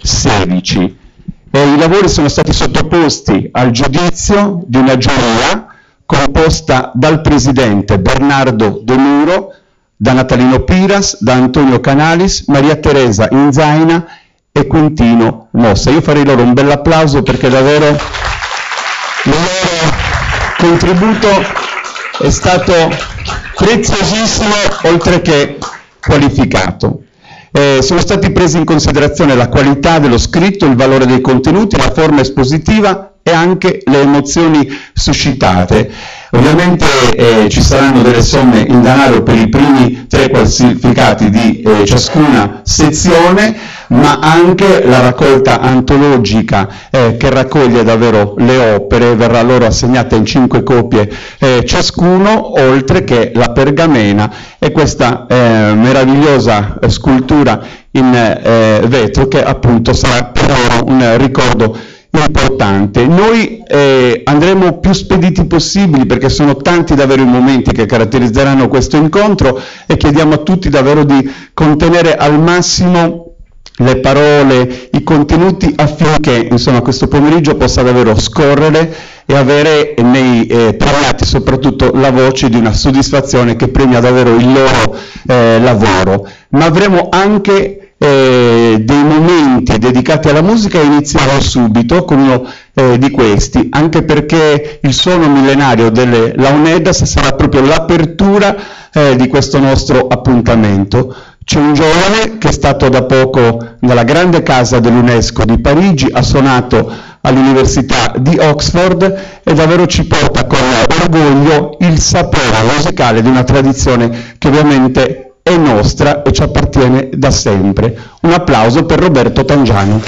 16. I lavori sono stati sottoposti al giudizio di una giuria composta dal presidente Bernardo De Muro, da Natalino Piras, da Antonio Canalis, Maria Teresa Inzaina e Quintino Mossa. Io farei loro un bel applauso perché davvero il loro contributo è stato preziosissimo oltre che qualificato. Sono stati presi in considerazione la qualità dello scritto, il valore dei contenuti, la forma espositiva e anche le emozioni suscitate. Ovviamente ci saranno delle somme in denaro per i primi 3 classificati di ciascuna sezione, ma anche la raccolta antologica che raccoglie davvero le opere verrà loro assegnata in 5 copie ciascuno, oltre che la pergamena e questa meravigliosa scultura in vetro che appunto sarà per loro un ricordo importante. Noi andremo più spediti possibili perché sono tanti davvero i momenti che caratterizzeranno questo incontro e chiediamo a tutti davvero di contenere al massimo le parole, i contenuti affinché insomma questo pomeriggio possa davvero scorrere e avere nei premiati soprattutto la voce di una soddisfazione che premia davvero il loro lavoro. Ma avremo anche dei momenti dedicati alla musica e iniziamo subito con uno di questi, anche perché il suono millenario delle Laonedas sarà proprio l'apertura di questo nostro appuntamento. C'è un giovane che è stato da poco nella grande casa dell'UNESCO di Parigi, ha suonato all'Università di Oxford e davvero ci porta con orgoglio il sapore musicale di una tradizione che ovviamente è nostra e ci appartiene da sempre. Un applauso per Roberto Tangiano.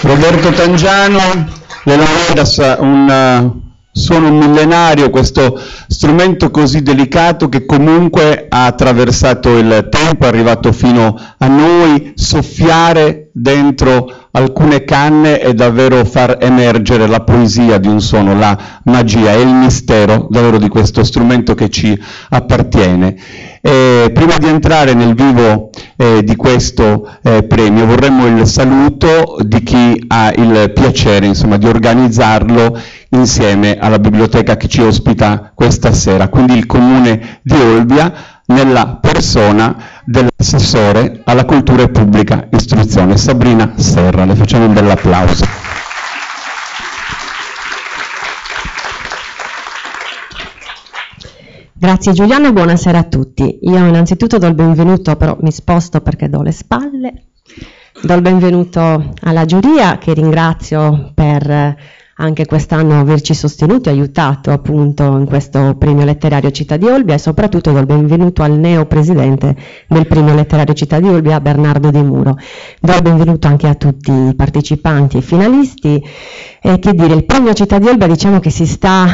Roberto Tangiano, le lauredas, un suono millenario, questo strumento così delicato che comunque ha attraversato il tempo, è arrivato fino a noi. Soffiare dentro alcune canne e davvero far emergere la poesia di un suono, la magia e il mistero davvero di questo strumento che ci appartiene. Prima di entrare nel vivo di questo premio vorremmo il saluto di chi ha il piacere di organizzarlo insieme alla biblioteca che ci ospita questa sera, quindi il Comune di Olbia, nella persona dell'assessore alla cultura e pubblica istruzione, Sabrina Serra. Le facciamo un bell'applauso. Grazie Giuliano e buonasera a tutti. Io innanzitutto do il benvenuto, però mi sposto perché do le spalle, do il benvenuto alla giuria che ringrazio per anche quest'anno averci sostenuto e aiutato appunto in questo premio letterario Città di Olbia, e soprattutto do il benvenuto al neo presidente del premio letterario Città di Olbia, Bernardo De Muro. Do il benvenuto anche a tutti i partecipanti e finalisti. Che dire, il premio Città di Olbia diciamo che si sta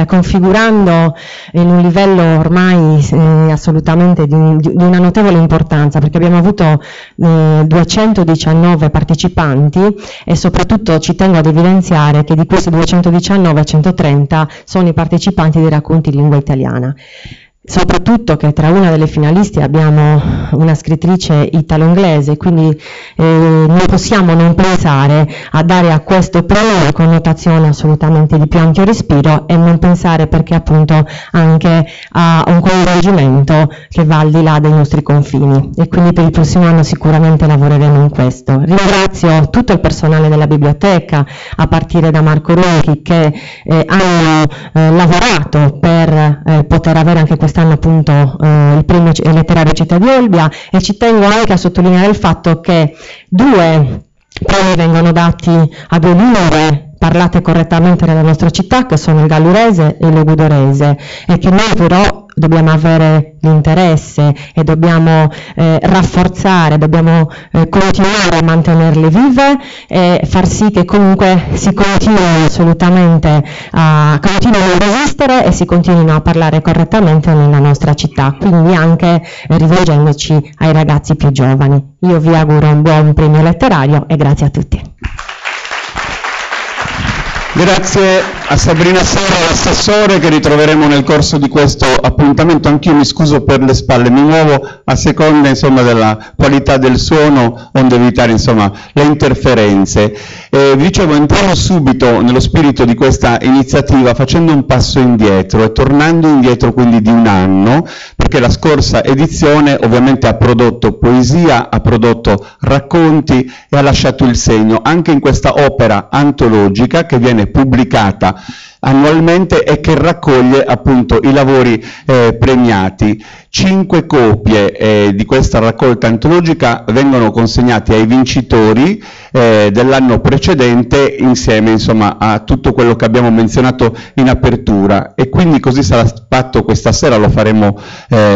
configurando in un livello ormai assolutamente di una notevole importanza, perché abbiamo avuto 219 partecipanti e soprattutto ci tengo ad evidenziare che di questi 219 130 sono i partecipanti dei racconti in lingua italiana. Soprattutto che tra una delle finalisti abbiamo una scrittrice italo-inglese, quindi non possiamo non pensare a dare a questo premio una connotazione assolutamente di più ampio respiro e non pensare, perché appunto, anche a un coinvolgimento che va al di là dei nostri confini, e quindi per il prossimo anno sicuramente lavoreremo in questo. Ringrazio tutto il personale della biblioteca, a partire da Marco Ronchi, che hanno lavorato per poter avere anche quest'anno appunto il premio letterario Città di Olbia, e ci tengo anche a sottolineare il fatto che 2 premi vengono dati a 2 lingue parlate correttamente nella nostra città, che sono il gallurese e il logudorese, e che noi però dobbiamo avere l'interesse e dobbiamo rafforzare, dobbiamo continuare a mantenerle vive e far sì che comunque si continui assolutamente continuino a resistere e si continuino a parlare correttamente nella nostra città, quindi anche rivolgendoci ai ragazzi più giovani. Io vi auguro un buon premio letterario e grazie a tutti. Grazie a Sabrina Serra, l'assessore, che ritroveremo nel corso di questo appuntamento. Anch'io mi scuso per le spalle, mi muovo a seconda della qualità del suono, onde evitare le interferenze. Vi dicevo, entriamo subito nello spirito di questa iniziativa facendo un passo indietro e tornando indietro quindi di un anno, perché la scorsa edizione ovviamente ha prodotto poesia, ha prodotto racconti e ha lasciato il segno anche in questa opera antologica che viene pubblicata annualmente e che raccoglie appunto i lavori premiati. 5 copie di questa raccolta antologica vengono consegnate ai vincitori dell'anno precedente, insieme a tutto quello che abbiamo menzionato in apertura, e quindi così sarà fatto questa sera, lo faremo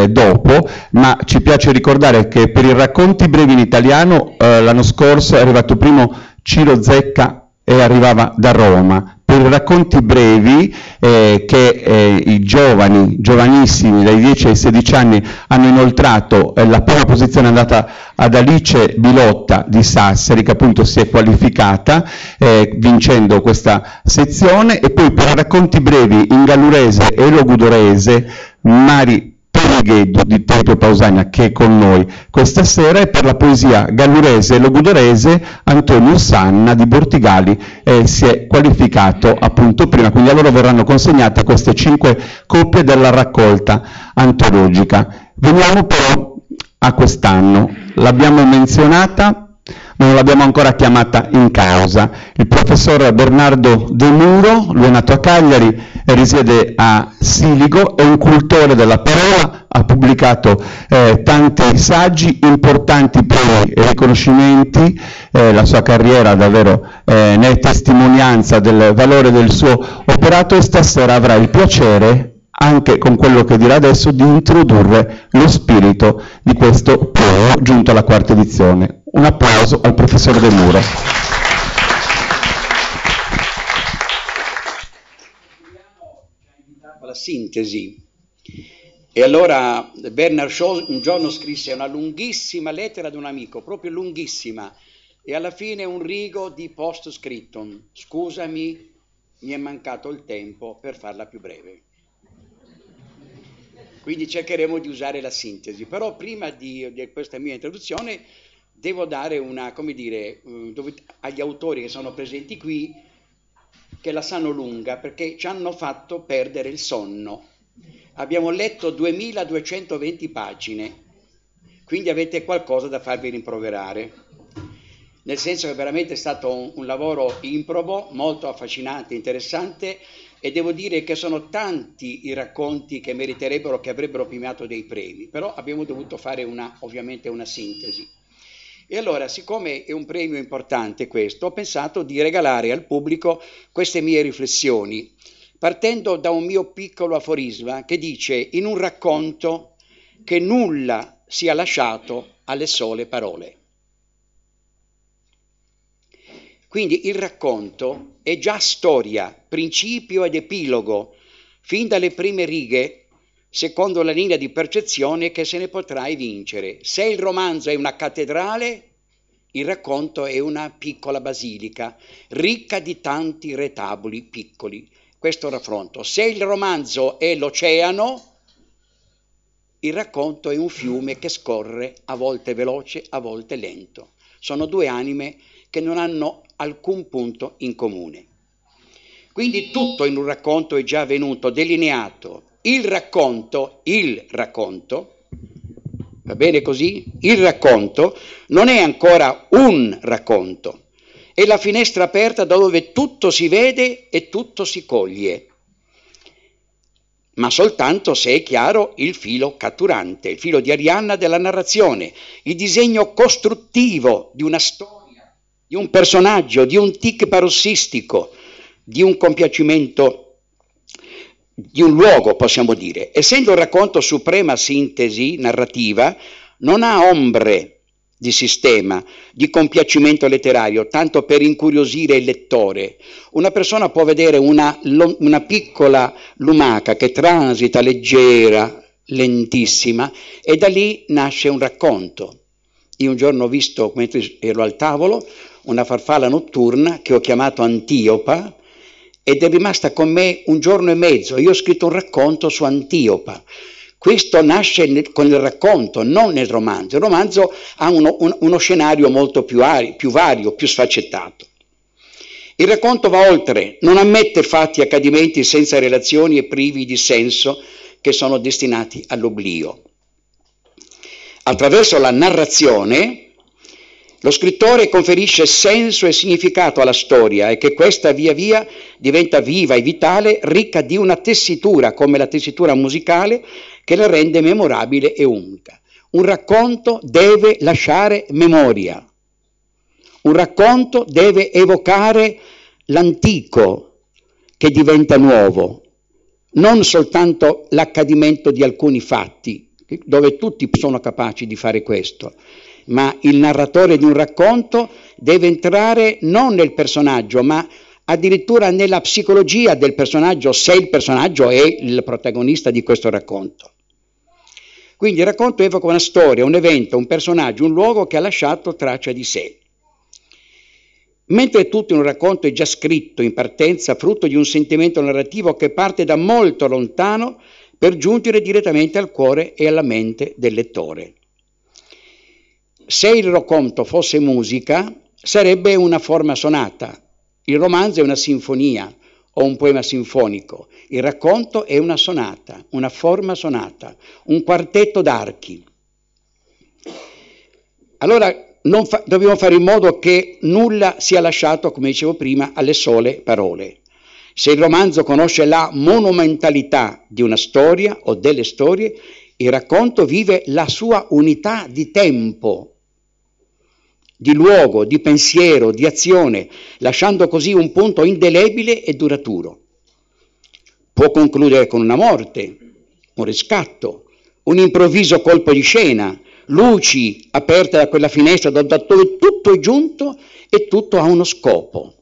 dopo, ma ci piace ricordare che per i racconti brevi in italiano l'anno scorso è arrivato primo Ciro Zecca e arrivava da Roma. per i racconti brevi che i giovanissimi dai 10 ai 16 anni hanno inoltrato. La prima posizione è andata ad Alice Bilotta di Sassari, che appunto si è qualificata vincendo questa sezione, e poi per i racconti brevi in gallurese e logudorese Mari Perigheddu di Tempio Pausania, che è con noi questa sera, e per la poesia gallurese e logudorese Antonio Sanna di Bortigali si è qualificato appunto prima, quindi a loro verranno consegnate queste 5 coppie della raccolta antologica. Veniamo però a quest'anno, l'abbiamo menzionata ma non l'abbiamo ancora chiamata in causa. Il professor Bernardo De Muro, lui è nato a Cagliari e risiede a Siligo, è un cultore della parola, ha pubblicato tanti saggi, importanti premi e riconoscimenti, la sua carriera davvero ne è testimonianza del valore del suo operato, e stasera avrà il piacere, anche con quello che dirà adesso, di introdurre lo spirito di questo premio giunto alla 4ª edizione. Un applauso al professor De Muro. La sintesi. E allora Bernard Shaw un giorno scrisse una lunghissima lettera ad un amico, proprio lunghissima, e alla fine un rigo di post scriptum: scusami, mi è mancato il tempo per farla più breve. Quindi cercheremo di usare la sintesi. Però prima di questa mia introduzione devo dare una, come dire, agli autori che sono presenti qui, che la sanno lunga, perché ci hanno fatto perdere il sonno. Abbiamo letto 2220 pagine, quindi avete qualcosa da farvi rimproverare. Nel senso che veramente è stato un lavoro improbo, molto affascinante, interessante, e devo dire che sono tanti i racconti che meriterebbero, che avrebbero premiato dei premi, però abbiamo dovuto fare ovviamente una sintesi. E allora, siccome è un premio importante questo, ho pensato di regalare al pubblico queste mie riflessioni, partendo da un mio piccolo aforisma che dice in un racconto che nulla sia lasciato alle sole parole. Quindi il racconto è già storia, principio ed epilogo, fin dalle prime righe, secondo la linea di percezione che se ne potrà evincere. Se il romanzo è una cattedrale, il racconto è una piccola basilica, ricca di tanti retabuli piccoli. Questo raffronto. Se il romanzo è l'oceano, il racconto è un fiume che scorre, a volte veloce, a volte lento. Sono due anime che non hanno alcun punto in comune. Quindi tutto in un racconto è già venuto delineato. Il racconto, va bene così? Il racconto non è ancora un racconto, è la finestra aperta da dove tutto si vede e tutto si coglie, ma soltanto se è chiaro il filo catturante, il filo di Arianna della narrazione, il disegno costruttivo di una storia, di un personaggio, di un tic parossistico, di un compiacimento, di un luogo, possiamo dire. Essendo il racconto suprema sintesi narrativa, non ha ombre di sistema, di compiacimento letterario, tanto per incuriosire il lettore. Una persona può vedere una piccola lumaca che transita leggera, lentissima, e da lì nasce un racconto. Io un giorno ho visto, mentre ero al tavolo, una farfalla notturna che ho chiamato Antiopa, ed è rimasta con me un giorno e mezzo. Io ho scritto un racconto su Antiopa. Questo nasce con il racconto, non nel romanzo. Il romanzo ha uno scenario molto più vario, più sfaccettato. Il racconto va oltre, non ammette fatti e accadimenti senza relazioni e privi di senso che sono destinati all'oblio. Attraverso la narrazione lo scrittore conferisce senso e significato alla storia, e che questa via via diventa viva e vitale, ricca di una tessitura, come la tessitura musicale, che la rende memorabile e unica. Un racconto deve lasciare memoria. Un racconto deve evocare l'antico che diventa nuovo, non soltanto l'accadimento di alcuni fatti, dove tutti sono capaci di fare questo, ma il narratore di un racconto deve entrare non nel personaggio, ma addirittura nella psicologia del personaggio, se il personaggio è il protagonista di questo racconto. Quindi il racconto evoca una storia, un evento, un personaggio, un luogo che ha lasciato traccia di sé. Mentre tutto in un racconto è già scritto in partenza, frutto di un sentimento narrativo che parte da molto lontano per giungere direttamente al cuore e alla mente del lettore. Se il racconto fosse musica, sarebbe una forma sonata. Il romanzo è una sinfonia o un poema sinfonico. Il racconto è una sonata, una forma sonata, un quartetto d'archi. Allora dobbiamo fare in modo che nulla sia lasciato, come dicevo prima, alle sole parole. Se il romanzo conosce la monumentalità di una storia o delle storie, il racconto vive la sua unità di tempo, di luogo, di pensiero, di azione, lasciando così un punto indelebile e duraturo. Può concludere con una morte, un riscatto, un improvviso colpo di scena, luci aperte da quella finestra da dove tutto è giunto e tutto ha uno scopo.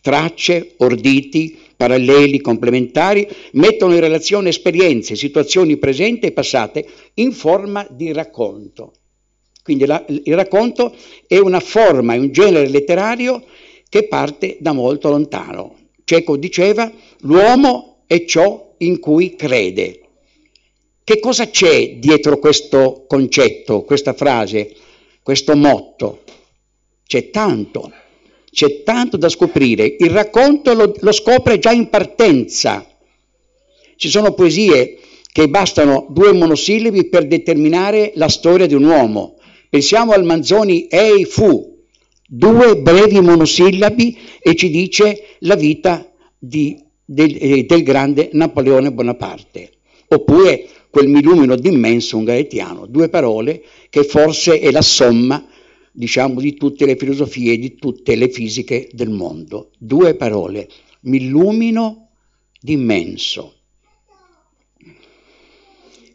Tracce, orditi, paralleli, complementari mettono in relazione esperienze, situazioni presenti e passate in forma di racconto. Quindi il racconto è una forma, è un genere letterario che parte da molto lontano. Cieco diceva: l'uomo è ciò in cui crede. Che cosa c'è dietro questo concetto, questa frase, questo motto? C'è tanto da scoprire. Il racconto lo scopre già in partenza. Ci sono poesie che bastano 2 monosillabi per determinare la storia di un uomo. Pensiamo al Manzoni Ei fu, 2 brevi monosillabi e ci dice la vita del grande Napoleone Bonaparte. Oppure quel mi illumino d'immenso Ungarettiano, 2 parole che forse è la somma, diciamo, di tutte le filosofie, di tutte le fisiche del mondo. 2 parole, mi illumino d'immenso.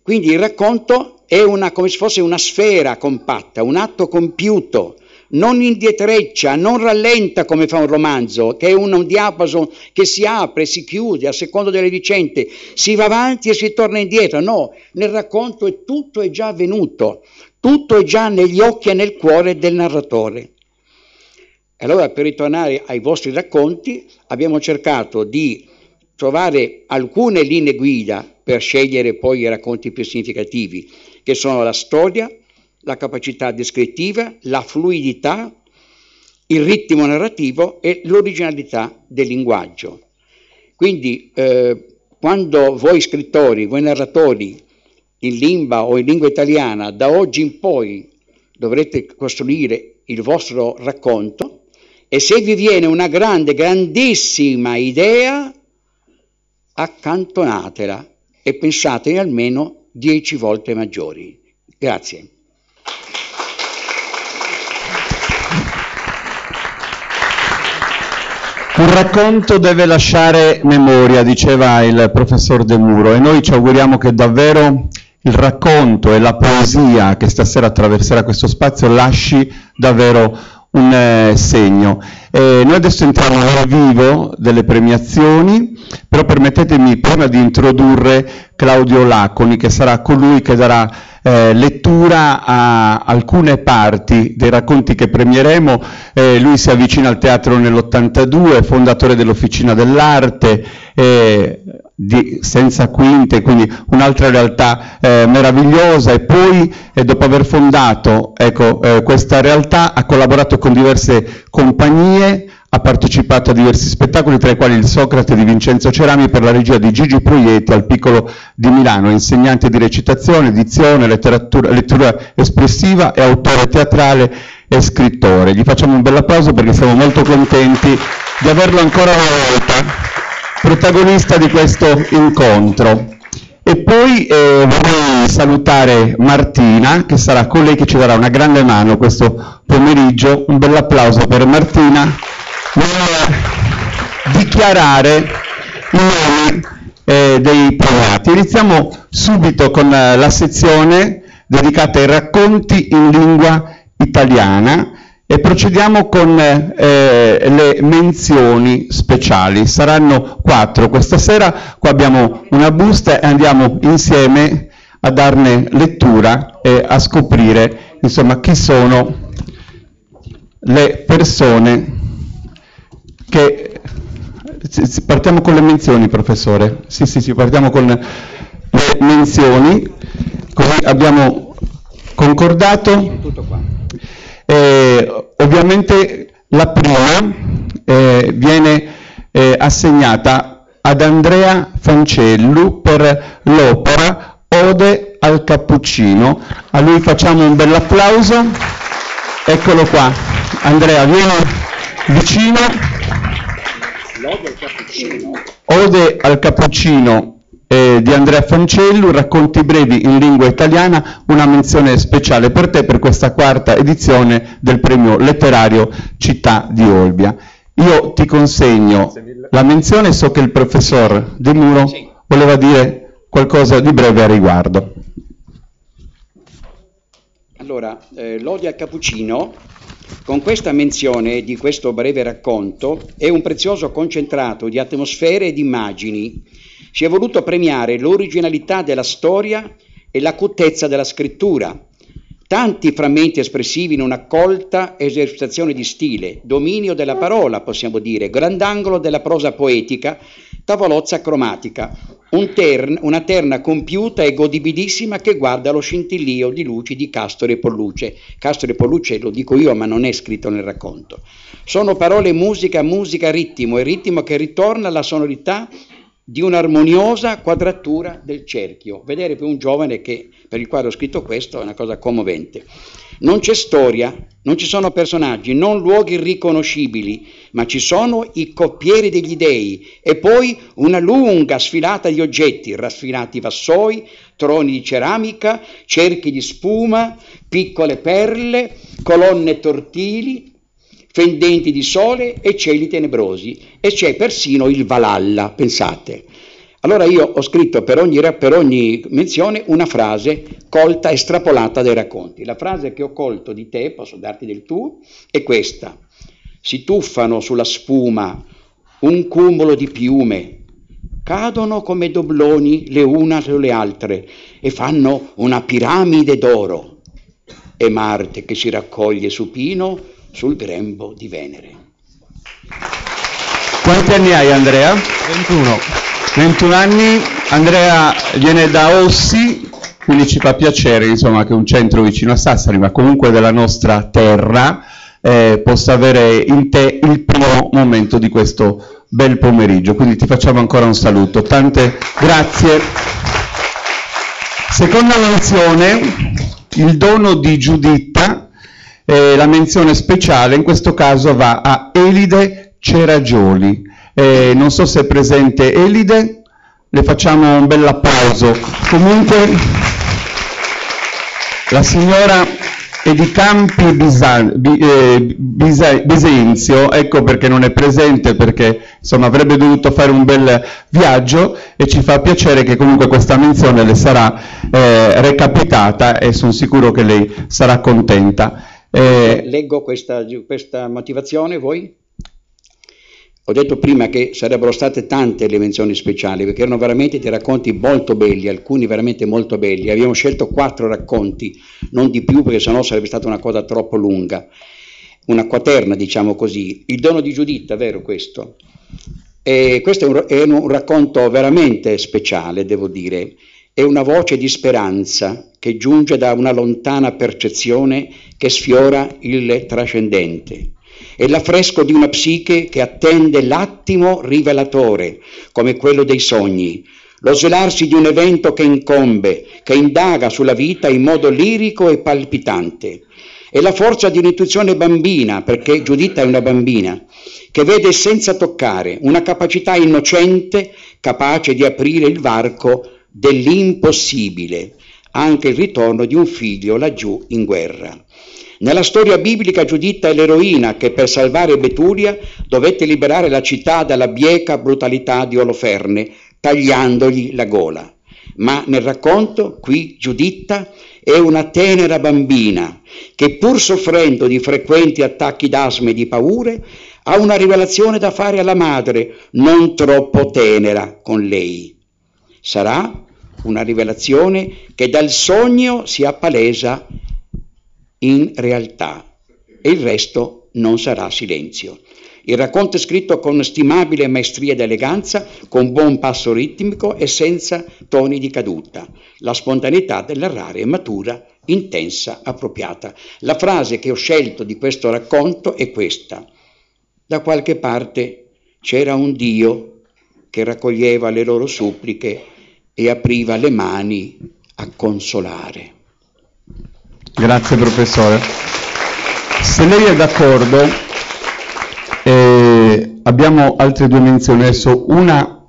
Quindi il racconto è come se fosse una sfera compatta, un atto compiuto, non indietreccia, non rallenta come fa un romanzo, che è un diapason che si apre, si chiude a seconda delle vicende, si va avanti e si torna indietro. No, nel racconto tutto è già avvenuto, tutto è già negli occhi e nel cuore del narratore. Allora, per ritornare ai vostri racconti, abbiamo cercato di trovare alcune linee guida per scegliere poi i racconti più significativi, che sono la storia, la capacità descrittiva, la fluidità, il ritmo narrativo e l'originalità del linguaggio. Quindi quando voi scrittori, voi narratori in lingua o in lingua italiana da oggi in poi dovrete costruire il vostro racconto, e se vi viene una grandissima idea, accantonatela e pensatene almeno 10 volte maggiori. Grazie. Un racconto deve lasciare memoria, diceva il professor De Muro, e noi ci auguriamo che davvero il racconto e la poesia che stasera attraverserà questo spazio lasci davvero un segno. Noi adesso entriamo nel vivo delle premiazioni, però permettetemi prima di introdurre Claudio Laconi, che sarà colui che darà lettura a alcune parti dei racconti che premieremo. Lui si avvicina al teatro nell'82, fondatore dell'Officina dell'Arte, senza quinte, quindi un'altra realtà meravigliosa, e poi dopo aver fondato questa realtà ha collaborato con diverse compagnie, ha partecipato a diversi spettacoli, tra i quali il Socrate di Vincenzo Cerami per la regia di Gigi Proietti al Piccolo di Milano. È insegnante di recitazione, dizione, lettura espressiva, e autore teatrale e scrittore. Gli facciamo un bel applauso perché siamo molto contenti di averlo ancora una volta protagonista di questo incontro. E poi vorrei salutare Martina, che sarà colei che ci darà una grande mano questo pomeriggio. Un bel applauso per Martina nel dichiarare i nomi dei premiati. Iniziamo subito con la sezione dedicata ai racconti in lingua italiana, E procediamo con le menzioni speciali. Saranno 4 questa sera. Qua abbiamo una busta e andiamo insieme a darne lettura e a scoprire, insomma, chi sono le persone che... Partiamo con le menzioni, professore. Sì, partiamo con le menzioni, così abbiamo concordato. Tutto qua. Ovviamente la prima viene assegnata ad Andrea Fancellu per l'opera Ode al Cappuccino. A lui facciamo un bel applauso. Eccolo qua. Andrea, vieni vicino. L'Ode al Cappuccino. Ode al Cappuccino di Andrea Fancellu, racconti brevi in lingua italiana, una menzione speciale per te per questa 4ª edizione del premio letterario Città di Olbia. Io ti consegno la menzione, so che il professor De Muro voleva dire qualcosa di breve a riguardo. Allora, l'Ode al Cappuccino, con questa menzione di questo breve racconto, è un prezioso concentrato di atmosfere e di immagini. Si è voluto premiare l'originalità della storia e l'acutezza della scrittura. Tanti frammenti espressivi in una colta esercitazione di stile, dominio della parola, possiamo dire, grandangolo della prosa poetica, tavolozza cromatica, una terna compiuta e godibilissima che guarda lo scintillio di luci di Castore e Polluce. Castore e Polluce lo dico io, ma non è scritto nel racconto. Sono parole, musica, ritmo, e ritmo che ritorna alla sonorità di un'armoniosa quadratura del cerchio. Vedere per un giovane che per il quale ho scritto questo è una cosa commovente. Non c'è storia, non ci sono personaggi, non luoghi riconoscibili, ma ci sono i coppieri degli dei e poi una lunga sfilata di oggetti, raffilati vassoi, troni di ceramica, cerchi di spuma, piccole perle, colonne tortili, fendenti di sole e cieli tenebrosi, e c'è persino il Valhalla, pensate. Allora io ho scritto per ogni menzione una frase colta, estrapolata dai racconti. La frase che ho colto di te, posso darti del tu, è questa: si tuffano sulla spuma un cumulo di piume, cadono come dobloni le una sulle altre e fanno una piramide d'oro, e Marte che si raccoglie supino sul grembo di Venere. Quanti anni hai, Andrea? 21 anni. Andrea viene da Ossi, quindi ci fa piacere, insomma, che un centro vicino a Sassari, ma comunque della nostra terra, possa avere in te il primo momento di questo bel pomeriggio. Quindi ti facciamo ancora un saluto. Tante grazie. Seconda menzione, il dono di Giuditta. La menzione speciale in questo caso va a Elide Ceragioli. Non so se è presente Elide, le facciamo un bel applauso. Comunque la signora è di Campi Bisenzio, ecco perché non è presente, perché insomma avrebbe dovuto fare un bel viaggio, e ci fa piacere che comunque questa menzione le sarà recapitata, e sono sicuro che lei sarà contenta. Leggo questa motivazione, voi? Ho detto prima che sarebbero state tante le menzioni speciali, perché erano veramente dei racconti molto belli, alcuni veramente molto belli. Abbiamo scelto 4 racconti, non di più, perché sennò sarebbe stata una cosa troppo lunga, una quaterna, diciamo così. Il dono di Giuditta, vero questo? E questo è un racconto veramente speciale, devo dire. È una voce di speranza che giunge da una lontana percezione che sfiora il trascendente. È l'affresco di una psiche che attende l'attimo rivelatore, come quello dei sogni, lo svelarsi di un evento che incombe, che indaga sulla vita in modo lirico e palpitante. È la forza di un'intuizione bambina, perché Giuditta è una bambina, che vede senza toccare, una capacità innocente, capace di aprire il varco dell'impossibile, anche il ritorno di un figlio laggiù in guerra. Nella storia biblica Giuditta è l'eroina che per salvare Betulia dovette liberare la città dalla bieca brutalità di Oloferne, tagliandogli la gola. Ma nel racconto qui Giuditta è una tenera bambina che, pur soffrendo di frequenti attacchi d'asma e di paure, ha una rivelazione da fare alla madre, non troppo tenera con lei. Sarà una rivelazione che dal sogno si appalesa in realtà, e il resto non sarà silenzio. Il racconto è scritto con stimabile maestria ed eleganza, con buon passo ritmico e senza toni di caduta. La spontaneità della rara e matura, intensa, appropriata. La frase che ho scelto di questo racconto è questa: da qualche parte c'era un Dio che raccoglieva le loro suppliche e apriva le mani a consolare. Grazie professore. Se lei è d'accordo, abbiamo altre due menzioni adesso, una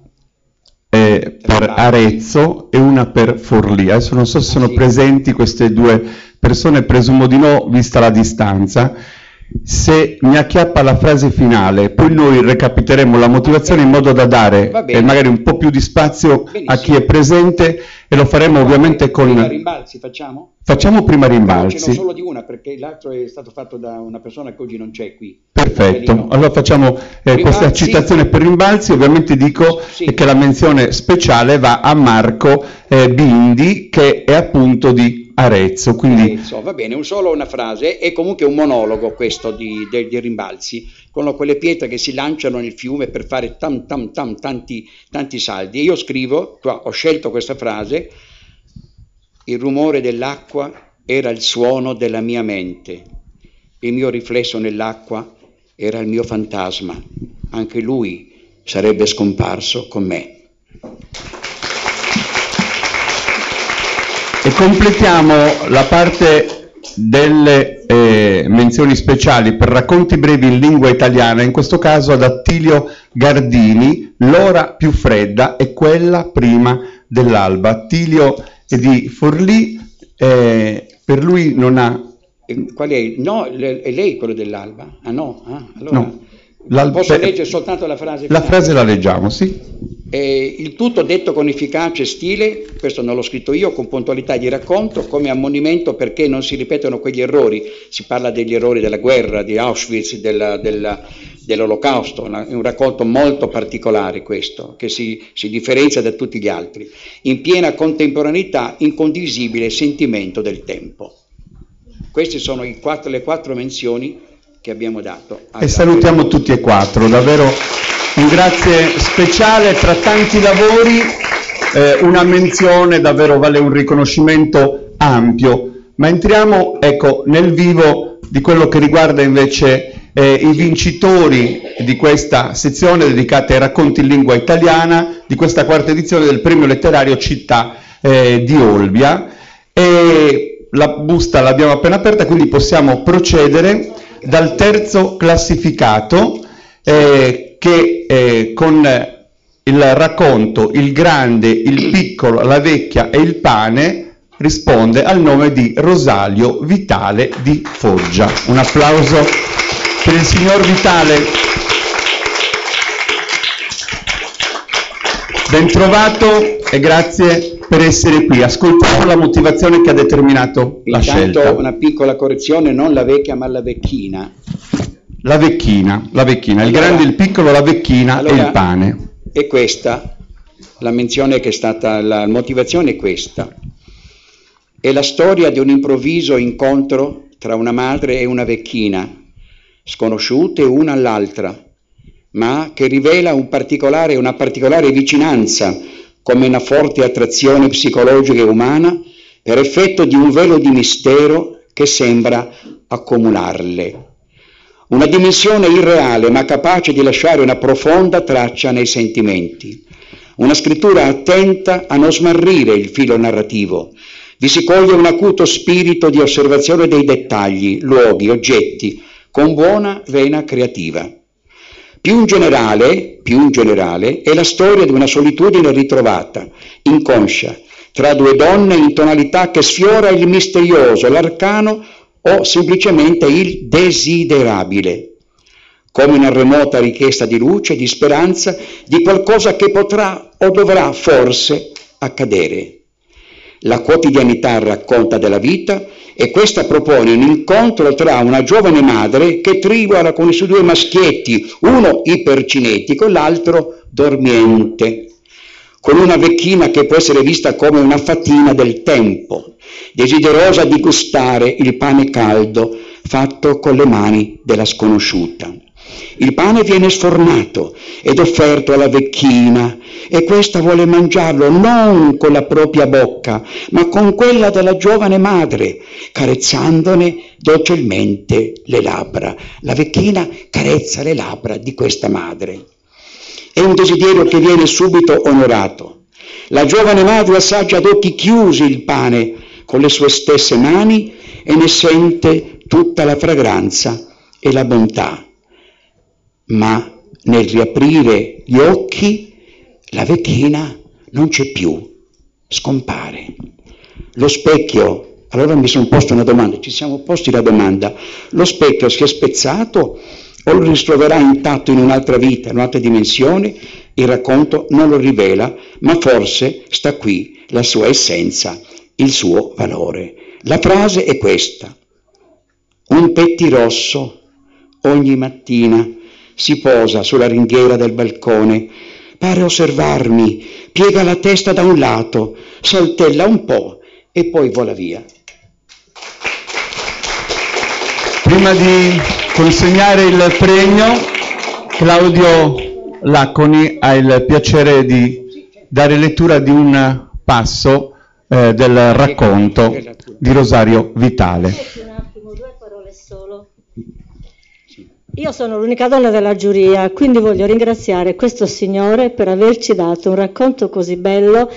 per Arezzo e una per Forlì. Adesso non so se sono presenti queste due persone, presumo di no, vista la distanza. Se mi acchiappa la frase finale, poi noi recapiteremo la motivazione in modo da dare magari un po' più di spazio a chi è presente, e lo faremo ovviamente con... Prima Rimbalzi facciamo? Facciamo prima Rimbalzi. Ce n'ho solo di una, perché l'altro è stato fatto da una persona che oggi non c'è qui. Perfetto, allora facciamo questa citazione per Rimbalzi. Ovviamente dico che la menzione speciale va a Marco Bindi, che è appunto di Arezzo, quindi... Arezzo, va bene, solo una frase, è comunque un monologo questo di Rimbalzi, con quelle pietre che si lanciano nel fiume per fare tanti saldi. E io scrivo, qua ho scelto questa frase: il rumore dell'acqua era il suono della mia mente, il mio riflesso nell'acqua era il mio fantasma, anche lui sarebbe scomparso con me. E completiamo la parte delle menzioni speciali per racconti brevi in lingua italiana, in questo caso ad Attilio Gardini, L'ora più fredda è quella prima dell'alba. Attilio è di Forlì, per lui non ha... Qual è? No, è lei quello dell'alba? Ah no? Allora no. Posso leggere soltanto la frase finale? La frase la leggiamo, sì. Il tutto detto con efficace stile, questo non l'ho scritto io, con puntualità di racconto, come ammonimento perché non si ripetono quegli errori. Si parla degli errori della guerra, di Auschwitz, dell'Olocausto. È un racconto molto particolare questo, che si differenzia da tutti gli altri. In piena contemporaneità, incondivisibile sentimento del tempo. Queste sono le quattro menzioni che abbiamo dato. E salutiamo tutti e quattro, davvero un grazie speciale tra tanti lavori, una menzione, davvero vale un riconoscimento ampio. Ma entriamo nel vivo di quello che riguarda invece i vincitori di questa sezione dedicata ai racconti in lingua italiana, di questa quarta edizione del premio letterario Città di Olbia. E la busta l'abbiamo appena aperta, quindi possiamo procedere dal terzo classificato, che con il racconto Il grande, il piccolo, la vecchia e il pane risponde al nome di Rosalio Vitale di Foggia. Un applauso per il signor Vitale. Bentrovato e grazie per essere qui. Ascoltiamo la motivazione che ha determinato la scelta. Intanto una piccola correzione, non la vecchia ma la vecchina. La vecchina, allora, il grande, il piccolo, la vecchina allora, e il pane. E questa, la menzione che è stata, la motivazione è questa. È la storia di un improvviso incontro tra una madre e una vecchina, sconosciute una all'altra, ma che rivela una particolare vicinanza, come una forte attrazione psicologica e umana, per effetto di un velo di mistero che sembra accomunarle. Una dimensione irreale ma capace di lasciare una profonda traccia nei sentimenti. Una scrittura attenta a non smarrire il filo narrativo. Vi si coglie un acuto spirito di osservazione dei dettagli, luoghi, oggetti, con buona vena creativa. Più in generale, è la storia di una solitudine ritrovata, inconscia, tra due donne in tonalità che sfiora il misterioso, l'arcano o semplicemente il desiderabile, come una remota richiesta di luce, di speranza, di qualcosa che potrà o dovrà forse accadere. La quotidianità racconta della vita e questa propone un incontro tra una giovane madre che tribola con i suoi 2 maschietti, uno ipercinetico e l'altro dormiente, con una vecchina che può essere vista come una fatina del tempo, desiderosa di gustare il pane caldo fatto con le mani della sconosciuta. Il pane viene sfornato ed offerto alla vecchina e questa vuole mangiarlo non con la propria bocca, ma con quella della giovane madre, carezzandone dolcemente le labbra. La vecchina carezza le labbra di questa madre. È un desiderio che viene subito onorato. La giovane madre assaggia ad occhi chiusi il pane con le sue stesse mani e ne sente tutta la fragranza e la bontà. Ma nel riaprire gli occhi la vecchina non c'è più, scompare. Lo specchio, allora mi sono posto una domanda, ci siamo posti la domanda, lo specchio si è spezzato o lo ritroverà intatto in un'altra vita, in un'altra dimensione? Il racconto non lo rivela, ma forse sta qui la sua essenza, il suo valore. La frase è questa: un pettirosso ogni mattina si posa sulla ringhiera del balcone, pare osservarmi, piega la testa da un lato, saltella un po' e poi vola via. Prima di consegnare il premio, Claudio Lacconi ha il piacere di dare lettura di un passo del racconto di Rosario Vitale. Un attimo, 2 parole solo. Io sono l'unica donna della giuria, quindi voglio ringraziare questo signore per averci dato un racconto così bello.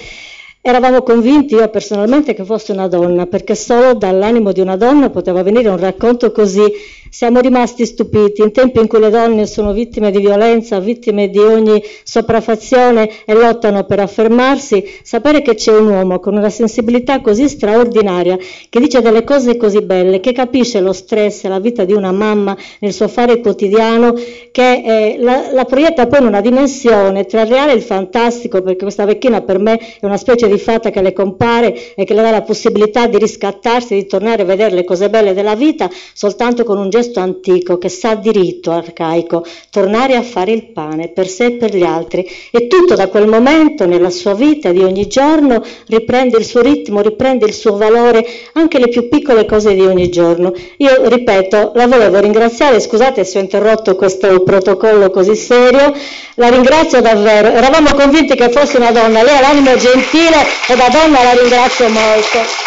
Eravamo convinti, io personalmente, che fosse una donna, perché solo dall'animo di una donna poteva venire un racconto così. Siamo rimasti stupiti, in tempi in cui le donne sono vittime di violenza, vittime di ogni sopraffazione e lottano per affermarsi, sapere che c'è un uomo con una sensibilità così straordinaria, che dice delle cose così belle, che capisce lo stress e la vita di una mamma nel suo fare quotidiano, che la proietta poi in una dimensione tra il reale e il fantastico, perché questa vecchina per me è una specie di fata che le compare e che le dà la possibilità di riscattarsi, di tornare a vedere le cose belle della vita soltanto con un gesto antico che sa di rito arcaico, tornare a fare il pane per sé e per gli altri, e tutto da quel momento nella sua vita di ogni giorno riprende il suo ritmo, riprende il suo valore, anche le più piccole cose di ogni giorno. Io ripeto, la volevo ringraziare, scusate se ho interrotto questo protocollo così serio, la ringrazio davvero, eravamo convinti che fosse una donna, lei ha l'animo gentile e da donna la ringrazio molto.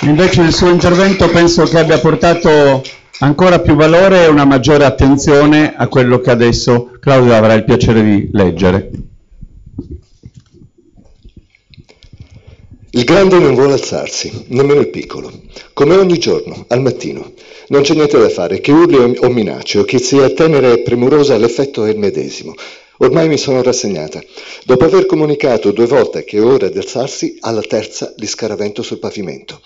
Invece il suo intervento penso che abbia portato ancora più valore e una maggiore attenzione a quello che adesso Claudio avrà il piacere di leggere. Il grande non vuole alzarsi, nemmeno il piccolo. Come ogni giorno, al mattino. Non c'è niente da fare, che urli o minacce, o che sia tenera e premurosa, l'effetto è il medesimo. Ormai mi sono rassegnata. Dopo aver comunicato 2 volte che è ora di alzarsi, alla terza gli scaravento sul pavimento.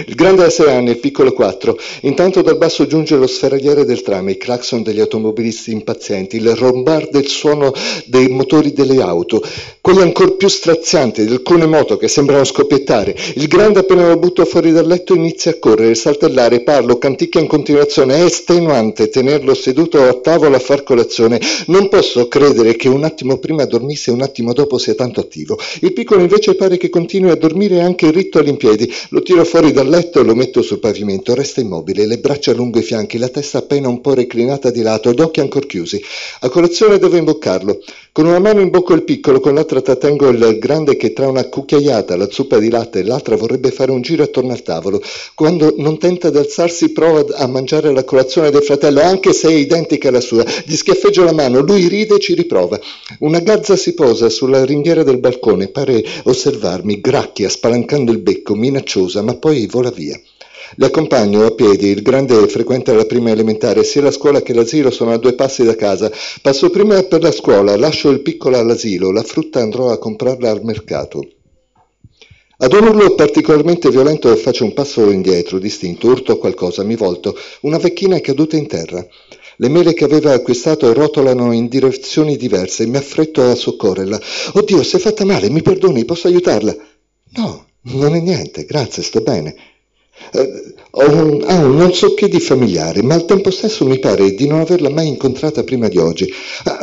Il grande ha 6 anni, il piccolo 4. Intanto dal basso giunge lo sferragliere del tram, i clacson degli automobilisti impazienti, il rombar del suono dei motori delle auto, quelli ancor più strazianti del cone moto che sembrano scoppiettare. Il grande, appena lo butto fuori dal letto, inizia a correre, saltellare, parlo, canticchia in continuazione. È estenuante tenerlo seduto a tavola a far colazione. Non posso credere che un attimo prima dormisse e un attimo dopo sia tanto attivo. Il piccolo invece pare che continui a dormire anche ritto all'impiedi. Lo tiro fuori dal letto e lo metto sul pavimento. Resta immobile, le braccia lungo i fianchi, la testa appena un po' reclinata di lato, gli occhi ancor chiusi. A colazione devo imboccarlo. Con una mano imbocco il piccolo, con l'altra trattengo il grande che tra una cucchiaiata, la zuppa di latte e l'altra vorrebbe fare un giro attorno al tavolo. Quando non tenta di alzarsi prova a mangiare la colazione del fratello, anche se è identica alla sua. Gli schiaffeggio la mano, lui ride e ci riprova. Una gazza si posa sulla ringhiera del balcone, pare osservarmi, gracchia, spalancando il becco, minacciosa, ma poi vola via. Le accompagno a piedi, il grande frequenta la prima elementare, sia la scuola che l'asilo sono a 2 passi da casa. Passo prima per la scuola, lascio il piccolo all'asilo, la frutta andrò a comprarla al mercato. Ad un urlo particolarmente violento faccio un passo indietro, distinto, urto qualcosa, mi volto, una vecchina è caduta in terra. Le mele che aveva acquistato rotolano in direzioni diverse e mi affretto a soccorrerla. Oddio, si è fatta male, mi perdoni, posso aiutarla? No, non è niente, grazie, sto bene. Ho un non so che di familiare, ma al tempo stesso mi pare di non averla mai incontrata prima di oggi.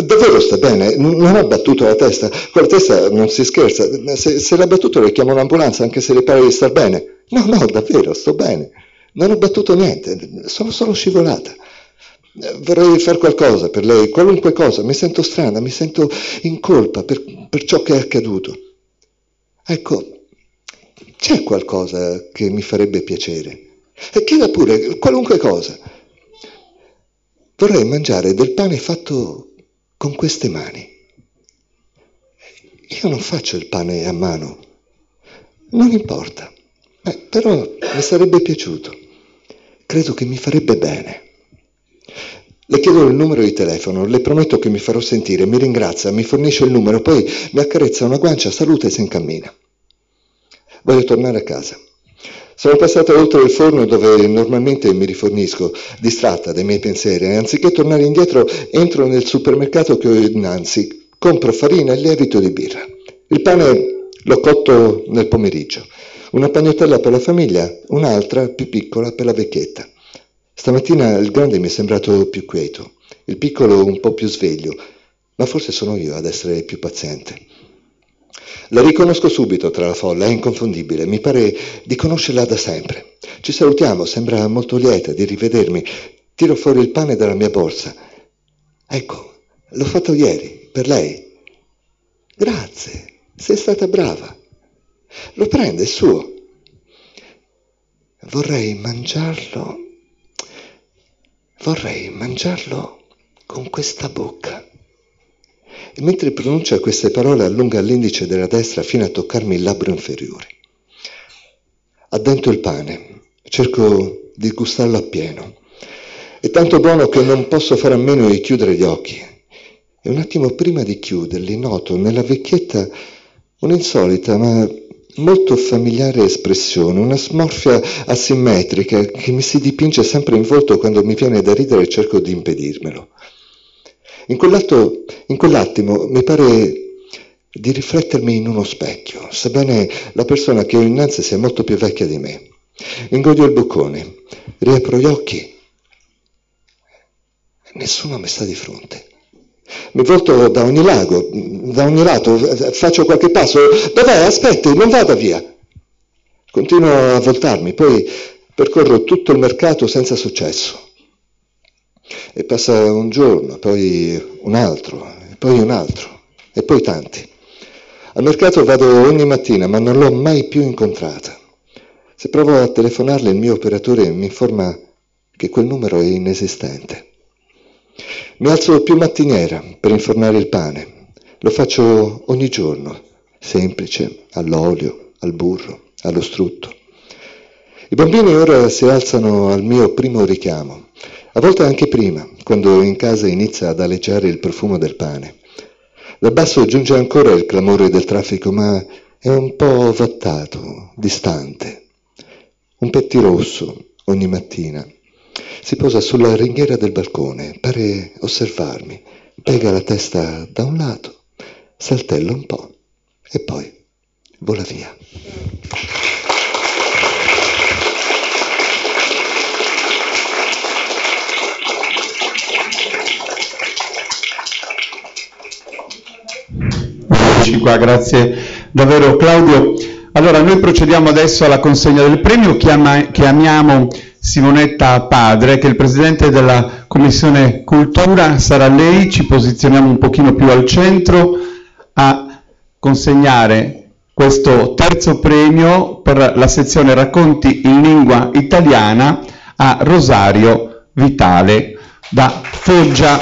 Davvero sta bene? Non ha battuto la testa? Con la testa non si scherza. Se l'ha battuto le chiamo un'ambulanza anche se le pare di star bene. No, davvero, sto bene. Non ho battuto niente, sono solo scivolata. Vorrei fare qualcosa per lei, qualunque cosa. Mi sento strana, mi sento in colpa per ciò che è accaduto. Ecco, c'è qualcosa che mi farebbe piacere. E chieda pure, qualunque cosa. Vorrei mangiare del pane fatto con queste mani. Io non faccio il pane a mano. Non importa. Però mi sarebbe piaciuto. Credo che mi farebbe bene. Le chiedo il numero di telefono, le prometto che mi farò sentire, mi ringrazia, mi fornisce il numero, poi mi accarezza una guancia, saluta e si incammina. Voglio tornare a casa. Sono passata oltre il forno dove normalmente mi rifornisco, distratta dai miei pensieri, e anziché tornare indietro entro nel supermercato che ho innanzi, compro farina e lievito di birra. Il pane l'ho cotto nel pomeriggio, una pagnottella per la famiglia, un'altra più piccola per la vecchietta. Stamattina il grande mi è sembrato più quieto, il piccolo un po' più sveglio, ma forse sono io ad essere più paziente. La riconosco subito tra la folla, è inconfondibile, mi pare di conoscerla da sempre. Ci salutiamo, sembra molto lieta di rivedermi. Tiro fuori il pane dalla mia borsa. Ecco, l'ho fatto ieri, per lei. Grazie, sei stata brava. Lo prende, è suo. Vorrei mangiarlo con questa bocca. E mentre pronuncia queste parole allunga l'indice della destra fino a toccarmi il labbro inferiore. Addento il pane, cerco di gustarlo appieno. È tanto buono che non posso fare a meno di chiudere gli occhi. E un attimo prima di chiuderli noto nella vecchietta un'insolita ma molto familiare espressione, una smorfia asimmetrica che mi si dipinge sempre in volto quando mi viene da ridere e cerco di impedirmelo. In quell'attimo mi pare di riflettermi in uno specchio, sebbene la persona che ho innanzi sia molto più vecchia di me. Ingoio il boccone, riapro gli occhi. Nessuno mi sta di fronte. Mi volto da ogni lato, faccio qualche passo. Dov'è? Aspetti, non vada via. Continuo a voltarmi, poi percorro tutto il mercato senza successo. E passa un giorno, poi un altro, e poi tanti. Al mercato vado ogni mattina, ma non l'ho mai più incontrata. Se provo a telefonarle, il mio operatore mi informa che quel numero è inesistente. Mi alzo più mattiniera per infornare il pane. Lo faccio ogni giorno, semplice, all'olio, al burro, allo strutto. I bambini ora si alzano al mio primo richiamo. A volte anche prima, quando in casa inizia ad aleggiare il profumo del pane. Da basso giunge ancora il clamore del traffico, ma è un po' vattato, distante. Un pettirosso ogni mattina. Si posa sulla ringhiera del balcone, pare osservarmi, piega la testa da un lato, saltella un po' e poi vola via. Qua, grazie davvero Claudio. Allora noi procediamo adesso alla consegna del premio. Chiamiamo Simonetta Padre, che è il presidente della Commissione Cultura. Sarà lei, ci posizioniamo un pochino più al centro a consegnare questo terzo premio per la sezione Racconti in lingua italiana a Rosario Vitale da Foggia.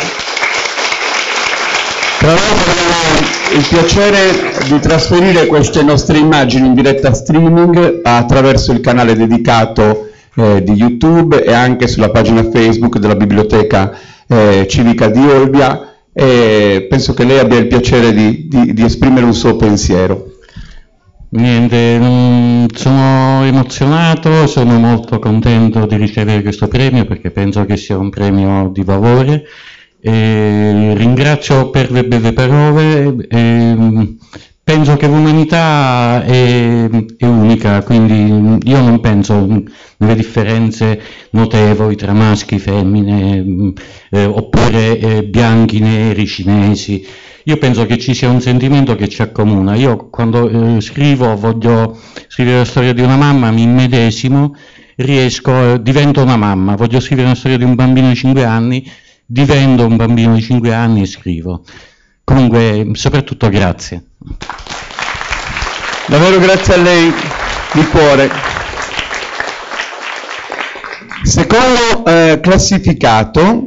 Tra l'altro abbiamo il piacere di trasferire queste nostre immagini in diretta streaming attraverso il canale dedicato di YouTube e anche sulla pagina Facebook della Biblioteca Civica di Olbia, e penso che lei abbia il piacere di esprimere un suo pensiero. Niente, sono emozionato, sono molto contento di ricevere questo premio perché penso che sia un premio di valore. Ringrazio per le belle parole. Penso che l'umanità è unica, quindi io non penso nelle differenze notevoli tra maschi, femmine, oppure bianchi, neri, cinesi. Io penso che ci sia un sentimento che ci accomuna. Io quando scrivo, voglio scrivere la storia di una mamma, mi immedesimo, divento una mamma. Voglio scrivere una storia di un bambino di 5 anni, divento un bambino di 5 anni e scrivo. Comunque, soprattutto grazie. Davvero grazie a lei di cuore. Secondo classificato,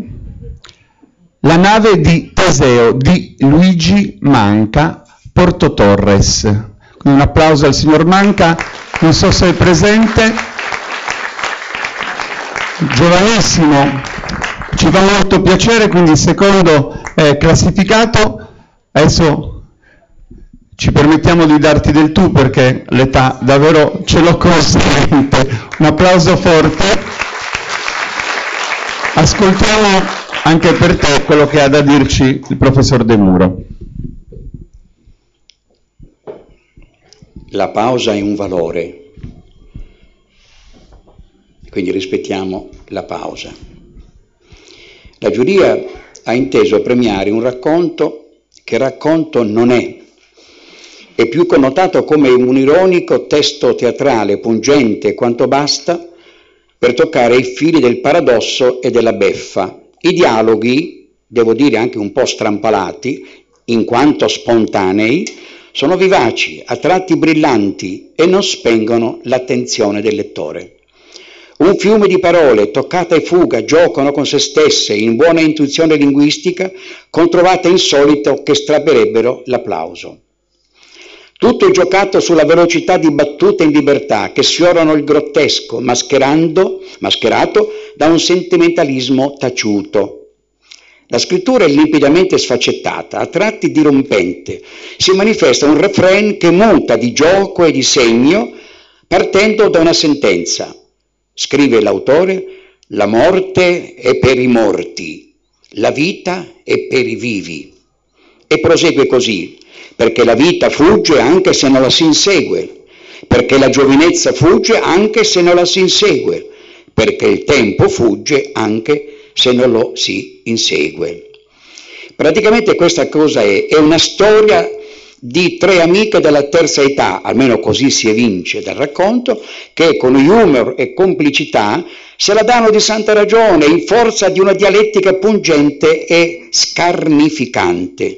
La nave di Teseo di Luigi Manca, Porto Torres. Quindi un applauso al signor Manca, non so se è presente, giovanissimo, ci fa molto piacere, quindi secondo classificato. Adesso ci permettiamo di darti del tu perché l'età davvero ce l'ho consente. Un applauso forte. Ascoltiamo anche per te quello che ha da dirci il professor De Muro. La pausa è un valore, quindi rispettiamo la pausa. La giuria ha inteso premiare un racconto che racconto non è più connotato come un ironico testo teatrale pungente quanto basta per toccare i fili del paradosso e della beffa. I dialoghi, devo dire anche un po' strampalati, in quanto spontanei, sono vivaci, a tratti brillanti e non spengono l'attenzione del lettore. Un fiume di parole, toccata e fuga, giocano con se stesse in buona intuizione linguistica, con trovate insolite che strapperebbero l'applauso. Tutto è giocato sulla velocità di battute in libertà che sfiorano il grottesco, mascherato da un sentimentalismo taciuto. La scrittura è limpidamente sfaccettata, a tratti dirompente. Si manifesta un refrain che muta di gioco e di segno partendo da una sentenza. Scrive l'autore: la morte è per i morti, la vita è per i vivi. E prosegue così: perché la vita fugge anche se non la si insegue, perché la giovinezza fugge anche se non la si insegue, perché il tempo fugge anche se non lo si insegue. Praticamente questa cosa è una storia di 3 amiche della terza età, almeno così si evince dal racconto, che con humor e complicità se la danno di santa ragione in forza di una dialettica pungente e scarnificante.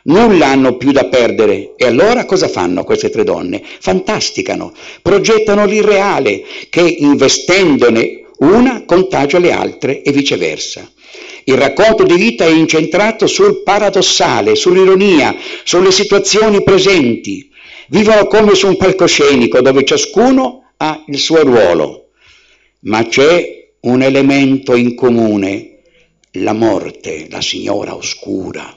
Nulla hanno più da perdere e allora cosa fanno queste 3 donne? Fantasticano, progettano l'irreale che investendone una contagia le altre e viceversa. Il racconto di vita è incentrato sul paradossale, sull'ironia, sulle situazioni presenti. Vivono come su un palcoscenico dove ciascuno ha il suo ruolo, ma c'è un elemento in comune: la morte, la signora oscura,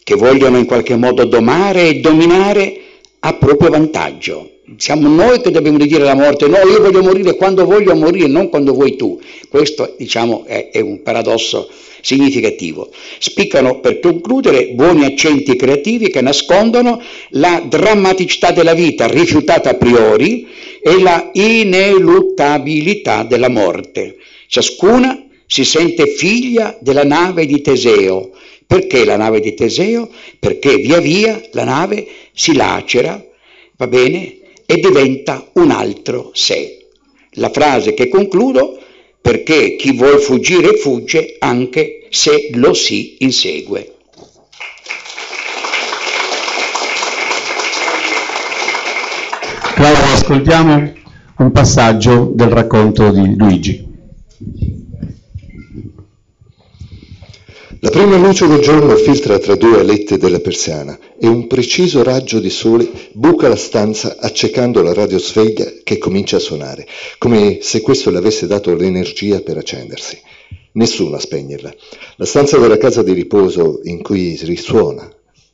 che vogliono in qualche modo domare e dominare a proprio vantaggio. Siamo noi che dobbiamo dire alla morte: no, io voglio morire quando voglio morire, non quando vuoi tu. Questo, diciamo, è un paradosso significativo. Spiccano, per concludere, buoni accenti creativi che nascondono la drammaticità della vita rifiutata a priori e la ineluttabilità della morte. Ciascuna si sente figlia della nave di Teseo. Perché la nave di Teseo? Perché via via la nave si lacera, va bene, e diventa un altro sé. La frase che concludo: perché chi vuol fuggire fugge anche se lo si insegue. Claudio, ascoltiamo un passaggio del racconto di Luigi. La prima luce del giorno filtra tra 2 alette della persiana e un preciso raggio di sole buca la stanza accecando la radiosveglia che comincia a suonare, come se questo le avesse dato l'energia per accendersi. Nessuno a spegnerla. La stanza della casa di riposo in cui risuona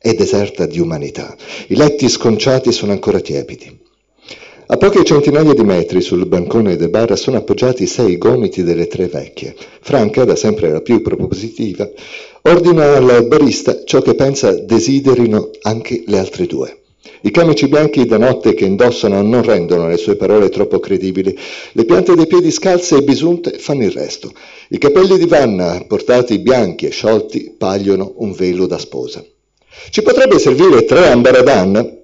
e deserta di umanità. I letti sconciati sono ancora tiepidi. A poche centinaia di metri sul bancone del bar sono appoggiati 6 gomiti delle 3 vecchie. Franca, da sempre la più propositiva, ordina al barista ciò che pensa desiderino anche le altre 2. I camici bianchi da notte che indossano non rendono le sue parole troppo credibili. Le piante dei piedi scalze e bisunte fanno il resto. I capelli di Vanna, portati bianchi e sciolti, pagliono un velo da sposa. Ci potrebbe servire 3 ambaradan?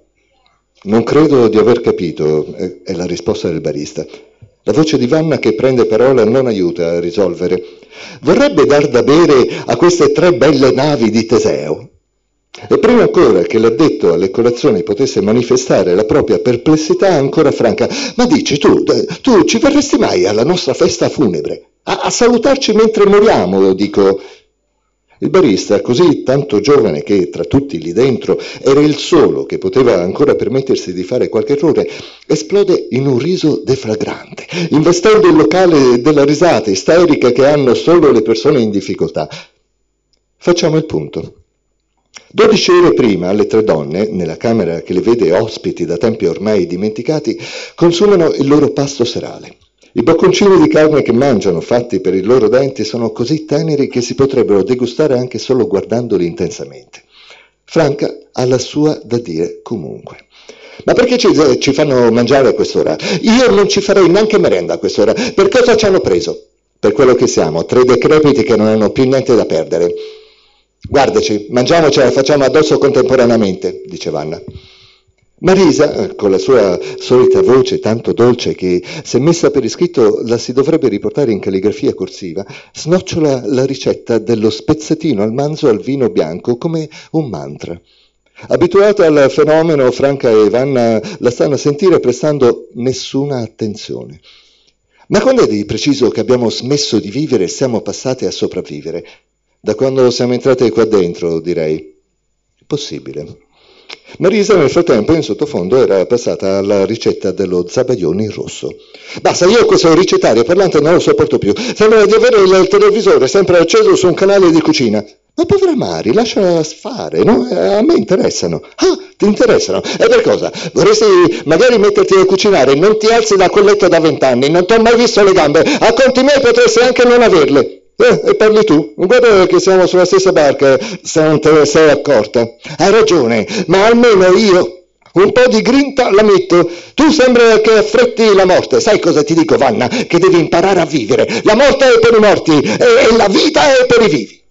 Non credo di aver capito, è la risposta del barista. La voce di Vanna che prende parola non aiuta a risolvere. Vorrebbe dar da bere a queste 3 belle navi di Teseo? E prima ancora che l'addetto alle colazioni potesse manifestare la propria perplessità ancora franca, ma dici tu ci verresti mai alla nostra festa funebre? A salutarci mentre moriamo, dico. Il barista, così tanto giovane che tra tutti lì dentro era il solo che poteva ancora permettersi di fare qualche errore, esplode in un riso deflagrante, investendo il locale della risata isterica che hanno solo le persone in difficoltà. Facciamo il punto. 12 ore prima, le 3 donne, nella camera che le vede ospiti da tempi ormai dimenticati, consumano il loro pasto serale. I bocconcini di carne che mangiano, fatti per i loro denti, sono così teneri che si potrebbero degustare anche solo guardandoli intensamente. Franca ha la sua da dire comunque. Ma perché ci fanno mangiare a quest'ora? Io non ci farei neanche merenda a quest'ora. Per cosa ci hanno preso? Per quello che siamo, 3 decrepiti che non hanno più niente da perdere. Guardaci, mangiamocela e facciamo addosso contemporaneamente, dice Vanna. Marisa, con la sua solita voce tanto dolce che, se messa per iscritto, la si dovrebbe riportare in calligrafia corsiva, snocciola la ricetta dello spezzatino al manzo al vino bianco come un mantra. Abituata al fenomeno, Franca e Vanna la stanno a sentire prestando nessuna attenzione. Ma quando è di preciso che abbiamo smesso di vivere e siamo passate a sopravvivere? Da quando siamo entrate qua dentro, direi. Possibile. Marisa nel frattempo in sottofondo era passata alla ricetta dello zabaione in rosso. Basta, io questo ricettario parlante non lo sopporto più. Sembra di avere il televisore sempre acceso su un canale di cucina. Ma povera Mari, lasciala fare, no? A me interessano. Ah, ti interessano? E per cosa? Vorresti magari metterti a cucinare, non ti alzi da quel letto da 20 anni, non ti ho mai visto le gambe, a conti miei potresti anche non averle. E parli tu? Guarda che siamo sulla stessa barca, se non te ne sei accorta. Hai ragione, ma almeno io un po' di grinta la metto. Tu sembra che affretti la morte. Sai cosa ti dico, Vanna? Che devi imparare a vivere. La morte è per i morti e la vita è per i vivi.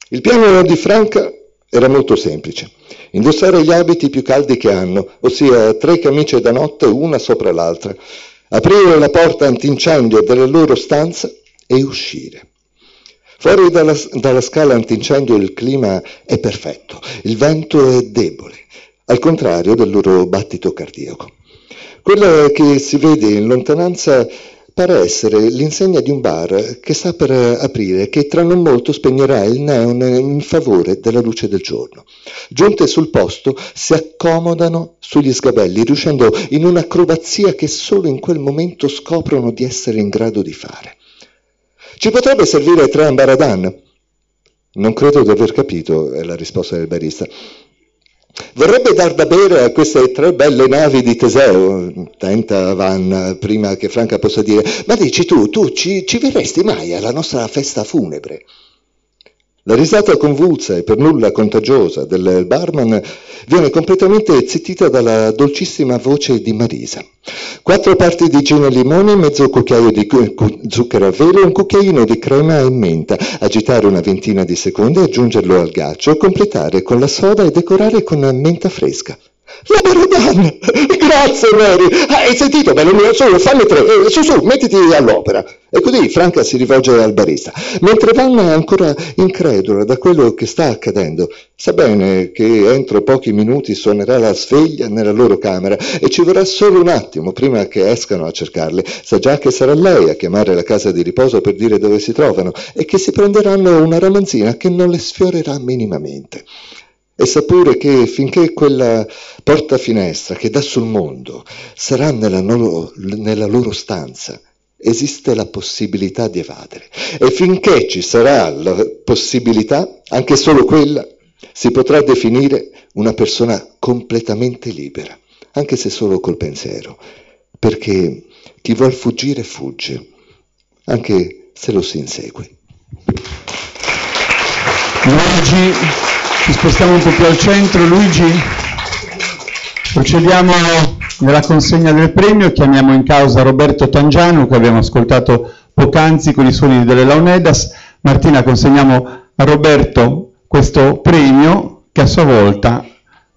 Il piano di Franca era molto semplice. Indossare gli abiti più caldi che hanno, ossia 3 camicie da notte una sopra l'altra, aprire la porta antincendio della loro stanza e uscire. Fuori dalla scala antincendio il clima è perfetto, il vento è debole, al contrario del loro battito cardiaco. Quella che si vede in lontananza pare essere l'insegna di un bar che sta per aprire, che tra non molto spegnerà il neon in favore della luce del giorno. Giunte sul posto si accomodano sugli sgabelli, riuscendo in un'acrobazia che solo in quel momento scoprono di essere in grado di fare. Ci potrebbe servire 3 ambaradan? Non credo di aver capito, è la risposta del barista. Vorrebbe dar da bere a queste 3 belle navi di Teseo, tenta Vanna, prima che Franca possa dire, ma dici tu ci verresti mai alla nostra festa funebre? La risata convulsa e per nulla contagiosa del barman viene completamente zittita dalla dolcissima voce di Marisa. 4 parti di gin e limone, mezzo cucchiaio di zucchero a velo, un cucchiaino di crema e menta, agitare una ventina di secondi, aggiungerlo al ghiaccio, completare con la soda e decorare con menta fresca. La Baradan! Grazie Mary! Hai sentito, bello mio? Solo fammi 3, su, mettiti all'opera. E così Franca si rivolge al barista. Mentre Vanna è ancora incredula da quello che sta accadendo, sa bene che entro pochi minuti suonerà la sveglia nella loro camera e ci vorrà solo un attimo prima che escano a cercarle. Sa già che sarà lei a chiamare la casa di riposo per dire dove si trovano e che si prenderanno una ramanzina che non le sfiorerà minimamente. E sa pure che finché quella porta finestra che dà sul mondo sarà nella loro stanza, esiste la possibilità di evadere. E finché ci sarà la possibilità, anche solo quella, Si potrà definire una persona completamente libera, anche se solo col pensiero, perché chi vuol fuggire fugge, anche se lo si insegue. Luigi, ci spostiamo un po' più al centro. Luigi, procediamo nella consegna del premio, chiamiamo in causa Roberto Tangiano, che abbiamo ascoltato poc'anzi con i suoni delle Launedas. Martina, consegniamo a Roberto questo premio che a sua volta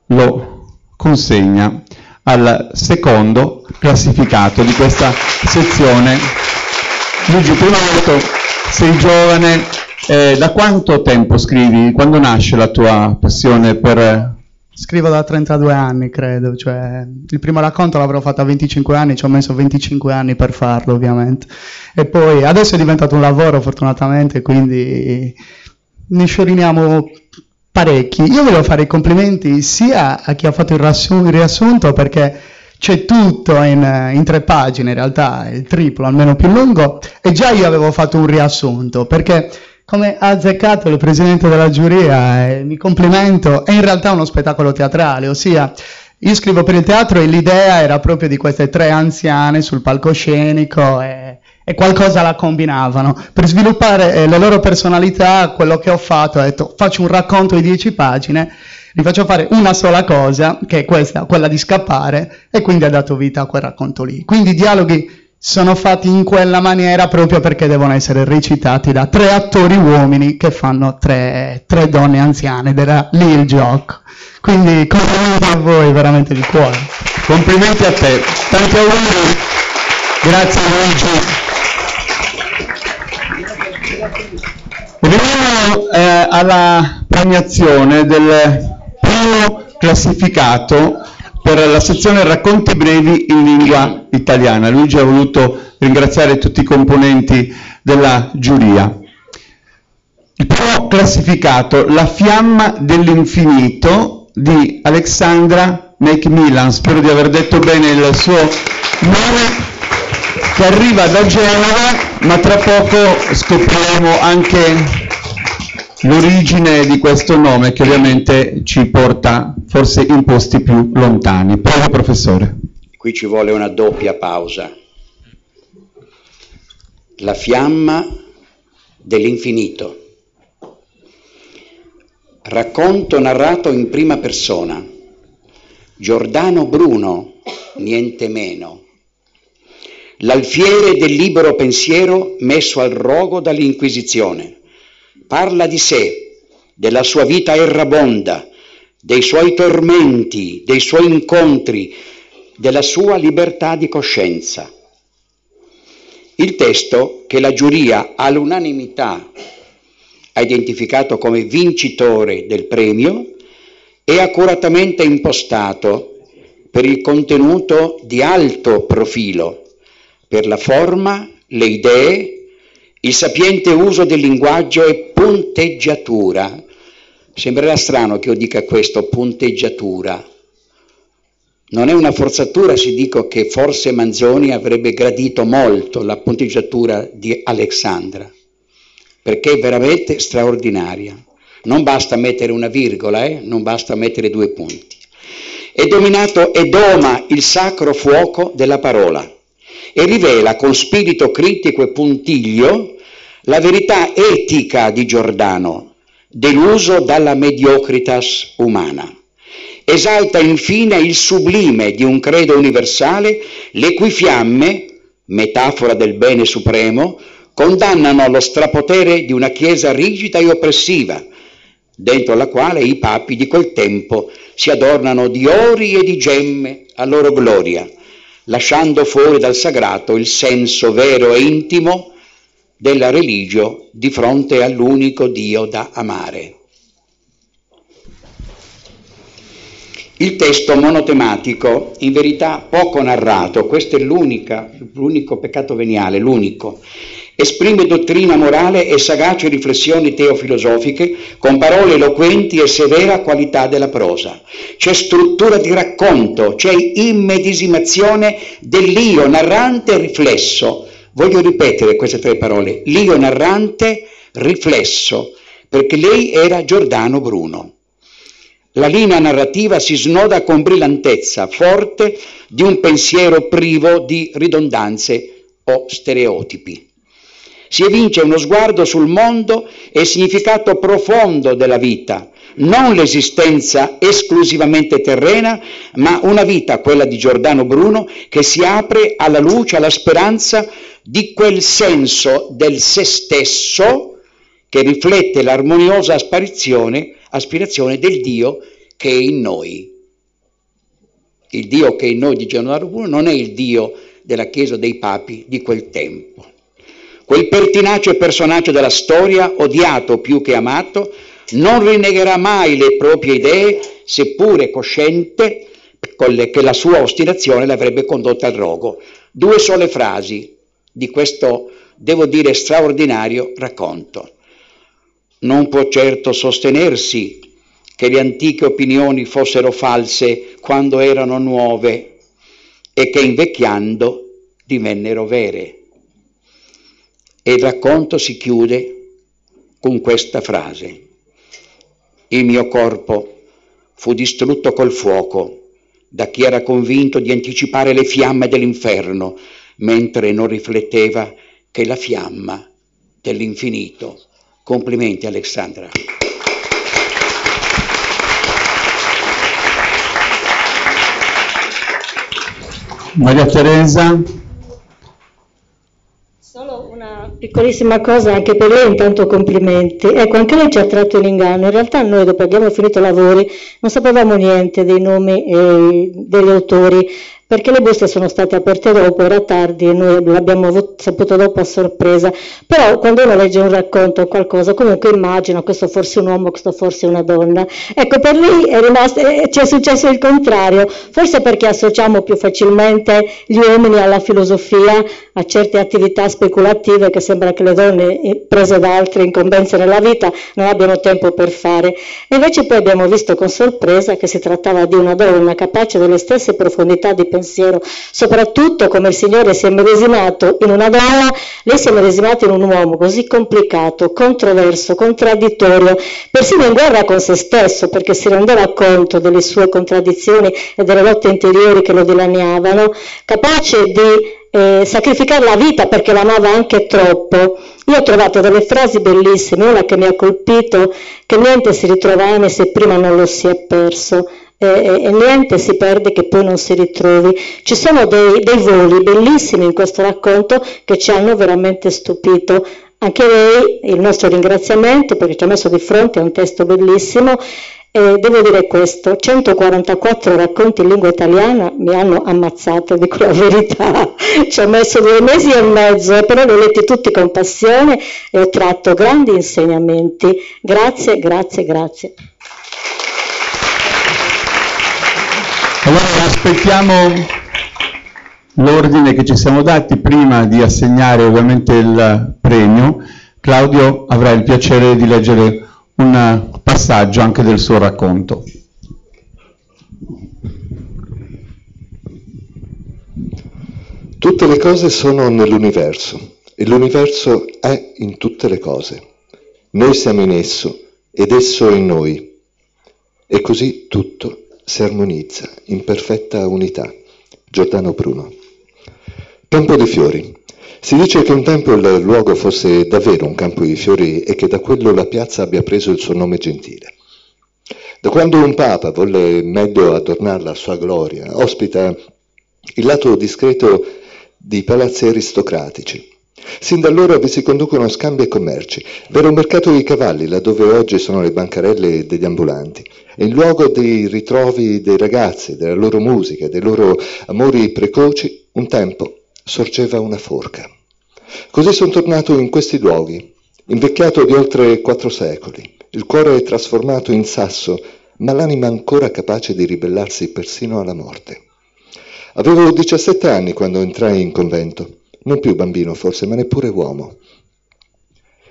lo consegna al secondo classificato di questa sezione. Luigi, prima volta sei giovane, da quanto tempo scrivi? Quando nasce la tua passione per... Scrivo da 32 anni, credo, cioè il primo racconto l'avrò fatto a 25 anni, ci ho messo 25 anni per farlo, ovviamente. E poi adesso è diventato un lavoro, fortunatamente, quindi ne scioriniamo parecchi. Io volevo fare i complimenti sia a chi ha fatto il riassunto, perché c'è tutto in 3 pagine, in realtà il triplo, almeno più lungo, e già io avevo fatto un riassunto, perché come ha azzeccato il presidente della giuria, mi complimento, è in realtà uno spettacolo teatrale, ossia io scrivo per il teatro e l'idea era proprio di queste 3 anziane sul palcoscenico e qualcosa la combinavano. Per sviluppare le loro personalità, quello che ho fatto, ho detto faccio un racconto di 10 pagine, gli faccio fare una sola cosa, che è questa, quella di scappare, e quindi ha dato vita a quel racconto lì. Quindi i dialoghi sono fatti in quella maniera proprio perché devono essere recitati da 3 attori uomini che fanno 3 donne anziane, ed era lì il gioco. Quindi complimenti a voi, veramente di cuore. Complimenti a te, tanti auguri, grazie Luigi. Veniamo alla premiazione del primo classificato per la sezione racconti brevi in lingua italiana. Luigi ha voluto ringraziare tutti i componenti della giuria. Il primo classificato, La fiamma dell'infinito di Alexandra Macmillan, spero di aver detto bene il suo nome, che arriva da Genova, ma tra poco scopriremo anche l'origine di questo nome, che ovviamente ci porta forse in posti più lontani. Prego, professore. Qui ci vuole una doppia pausa. La fiamma dell'infinito. Racconto narrato in prima persona. Giordano Bruno, niente meno. L'alfiere del libero pensiero messo al rogo dall'Inquisizione. Parla di sé, della sua vita errabonda, dei suoi tormenti, dei suoi incontri, della sua libertà di coscienza. Il testo, che la giuria all'unanimità ha identificato come vincitore del premio, è accuratamente impostato per il contenuto di alto profilo, per la forma, le idee, il sapiente uso del linguaggio e punteggiatura. Sembrerà strano che io dica questo, punteggiatura. Non è una forzatura se dico che forse Manzoni avrebbe gradito molto la punteggiatura di Alexandra, perché è veramente straordinaria. Non basta mettere una virgola, non basta mettere 2 punti. È dominato e doma il sacro fuoco della parola e rivela con spirito critico e puntiglio la verità etica di Giordano, deluso dalla mediocritas umana. Esalta infine il sublime di un credo universale, le cui fiamme, metafora del bene supremo, condannano lo strapotere di una Chiesa rigida e oppressiva, dentro la quale i papi di quel tempo si adornano di ori e di gemme a loro gloria, lasciando fuori dal sagrato il senso vero e intimo della religio di fronte all'unico Dio da amare. Il testo monotematico, in verità poco narrato, questo è l'unico peccato veniale, l'unico, esprime dottrina morale e sagaci riflessioni teofilosofiche con parole eloquenti e severa qualità della prosa. C'è struttura di racconto, c'è immedesimazione dell'io narrante riflesso. Voglio ripetere queste 3 parole, l'io narrante riflesso, perché lei era Giordano Bruno. La linea narrativa si snoda con brillantezza, forte di un pensiero privo di ridondanze o stereotipi. Si evince uno sguardo sul mondo e il significato profondo della vita, non l'esistenza esclusivamente terrena, ma una vita, quella di Giordano Bruno, che si apre alla luce, alla speranza di quel senso del se stesso che riflette l'armoniosa aspirazione del Dio che è in noi. Il Dio che è in noi di Giordano Bruno non è il Dio della Chiesa dei Papi di quel tempo. Quel pertinace personaggio della storia, odiato più che amato, non rinnegherà mai le proprie idee, seppure cosciente che la sua ostinazione l'avrebbe condotta al rogo. 2 sole frasi di questo, devo dire, straordinario racconto. Non può certo sostenersi che le antiche opinioni fossero false quando erano nuove e che invecchiando divennero vere. E il racconto si chiude con questa frase: il mio corpo fu distrutto col fuoco da chi era convinto di anticipare le fiamme dell'inferno, mentre non rifletteva che la fiamma dell'infinito. Complimenti Alexandra. Maria Teresa. Solo una piccolissima cosa anche per lei, intanto complimenti. Ecco, anche lei ci ha tratto in inganno. In realtà noi, dopo abbiamo finito i lavori, non sapevamo niente dei nomi degli autori, perché le buste sono state aperte dopo, era tardi e noi l'abbiamo saputo dopo a sorpresa. Però quando uno legge un racconto o qualcosa, comunque immagina questo forse un uomo, questo forse una donna. Ecco, per lei ci è successo il contrario, forse perché associamo più facilmente gli uomini alla filosofia, a certe attività speculative che sembra che le donne, prese da altre incombenze nella vita, non abbiano tempo per fare. E invece poi abbiamo visto con sorpresa che si trattava di una donna capace delle stesse profondità di pensiero, soprattutto come il Signore si è medesimato in una donna, lei si è medesimata in un uomo così complicato, controverso, contraddittorio, persino in guerra con se stesso, perché si rendeva conto delle sue contraddizioni e delle lotte interiori che lo dilaniavano, capace di sacrificare la vita perché l'amava anche troppo. Io ho trovato delle frasi bellissime, una che mi ha colpito, che niente si ritrova se prima non lo si è perso. E niente si perde che poi non si ritrovi. Ci sono dei voli bellissimi in questo racconto che ci hanno veramente stupito. Anche lei il nostro ringraziamento, perché ci ha messo di fronte a un testo bellissimo. E devo dire questo: 144 racconti in lingua italiana mi hanno ammazzato, dico la verità. Ci ho messo 2 mesi e mezzo, però li ho letti tutti con passione e ho tratto grandi insegnamenti. Grazie, grazie, grazie. Allora aspettiamo l'ordine che ci siamo dati prima di assegnare ovviamente il premio. Claudio avrà il piacere di leggere un passaggio anche del suo racconto. Tutte le cose sono nell'universo e l'universo è in tutte le cose. Noi siamo in esso ed esso in noi. E così tutto si armonizza in perfetta unità. Giordano Bruno. Campo dei fiori. Si dice che un tempo il luogo fosse davvero un campo di fiori e che da quello la piazza abbia preso il suo nome gentile. Da quando un papa volle meglio adornarla a sua gloria, ospita il lato discreto di palazzi aristocratici. Sin da allora vi si conducono scambi e commerci, vero mercato di cavalli, laddove oggi sono le bancarelle degli ambulanti, e in luogo dei ritrovi dei ragazzi, della loro musica, dei loro amori precoci, un tempo sorgeva una forca. Così sono tornato in questi luoghi, invecchiato di oltre 4 secoli, il cuore trasformato in sasso, ma l'anima ancora capace di ribellarsi persino alla morte. Avevo 17 anni quando entrai in convento, non più bambino forse, ma neppure uomo.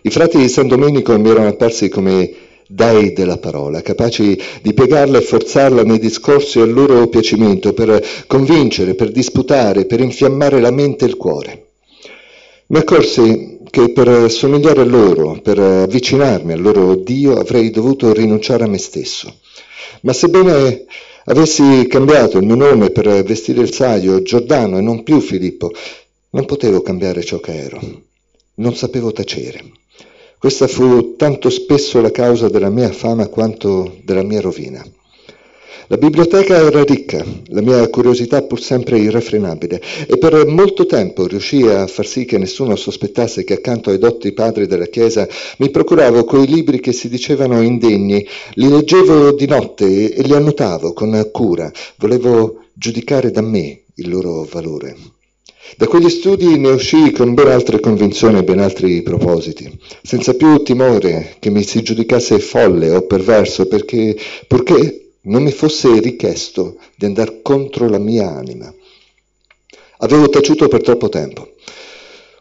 I frati di San Domenico mi erano apparsi come dei della parola, capaci di piegarla e forzarla nei discorsi al loro piacimento, per convincere, per disputare, per infiammare la mente e il cuore. Mi accorsi che per somigliare a loro, per avvicinarmi al loro Dio, avrei dovuto rinunciare a me stesso. Ma sebbene avessi cambiato il mio nome per vestire il saio, Giordano e non più Filippo, non potevo cambiare ciò che ero. Non sapevo tacere. Questa fu tanto spesso la causa della mia fama quanto della mia rovina. La biblioteca era ricca, la mia curiosità pur sempre irrefrenabile, e per molto tempo riuscii a far sì che nessuno sospettasse che accanto ai dotti padri della Chiesa mi procuravo quei libri che si dicevano indegni, li leggevo di notte e li annotavo con cura, volevo giudicare da me il loro valore. Da quegli studi ne uscii con ben altre convinzioni e ben altri propositi, senza più timore che mi si giudicasse folle o perverso, purché non mi fosse richiesto di andare contro la mia anima. Avevo taciuto per troppo tempo.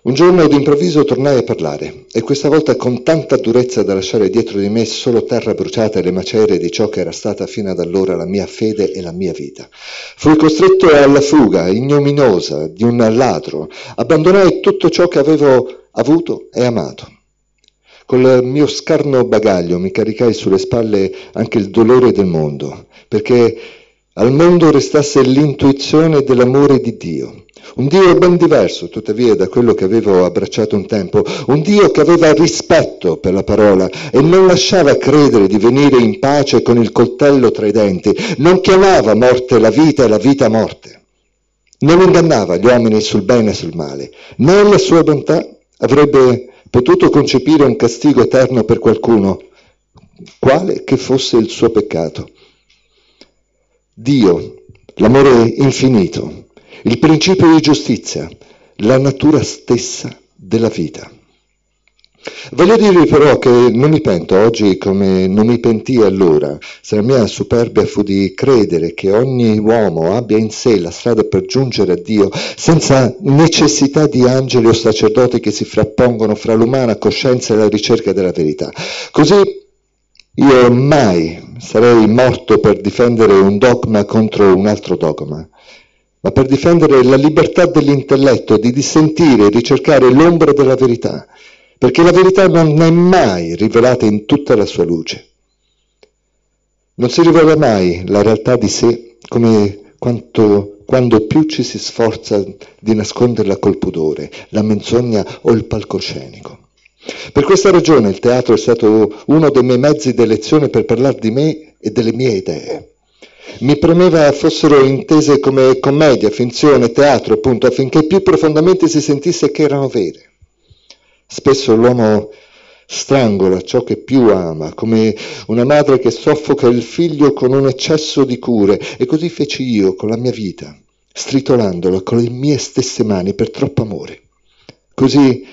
Un giorno d'improvviso tornai a parlare, e questa volta con tanta durezza da lasciare dietro di me solo terra bruciata e le macerie di ciò che era stata fino ad allora la mia fede e la mia vita. Fui costretto alla fuga ignominiosa di un ladro, abbandonai tutto ciò che avevo avuto e amato. Col mio scarno bagaglio mi caricai sulle spalle anche il dolore del mondo, perché al mondo restasse l'intuizione dell'amore di Dio. Un Dio ben diverso, tuttavia, da quello che avevo abbracciato un tempo, un Dio che aveva rispetto per la parola e non lasciava credere di venire in pace con il coltello tra i denti, non chiamava morte la vita e la vita morte, non ingannava gli uomini sul bene e sul male, né la sua bontà avrebbe potuto concepire un castigo eterno per qualcuno, quale che fosse il suo peccato. Dio, l'amore infinito, il principio di giustizia, la natura stessa della vita. Voglio dirvi però che non mi pento oggi come non mi pentii allora, se la mia superbia fu di credere che ogni uomo abbia in sé la strada per giungere a Dio senza necessità di angeli o sacerdoti che si frappongono fra l'umana coscienza e la ricerca della verità. Così io mai sarei morto per difendere un dogma contro un altro dogma, ma per difendere la libertà dell'intelletto di dissentire e ricercare l'ombra della verità, perché la verità non è mai rivelata in tutta la sua luce. Non si rivela mai la realtà di sé come quando più ci si sforza di nasconderla col pudore, la menzogna o il palcoscenico. Per questa ragione il teatro è stato uno dei miei mezzi di elezione per parlare di me e delle mie idee. Mi premeva fossero intese come commedia, finzione, teatro, appunto, affinché più profondamente si sentisse che erano vere. Spesso l'uomo strangola ciò che più ama, come una madre che soffoca il figlio con un eccesso di cure, e così feci io con la mia vita, stritolandola con le mie stesse mani per troppo amore. Così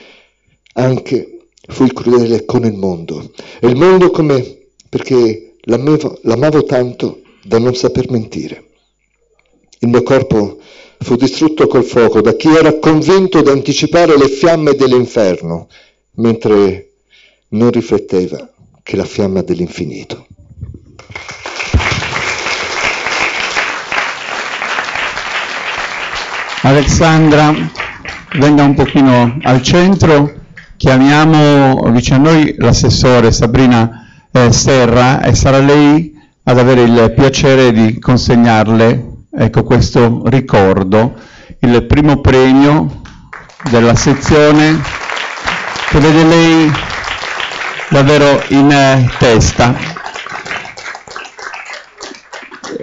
anche fui crudele con il mondo, e il mondo come perché l'amavo tanto da non saper mentire. Il mio corpo fu distrutto col fuoco da chi era convinto di anticipare le fiamme dell'inferno, mentre non rifletteva che la fiamma dell'infinito. Alexandra, venga un pochino al centro, chiamiamo vicino a noi l'assessore Sabrina Serra, e sarà lei ad avere il piacere di consegnarle, ecco, questo ricordo, il primo premio della sezione che vede lei davvero in testa.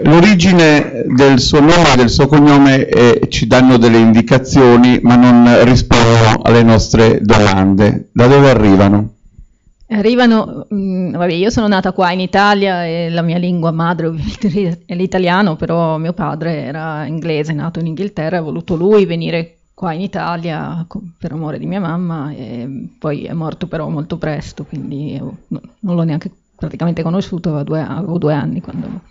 L'origine del suo nome e del suo cognome ci danno delle indicazioni, ma non rispondono alle nostre domande. Da dove arrivano? Arrivano, io sono nata qua in Italia e la mia lingua madre ovviamente è l'italiano, però mio padre era inglese, nato in Inghilterra, ha voluto lui venire qua in Italia per amore di mia mamma, e poi è morto però molto presto, quindi non l'ho neanche praticamente conosciuto, avevo 2 anni quando...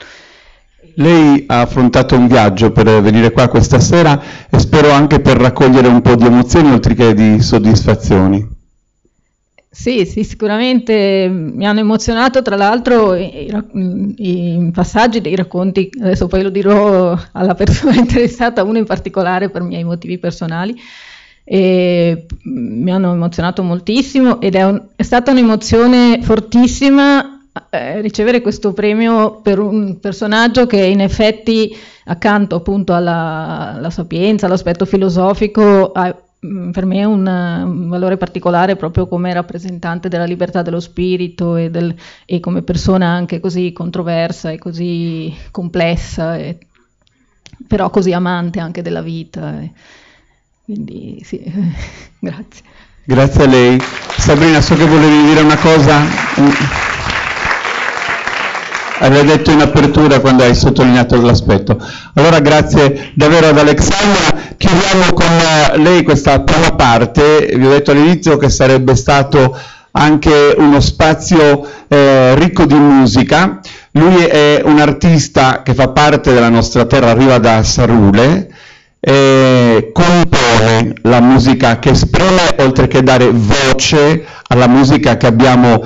Lei ha affrontato un viaggio per venire qua questa sera e spero anche per raccogliere un po' di emozioni oltre che di soddisfazioni. Sì, sicuramente mi hanno emozionato, tra l'altro i passaggi dei racconti, adesso poi lo dirò alla persona interessata, uno in particolare per miei motivi personali, e mi hanno emozionato moltissimo ed è stata un'emozione fortissima ricevere questo premio per un personaggio che in effetti, accanto appunto alla sapienza, all'aspetto filosofico, ha per me un valore particolare proprio come rappresentante della libertà dello spirito e come persona anche così controversa e così complessa, però così amante anche della vita. Quindi sì, grazie. Grazie a lei. Sabrina, so che volevi dire una cosa. Avevi detto in apertura quando hai sottolineato l'aspetto. Allora grazie davvero ad Alexandra. Chiudiamo con lei questa prima parte. Vi ho detto all'inizio che sarebbe stato anche uno spazio ricco di musica. Lui è un artista che fa parte della nostra terra, arriva da Sarule, compone la musica che esprime, oltre che dare voce alla musica che abbiamo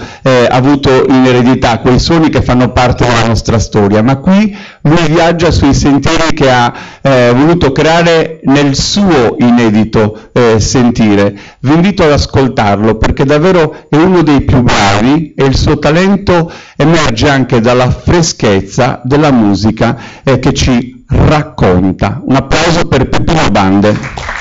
avuto in eredità, quei suoni che fanno parte della nostra storia. Ma qui lui viaggia sui sentieri che ha voluto creare nel suo inedito sentire. Vi invito ad ascoltarlo perché davvero è uno dei più bravi e il suo talento emerge anche dalla freschezza della musica che ci racconta. Un applauso per Peppino Bande.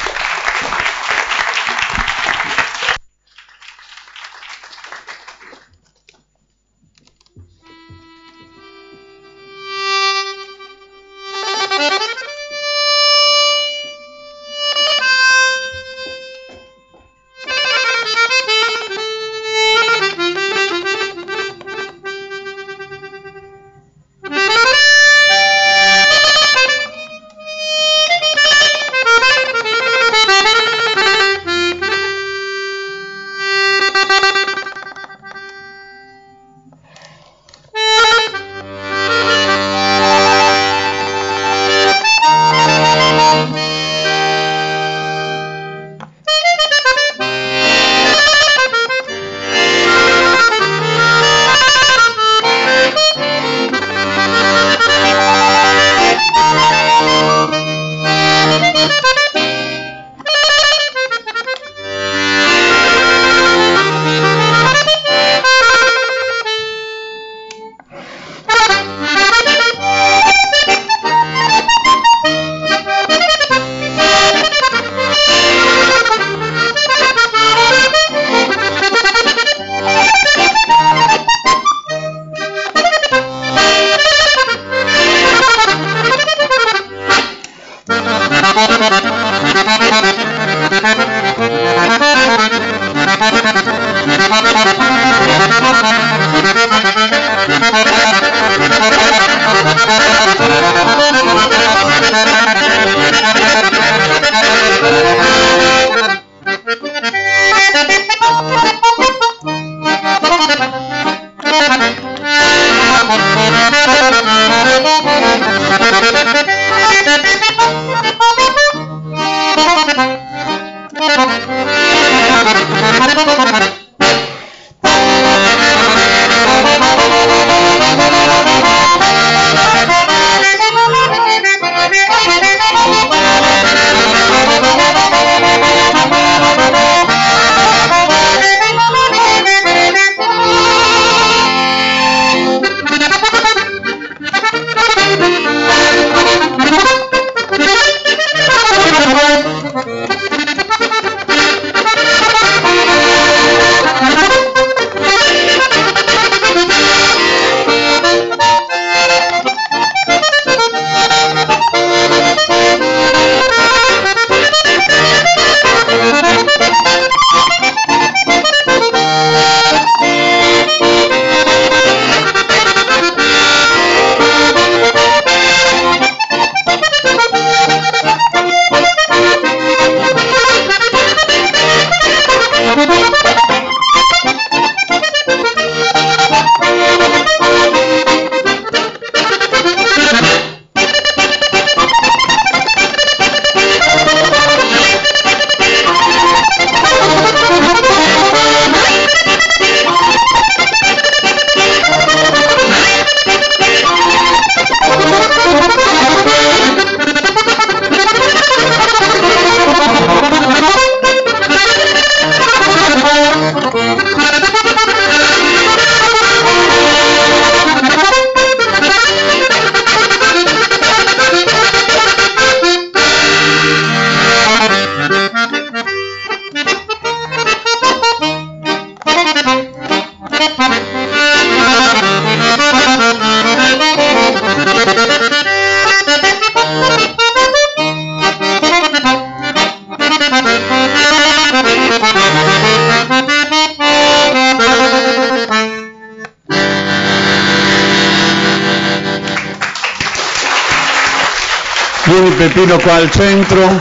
Peppino qua al centro.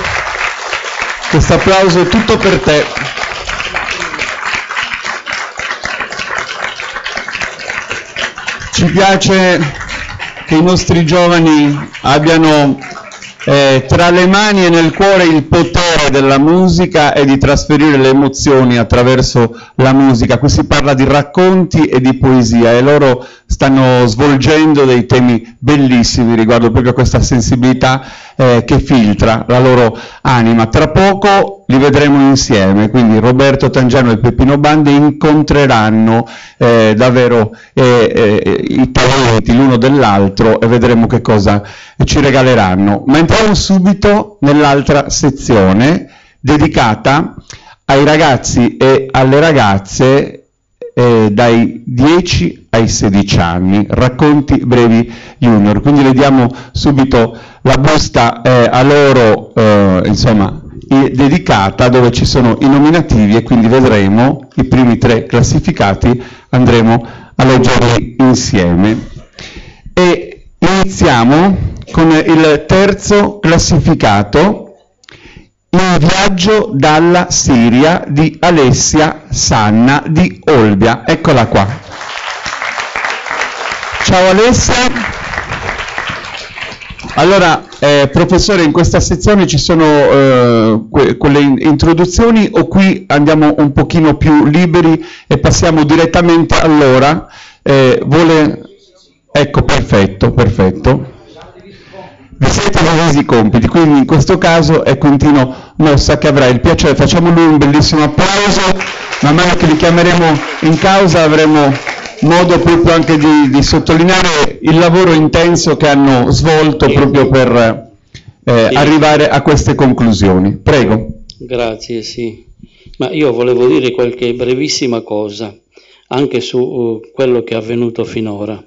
Questo applauso è tutto per te. Ci piace che i nostri giovani abbiano tra le mani e nel cuore il potere della musica e di trasferire le emozioni attraverso la musica. Qui si parla di racconti e di poesia e loro stanno svolgendo dei temi bellissimi riguardo proprio a questa sensibilità che filtra la loro anima. Tra poco li vedremo insieme, quindi Roberto Tangiano e Peppino Bandi incontreranno davvero i talenti l'uno dell'altro e vedremo che cosa ci regaleranno. Ma entriamo subito nell'altra sezione dedicata ai ragazzi e alle ragazze dai 10 ai 16 anni, Racconti Brevi Junior. Quindi le diamo subito la busta a loro, dedicata, dove ci sono i nominativi e quindi vedremo i primi 3 classificati, andremo a leggerli insieme. E iniziamo con il terzo classificato, In viaggio dalla Siria di Alessia Sanna di Olbia. Eccola qua. Ciao Alessia. Allora, professore, in questa sezione ci sono quelle introduzioni o qui andiamo un pochino più liberi e passiamo direttamente all'ora? Ecco, perfetto. Vi siete divisi i compiti, quindi in questo caso è Quintino Mossa che avrà il piacere, facciamo lui un bellissimo applauso, man mano che li chiameremo in causa avremo modo proprio anche di sottolineare il lavoro intenso che hanno svolto proprio per arrivare a queste conclusioni. Prego. Grazie, sì. Ma io volevo dire qualche brevissima cosa anche su quello che è avvenuto finora.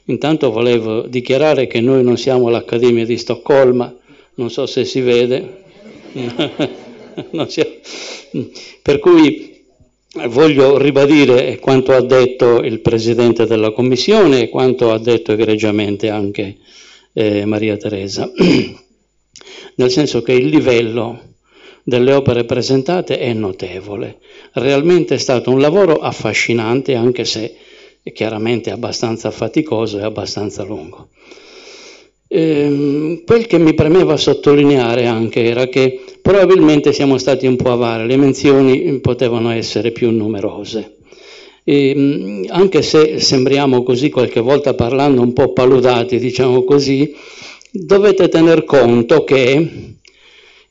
Intanto volevo dichiarare che noi non siamo l'Accademia di Stoccolma, non so se si vede, per cui voglio ribadire quanto ha detto il Presidente della Commissione e quanto ha detto egregiamente anche Maria Teresa, nel senso che il livello delle opere presentate è notevole, realmente è stato un lavoro affascinante anche se è chiaramente abbastanza faticoso e abbastanza lungo. Quel che mi premeva sottolineare anche era che probabilmente siamo stati un po' avari, le menzioni potevano essere più numerose. Anche se sembriamo così qualche volta parlando un po' paludati, diciamo così, dovete tener conto che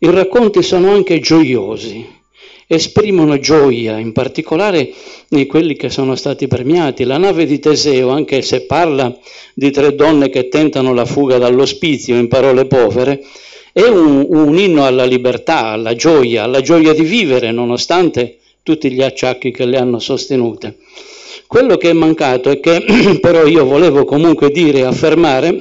i racconti sono anche gioiosi, esprimono gioia, in particolare di quelli che sono stati premiati. La nave di Teseo, anche se parla di 3 donne che tentano la fuga dall'ospizio, in parole povere, è un inno alla libertà, alla gioia di vivere, nonostante tutti gli acciacchi che le hanno sostenute. Quello che è mancato è che, però io volevo comunque dire e affermare,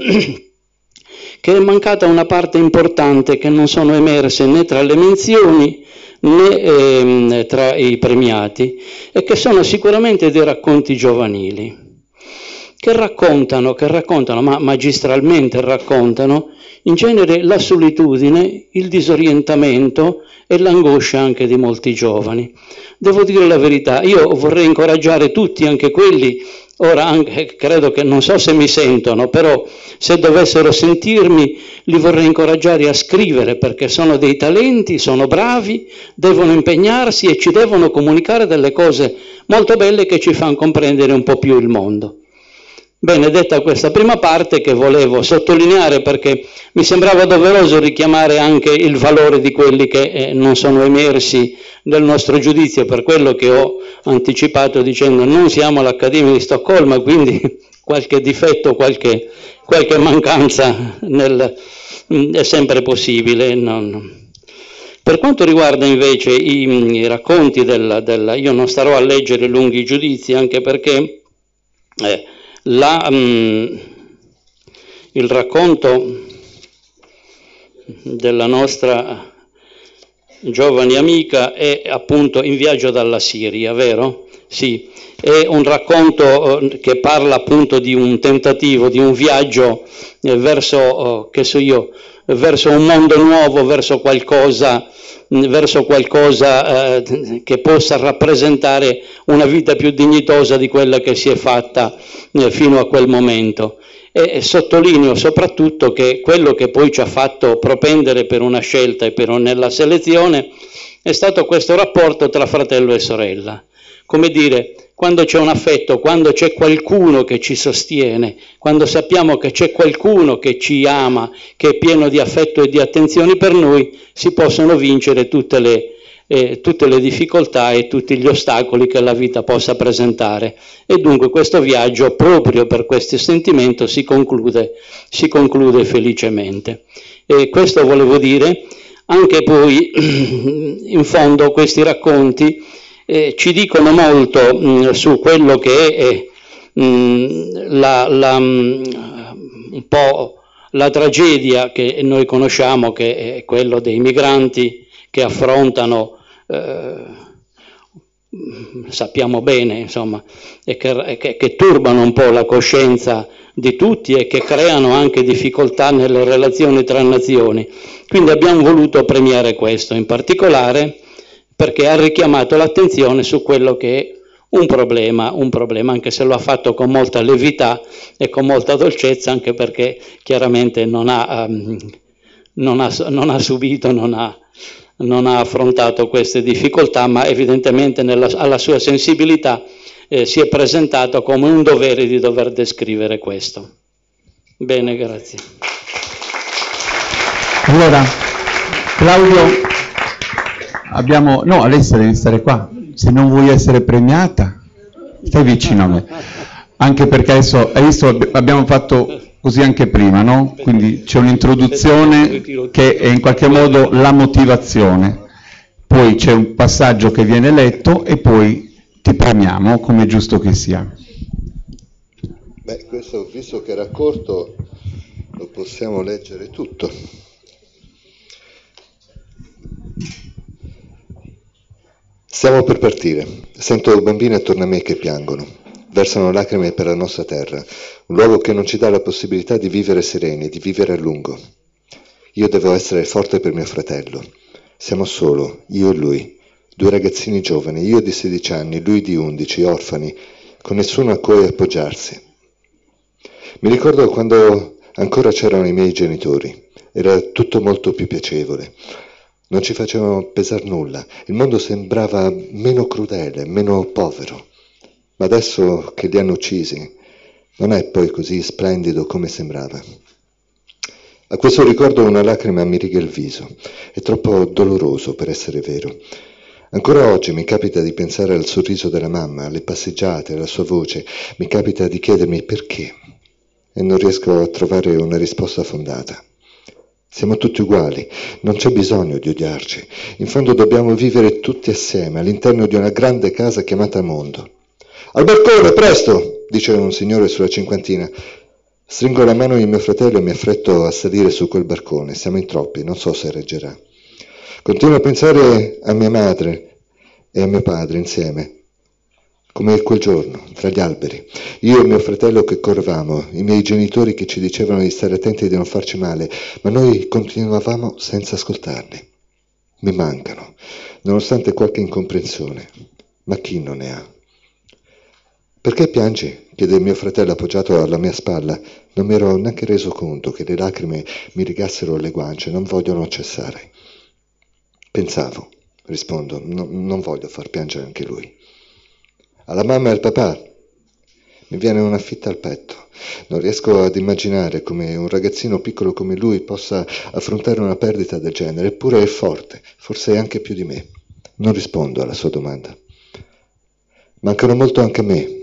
che è mancata una parte importante che non sono emerse né tra le menzioni né tra i premiati, e che sono sicuramente dei racconti giovanili, che raccontano, ma magistralmente raccontano, in genere la solitudine, il disorientamento e l'angoscia anche di molti giovani. Devo dire la verità, io vorrei incoraggiare tutti, anche quelli, ora anche, credo che non so se mi sentono, però se dovessero sentirmi li vorrei incoraggiare a scrivere, perché sono dei talenti, sono bravi, devono impegnarsi e ci devono comunicare delle cose molto belle che ci fanno comprendere un po' più il mondo. Bene, detta questa prima parte che volevo sottolineare, perché mi sembrava doveroso richiamare anche il valore di quelli che non sono emersi nel nostro giudizio, per quello che ho anticipato dicendo non siamo l'Accademia di Stoccolma, quindi qualche difetto, qualche mancanza è sempre possibile. Per quanto riguarda invece i racconti io non starò a leggere lunghi giudizi, anche perché il racconto della nostra Giovani amica, è appunto In viaggio dalla Siria, vero? Sì, è un racconto che parla appunto di un tentativo, di un viaggio verso, verso un mondo nuovo, verso qualcosa che possa rappresentare una vita più dignitosa di quella che si è fatta fino a quel momento. E sottolineo soprattutto che quello che poi ci ha fatto propendere per una scelta e nella selezione è stato questo rapporto tra fratello e sorella. Come dire, quando c'è un affetto, quando c'è qualcuno che ci sostiene, quando sappiamo che c'è qualcuno che ci ama, che è pieno di affetto e di attenzioni per noi, si possono vincere tutte le difficoltà e tutti gli ostacoli che la vita possa presentare. E dunque questo viaggio, proprio per questo sentimento, si conclude felicemente. E questo volevo dire. Anche poi, in fondo, questi racconti ci dicono molto su quello che è un po' la tragedia che noi conosciamo, che è quello dei migranti che affrontano, sappiamo bene, insomma, e che turbano un po' la coscienza di tutti e che creano anche difficoltà nelle relazioni tra nazioni. Quindi abbiamo voluto premiare questo in particolare, perché ha richiamato l'attenzione su quello che è un problema, anche se lo ha fatto con molta levità e con molta dolcezza, anche perché chiaramente non ha affrontato queste difficoltà, ma evidentemente alla sua sensibilità si è presentato come un dovere di dover descrivere questo. Bene, grazie. Allora, Claudio, no, Alessia devi stare qua, se non vuoi essere premiata, stai vicino a me, anche perché adesso, hai visto, abbiamo fatto così anche prima, no? Quindi c'è un'introduzione che è in qualche modo la motivazione, poi c'è un passaggio che viene letto e poi ti premiamo, come è giusto che sia. Beh, questo, visto che era corto, lo possiamo leggere tutto. Stiamo per partire. Sento bambini attorno a me che piangono. Versano lacrime per la nostra terra, un luogo che non ci dà la possibilità di vivere sereni, di vivere a lungo. Io devo essere forte per mio fratello. Siamo solo, io e lui, 2 ragazzini giovani, io di 16 anni, lui di 11, orfani, con nessuno a cui appoggiarsi. Mi ricordo quando ancora c'erano i miei genitori, era tutto molto più piacevole. Non ci facevano pesar nulla, il mondo sembrava meno crudele, meno povero. Ma adesso che li hanno uccisi, non è poi così splendido come sembrava. A questo ricordo una lacrima mi riga il viso, è troppo doloroso per essere vero. Ancora oggi mi capita di pensare al sorriso della mamma, alle passeggiate, alla sua voce, mi capita di chiedermi perché, e non riesco a trovare una risposta fondata. Siamo tutti uguali, non c'è bisogno di odiarci. In fondo dobbiamo vivere tutti assieme all'interno di una grande casa chiamata mondo. Al balcone, presto! Dice un signore sulla cinquantina. Stringo la mano di mio fratello e mi affretto a salire su quel balcone. Siamo in troppi, non so se reggerà. Continuo a pensare a mia madre e a mio padre insieme, come quel giorno, tra gli alberi. Io e mio fratello che correvamo, i miei genitori che ci dicevano di stare attenti e di non farci male, ma noi continuavamo senza ascoltarli. Mi mancano, nonostante qualche incomprensione. Ma chi non ne ha? Perché piangi? Chiede mio fratello appoggiato alla mia spalla. Non mi ero neanche reso conto che le lacrime mi rigassero le guance, non vogliono cessare. Pensavo, rispondo, non voglio far piangere anche lui. Alla mamma e al papà mi viene una fitta al petto. Non riesco ad immaginare come un ragazzino piccolo come lui possa affrontare una perdita del genere, eppure è forte, forse anche più di me. Non rispondo alla sua domanda. Mancano molto anche a me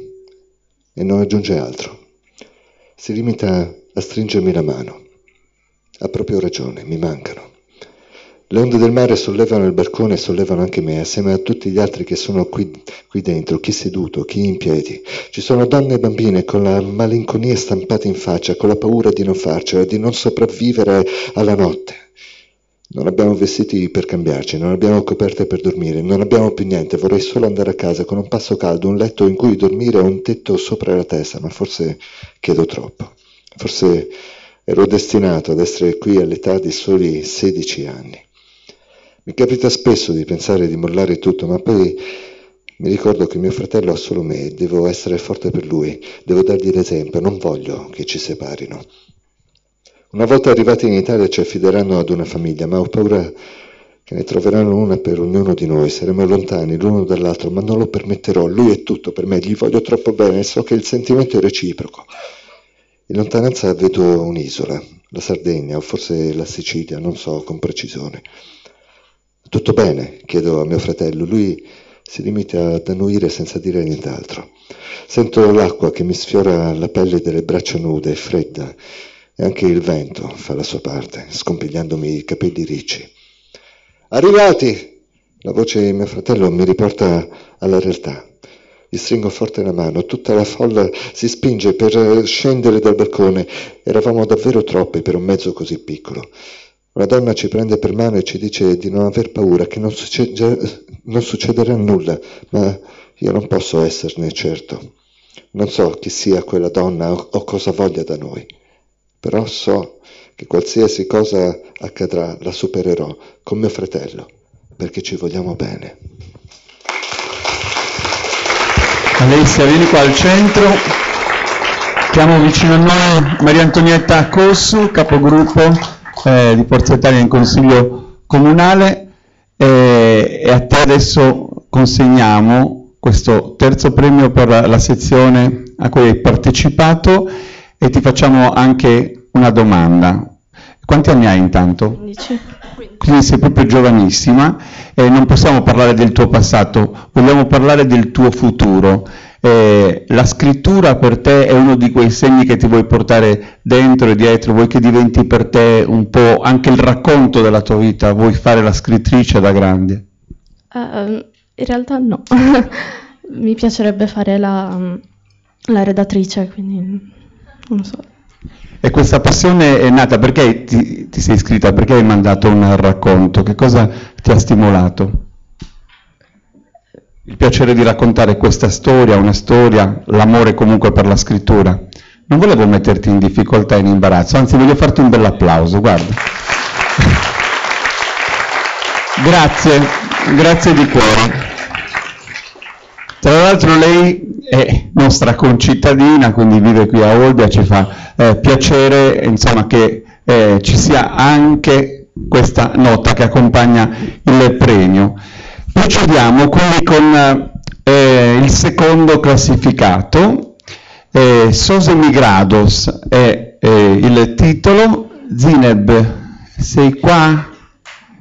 e non aggiunge altro. Si limita a stringermi la mano. Ha proprio ragione, mi mancano. Le onde del mare sollevano il balcone e sollevano anche me, assieme a tutti gli altri che sono qui dentro, chi seduto, chi in piedi. Ci sono donne e bambine con la malinconia stampata in faccia, con la paura di non farcela, di non sopravvivere alla notte. Non abbiamo vestiti per cambiarci, non abbiamo coperte per dormire, non abbiamo più niente, vorrei solo andare a casa con un pasto caldo, un letto in cui dormire e un tetto sopra la testa, ma forse chiedo troppo. Forse ero destinato ad essere qui all'età di soli 16 anni. Mi capita spesso di pensare di mollare tutto, ma poi mi ricordo che mio fratello ha solo me, devo essere forte per lui, devo dargli l'esempio, non voglio che ci separino. Una volta arrivati in Italia ci affideranno ad una famiglia, ma ho paura che ne troveranno una per ognuno di noi, saremo lontani l'uno dall'altro, ma non lo permetterò, lui è tutto per me, gli voglio troppo bene, so che il sentimento è reciproco. In lontananza vedo un'isola, la Sardegna o forse la Sicilia, non so con precisione. Tutto bene? Chiedo a mio fratello, lui si limita ad annuire senza dire nient'altro. Sento l'acqua che mi sfiora la pelle delle braccia nude e fredda, e anche il vento fa la sua parte, scompigliandomi i capelli ricci. Arrivati! La voce di mio fratello mi riporta alla realtà. Gli stringo forte la mano, tutta la folla si spinge per scendere dal balcone. Eravamo davvero troppi per un mezzo così piccolo. Una donna ci prende per mano e ci dice di non aver paura, che non succederà nulla, ma io non posso esserne certo. Non so chi sia quella donna o cosa voglia da noi. Però so che qualsiasi cosa accadrà la supererò con mio fratello, perché ci vogliamo bene. Alessia, vieni qua al centro. Chiamo vicino a noi Maria Antonietta Cossu, capogruppo di Forza Italia in Consiglio Comunale, e a te adesso consegniamo questo terzo premio per la sezione a cui hai partecipato. E ti facciamo anche una domanda. Quanti anni hai intanto? 15. Quindi sei proprio giovanissima e non possiamo parlare del tuo passato, vogliamo parlare del tuo futuro. La scrittura per te è uno di quei segni che ti vuoi portare dentro e dietro, vuoi che diventi per te un po' anche il racconto della tua vita, vuoi fare la scrittrice da grande? In realtà no, mi piacerebbe fare la redattrice, quindi... non so. E questa passione è nata perché ti sei iscritta? Perché hai mandato un racconto? Che cosa ti ha stimolato? Il piacere di raccontare questa storia, una storia, l'amore comunque per la scrittura. Non volevo metterti in difficoltà e in imbarazzo, anzi voglio farti un bel applauso, guarda. Grazie di cuore. Tra l'altro lei è nostra concittadina, quindi vive qui a Olbia, ci fa piacere insomma che ci sia anche questa nota che accompagna il premio. Procediamo quindi con il secondo classificato, Sose Migrados è il titolo. Zineb, sei qua?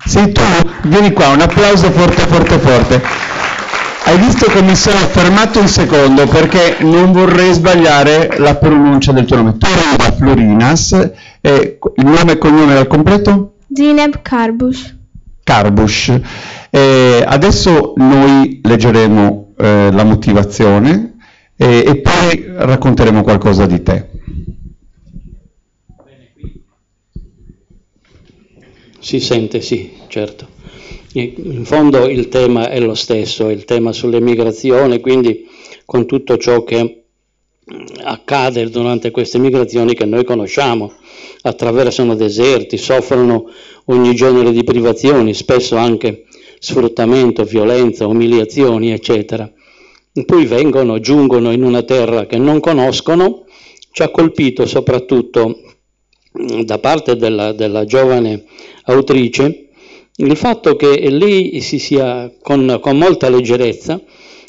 Sei tu? Vieni qua, un applauso forte. Hai visto che mi sono fermato un secondo perché non vorrei sbagliare la pronuncia del tuo nome. Tu eri da Florinas, il nome e cognome al completo? Zineb Karbush. Adesso noi leggeremo la motivazione e poi racconteremo qualcosa di te. Si sente, sì, certo. In fondo il tema è lo stesso, è il tema sull'emigrazione, quindi con tutto ciò che accade durante queste migrazioni che noi conosciamo, attraversano deserti, soffrono ogni genere di privazioni, spesso anche sfruttamento, violenza, umiliazioni, eccetera. E poi giungono in una terra che non conoscono. Ci ha colpito soprattutto da parte della giovane autrice il fatto che lei si sia con molta leggerezza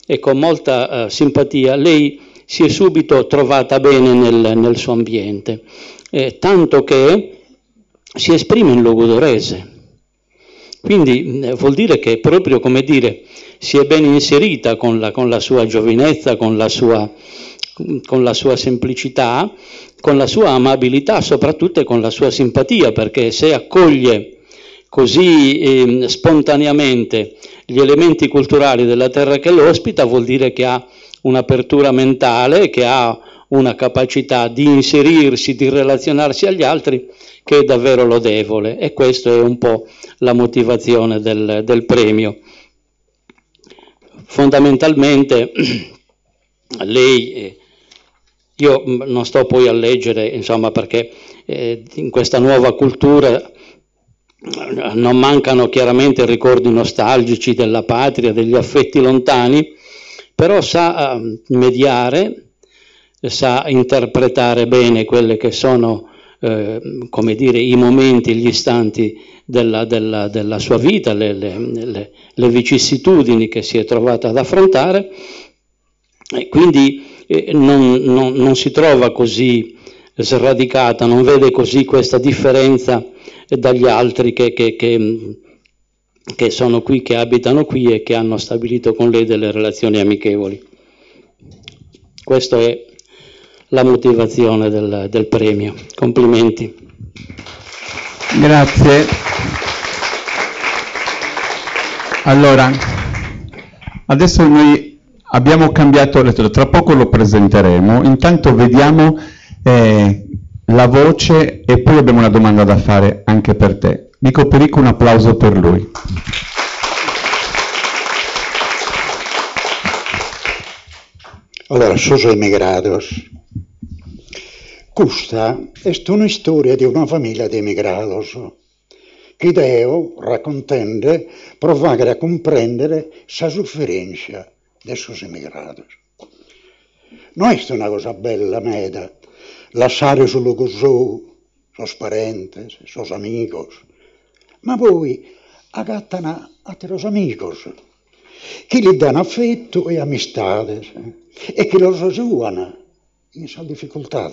e con molta simpatia, lei si è subito trovata bene nel suo ambiente, tanto che si esprime in logudorese. Quindi vuol dire che proprio, come dire, si è ben inserita con la sua giovinezza, con la sua semplicità, con la sua amabilità, soprattutto con la sua simpatia, perché se accoglie così spontaneamente gli elementi culturali della terra che l'ospita, vuol dire che ha un'apertura mentale, che ha una capacità di inserirsi, di relazionarsi agli altri che è davvero lodevole, e questa è un po' la motivazione del premio. Fondamentalmente lei, io non sto poi a leggere, insomma, perché in questa nuova cultura non mancano chiaramente ricordi nostalgici della patria, degli affetti lontani, però sa mediare, sa interpretare bene quelle che sono come dire, i momenti, gli istanti della sua vita, le vicissitudini che si è trovata ad affrontare, e quindi non si trova così sradicata, non vede così questa differenza dagli altri che sono qui, che abitano qui e che hanno stabilito con lei delle relazioni amichevoli. Questa è la motivazione del premio. Complimenti. Grazie. Allora, adesso noi abbiamo cambiato lettura, tra poco lo presenteremo, intanto vediamo la voce e poi abbiamo una domanda da fare anche per te. Nico Perico, un applauso per lui. Allora, sos emigrados. Questa è una storia di una famiglia di emigrados che Deo, raccontando, provare a comprendere la sofferenza dei suoi emigrados. Non è una cosa bella, meda, lasciare solo così i parenti, i suoi amici, ma poi agattano altri amici che gli danno affetto e amistà e che lo aiutano in sue difficoltà.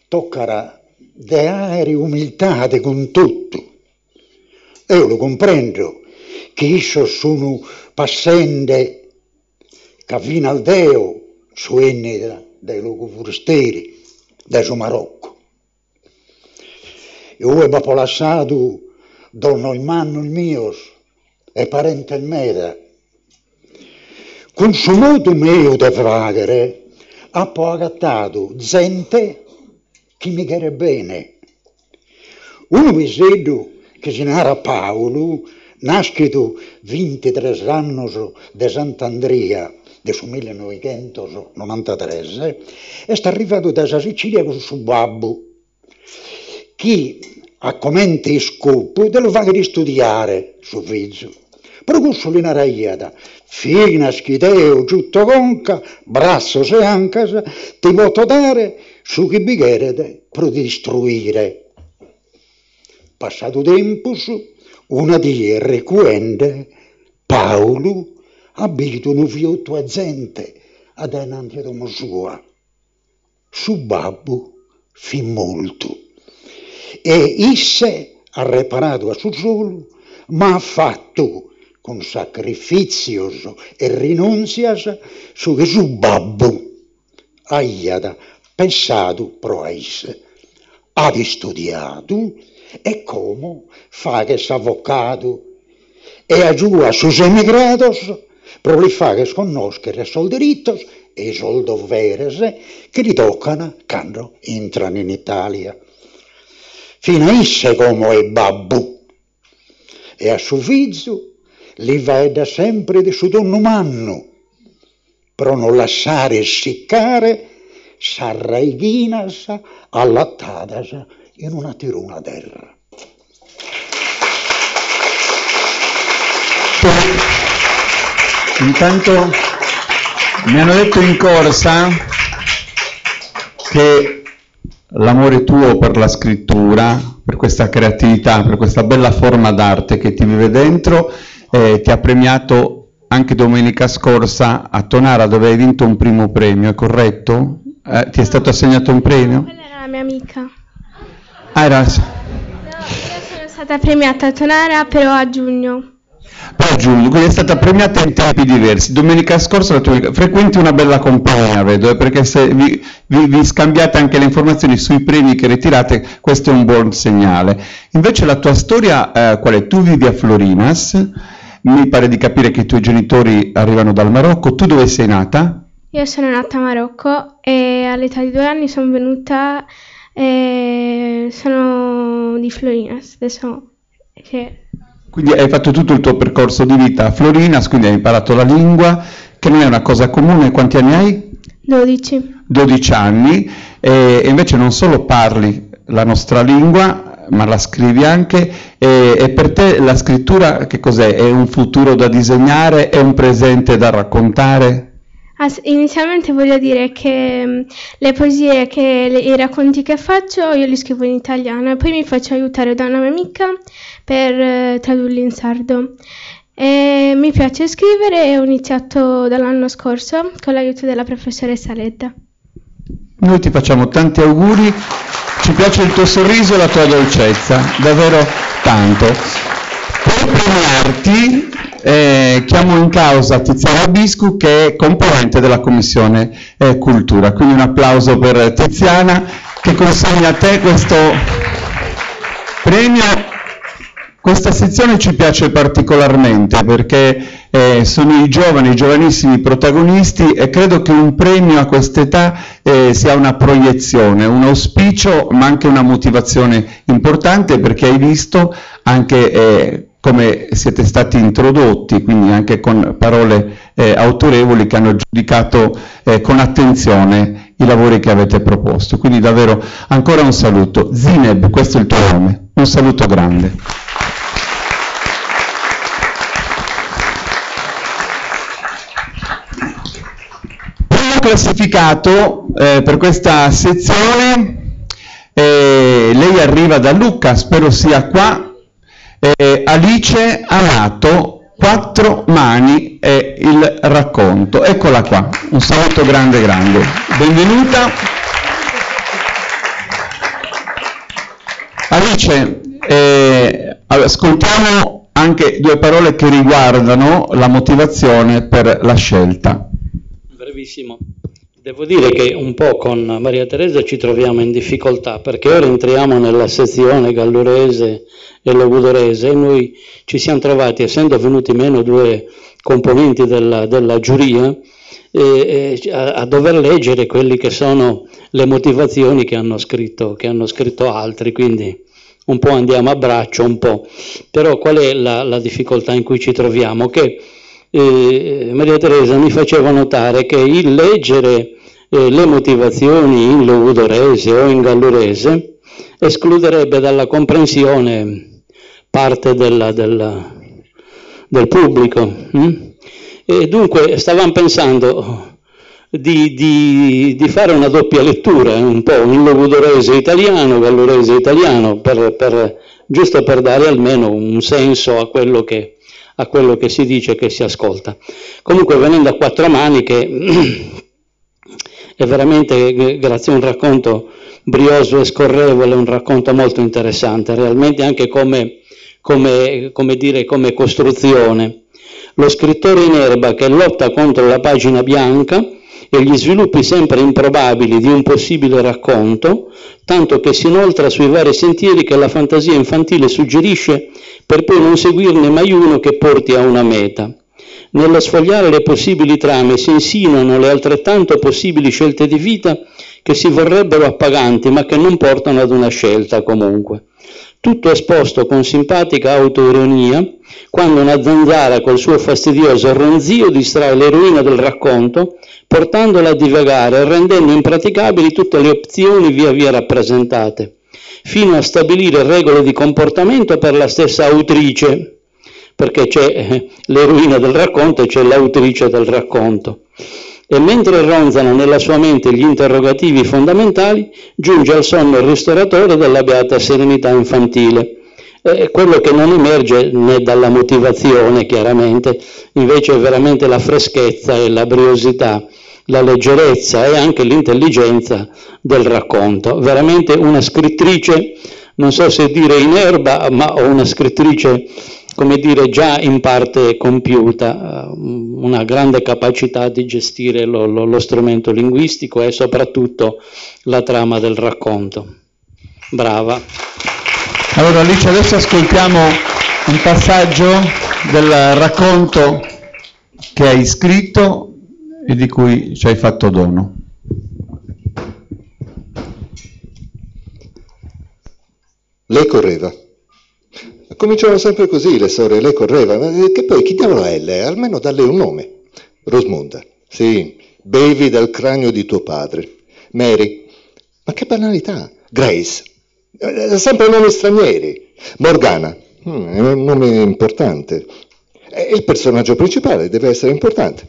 Toccherà dare umiltà con tutto. Io lo comprendo che isso sono passende che fino al Deo sueni dai loro forestieri, dai suo Marocco. Io ho lasciato donno il manno il mio e parente il meda. Con suo modo mio di fare, ha poi agattato gente che mi chiede bene. Un visedo che si narra Paolo, nascito 23 anni di Sant'Andrea, del 1993, è arrivato da Sicilia con suo babbo, che ha come scopo di fare studiare suo figlio. Però questo li narraiata, fina schideo, giutto conca, braccio se anche, ti posso dare su chi bigherede per distruire. Passato tempo, una die recuende, Paolo abita un fiotto a gente ad enanti a sua. Su babbo fi molto. E isse ha reparato a suo solo, ma ha fatto con sacrificio e rinunzias su che su babbo aiada pensato pro esse. Ha studiato e come fa che s'avvocato e aiuta sus emigrados per li fa che sconoscere sul diritto e sul dovere che gli toccano quando entrano in Italia. Fino a esse come è babbo e a suo figlio li vede sempre di suo donno manno, però non lasciare seccare s'arraiginas allattadas in una tiruna terra. Intanto mi hanno detto in corsa che l'amore tuo per la scrittura, per questa creatività, per questa bella forma d'arte che ti vive dentro, ti ha premiato anche domenica scorsa a Tonara, dove hai vinto un primo premio, è corretto? Ti è stato assegnato un premio? Quella era la mia amica. Era... No, io sono stata premiata a Tonara però a giugno. Però Giulio, quindi è stata premiata in tempi diversi. Domenica scorsa la tua amica, frequenti una bella compagnia, vedo, perché se vi scambiate anche le informazioni sui premi che ritirate, questo è un buon segnale. Invece la tua storia, qual è? Tu vivi a Florinas, mi pare di capire che i tuoi genitori arrivano dal Marocco, tu dove sei nata? Io sono nata a Marocco e all'età di 2 anni sono venuta e sono di Florinas. Adesso Quindi hai fatto tutto il tuo percorso di vita a Florinas, quindi hai imparato la lingua, che non è una cosa comune. Quanti anni hai? 12. 12 anni, e invece non solo parli la nostra lingua, ma la scrivi anche, e per te la scrittura che cos'è? È un futuro da disegnare? È un presente da raccontare? Inizialmente voglio dire che le poesie, i racconti che faccio, io li scrivo in italiano e poi mi faccio aiutare da una mia amica per tradurli in sardo. E mi piace scrivere e ho iniziato dall'anno scorso con l'aiuto della professoressa Ledda. Noi ti facciamo tanti auguri, ci piace il tuo sorriso e la tua dolcezza, davvero tanto. Per premiarti chiamo in causa Tiziana Biscu, che è componente della Commissione Cultura, quindi un applauso per Tiziana che consegna a te questo premio. Questa sezione ci piace particolarmente perché sono i giovani, i giovanissimi protagonisti, e credo che un premio a quest'età sia una proiezione, un auspicio, ma anche una motivazione importante, perché hai visto anche come siete stati introdotti, quindi anche con parole autorevoli che hanno giudicato con attenzione i lavori che avete proposto. Quindi davvero ancora un saluto. Zineb, questo è il tuo nome, un saluto grande. Classificato per questa sezione, lei arriva da Lucca, spero sia qua, Alice Amato, 4 mani e il racconto. Eccola qua, un saluto grande grande, benvenuta. Alice, ascoltiamo anche 2 parole che riguardano la motivazione per la scelta. Brevissimo. Devo dire che un po' con Maria Teresa ci troviamo in difficoltà, perché ora entriamo nella sezione gallurese e logudorese e noi ci siamo trovati, essendo venuti meno 2 componenti della giuria, a dover leggere quelli che sono le motivazioni che hanno scritto altri, quindi un po' andiamo a braccio, un po'. Però qual è la difficoltà in cui ci troviamo? Che Maria Teresa mi faceva notare che il leggere le motivazioni in logudorese o in gallurese escluderebbe dalla comprensione parte del pubblico. E dunque stavamo pensando di fare una doppia lettura, un po' in logudorese italiano, gallurese italiano, giusto per dare almeno un senso a quello che si dice, che si ascolta. Comunque, venendo a 4 mani, che è veramente, grazie a un racconto brioso e scorrevole, un racconto molto interessante, realmente anche come costruzione. Lo scrittore in erba che lotta contro la pagina bianca e gli sviluppi sempre improbabili di un possibile racconto, tanto che si inoltra sui vari sentieri che la fantasia infantile suggerisce, per poi non seguirne mai uno che porti a una meta. Nello sfogliare le possibili trame si insinuano le altrettanto possibili scelte di vita che si vorrebbero appaganti, ma che non portano ad una scelta comunque. Tutto esposto con simpatica autoironia, quando una zanzara col suo fastidioso ronzio distrae l'eroina del racconto, portandola a divagare e rendendo impraticabili tutte le opzioni via via rappresentate, fino a stabilire regole di comportamento per la stessa autrice, perché c'è l'eroina del racconto e c'è l'autrice del racconto. E mentre ronzano nella sua mente gli interrogativi fondamentali, giunge al sonno il ristoratore della beata serenità infantile. Quello che non emerge né dalla motivazione, chiaramente, invece è veramente la freschezza e la briosità, la leggerezza e anche l'intelligenza del racconto. Veramente una scrittrice, non so se dire in erba, ma una scrittrice, come dire, già in parte compiuta, una grande capacità di gestire lo strumento linguistico e soprattutto la trama del racconto. Brava. Allora Alice, adesso ascoltiamo un passaggio del racconto che hai scritto e di cui ci hai fatto dono. Lei correva. Cominciano sempre così le storie, lei correva, che poi chi diavolo è lei? Almeno dalle un nome. Rosmunda, sì, bevi dal cranio di tuo padre. Mary, ma che banalità. Grace, sempre nomi stranieri. Morgana, è un nome importante. E il personaggio principale deve essere importante.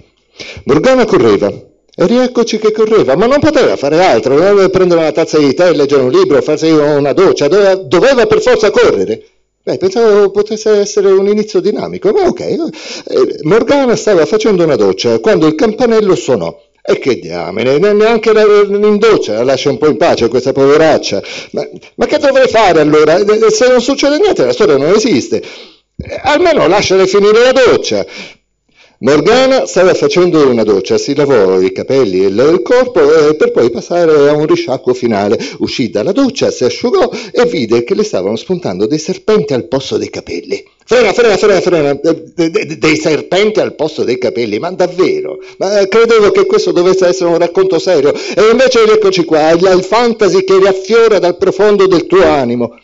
Morgana correva, e rieccoci che correva, ma non poteva fare altro, non doveva prendere una tazza di tè, leggere un libro, farsi una doccia, doveva per forza correre. Pensavo potesse essere un inizio dinamico, ma ok. Morgana stava facendo una doccia quando il campanello suonò. E che diamine, neanche in doccia la lascia un po' in pace questa poveraccia. Ma che dovrei fare allora? Se non succede niente la storia non esiste. Almeno lasciale finire la doccia. Morgana stava facendo una doccia, si lavò i capelli e il corpo per poi passare a un risciacquo finale. Uscì dalla doccia, si asciugò e vide che le stavano spuntando dei serpenti al posto dei capelli. Frena, dei serpenti al posto dei capelli, ma davvero? Ma credevo che questo dovesse essere un racconto serio, e invece eccoci qua, il fantasy che riaffiora dal profondo del tuo animo.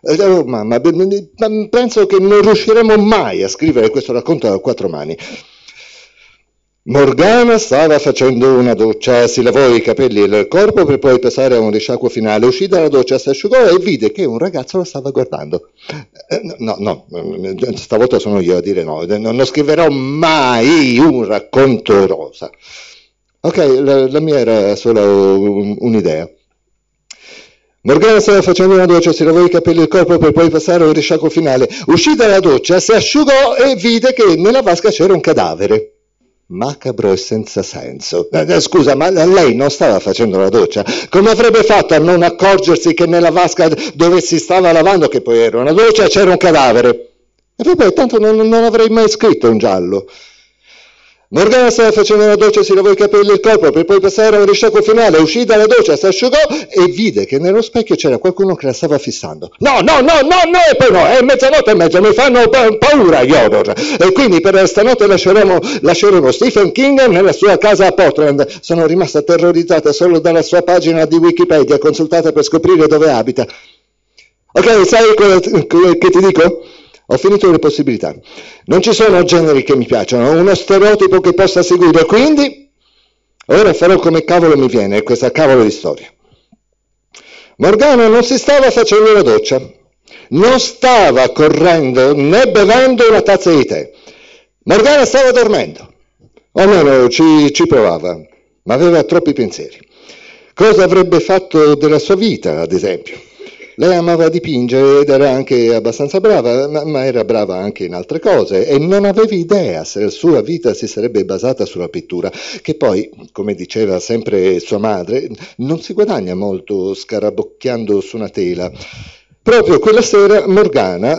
Oh, mamma, penso che non riusciremo mai a scrivere questo racconto a quattro mani. Morgana stava facendo una doccia, si lavò i capelli e il corpo per poi passare a un risciacquo finale. Uscì dalla doccia, si asciugò e vide che un ragazzo la stava guardando. No, stavolta sono io a dire no, non scriverò mai un racconto rosa. Ok, la mia era solo un'idea. Morgana stava facendo una doccia, si lavò i capelli e il corpo per poi passare a un risciacquo finale. Uscì dalla doccia, si asciugò e vide che nella vasca c'era un cadavere. Macabro e senza senso. Scusa, ma lei non stava facendo la doccia? Come avrebbe fatto a non accorgersi che nella vasca dove si stava lavando, che poi era una doccia, c'era un cadavere? E vabbè, tanto non avrei mai scritto un giallo. Morgana stava facendo una doccia, si lavò i capelli e il corpo per poi passare a un risciacquo finale. Uscì dalla doccia, si asciugò e vide che nello specchio c'era qualcuno che la stava fissando. No, e poi no, è mezzanotte e mezza, mi fanno paura gli horror. E quindi per stanotte lasceremo Stephen King nella sua casa a Portland. Sono rimasta terrorizzata solo dalla sua pagina di Wikipedia, consultata per scoprire dove abita. Ok, sai quello che ti dico? Ho finito le possibilità. Non ci sono generi che mi piacciono, uno stereotipo che possa seguire, quindi ora farò come cavolo mi viene questa cavolo di storia. Morgana non si stava facendo la doccia, non stava correndo né bevendo una tazza di tè. Morgana stava dormendo, o almeno ci provava, ma aveva troppi pensieri. Cosa avrebbe fatto della sua vita, ad esempio? Lei amava dipingere ed era anche abbastanza brava, ma era brava anche in altre cose e non aveva idea se la sua vita si sarebbe basata sulla pittura, che poi, come diceva sempre sua madre, non si guadagna molto scarabocchiando su una tela. Proprio quella sera Morgana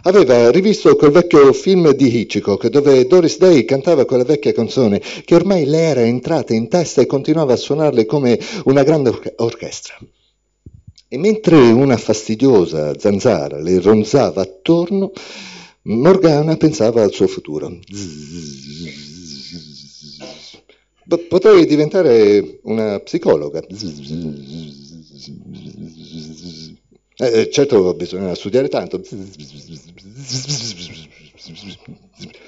aveva rivisto quel vecchio film di Hitchcock dove Doris Day cantava quella vecchia canzone che ormai le era entrata in testa e continuava a suonarle come una grande orchestra. E mentre una fastidiosa zanzara le ronzava attorno, Morgana pensava al suo futuro. Potrei diventare una psicologa. Certo, bisogna studiare tanto.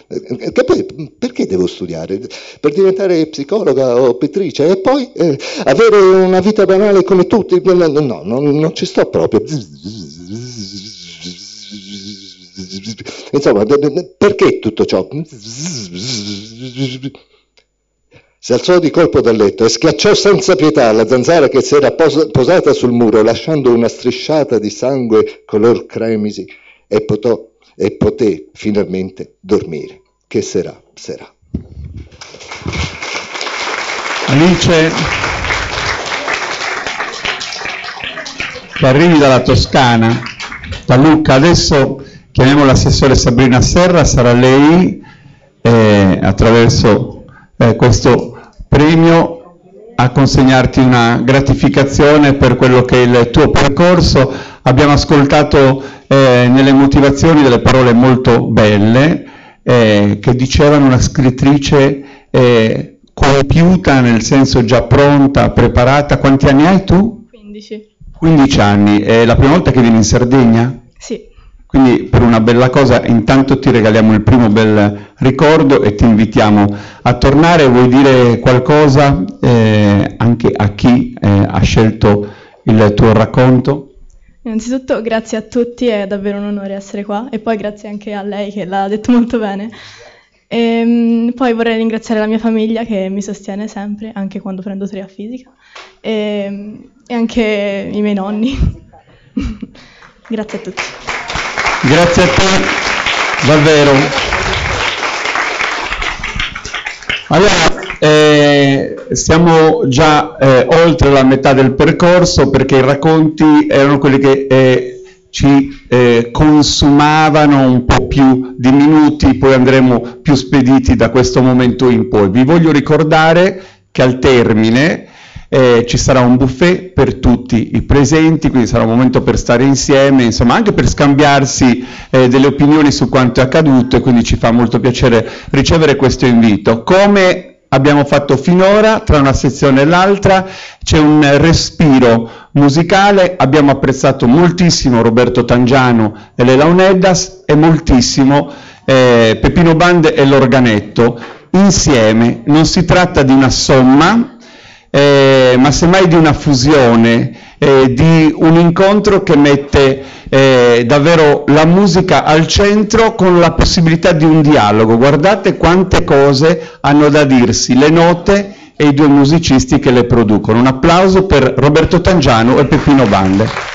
Che poi, perché devo studiare? Per diventare psicologa o pittrice e poi avere una vita banale come tutti? No, non ci sto proprio. Insomma, perché tutto ciò? Si alzò di colpo dal letto e schiacciò senza pietà la zanzara che si era posata sul muro, lasciando una strisciata di sangue color cremisi, e poté finalmente dormire. Che sarà? Alice, che arrivi dalla Toscana, da Lucca. Adesso chiamiamo l'assessore Sabrina Serra, sarà lei attraverso questo premio a consegnarti una gratificazione per quello che è il tuo percorso. Abbiamo ascoltato nelle motivazioni delle parole molto belle che dicevano una scrittrice coerente compiuta, nel senso già pronta, preparata. Quanti anni hai tu? 15. 15 anni. È la prima volta che vieni in Sardegna? Sì. Quindi per una bella cosa intanto ti regaliamo il primo bel ricordo e ti invitiamo a tornare. Vuoi dire qualcosa anche a chi ha scelto il tuo racconto? Innanzitutto grazie a tutti, è davvero un onore essere qua e poi grazie anche a lei che l'ha detto molto bene. Poi vorrei ringraziare la mia famiglia che mi sostiene sempre, anche quando prendo 3 a fisica, e anche i miei nonni. Grazie a tutti. Grazie a te, davvero. Allora, siamo già oltre la metà del percorso, perché i racconti erano quelli che ci consumavano un po' più di minuti, poi andremo più spediti da questo momento in poi. Vi voglio ricordare che al termine ci sarà un buffet per tutti i presenti, quindi sarà un momento per stare insieme, insomma anche per scambiarsi delle opinioni su quanto è accaduto, e quindi ci fa molto piacere ricevere questo invito. Come abbiamo fatto finora, tra una sezione e l'altra c'è un respiro musicale. Abbiamo apprezzato moltissimo Roberto Tangiano e le Launeddas e moltissimo Peppino Bande e l'organetto insieme. Non si tratta di una somma, ma semmai di una fusione, di un incontro che mette davvero la musica al centro, con la possibilità di un dialogo. Guardate quante cose hanno da dirsi le note e i 2 musicisti che le producono. Un applauso per Roberto Tangiano e Peppino Bande.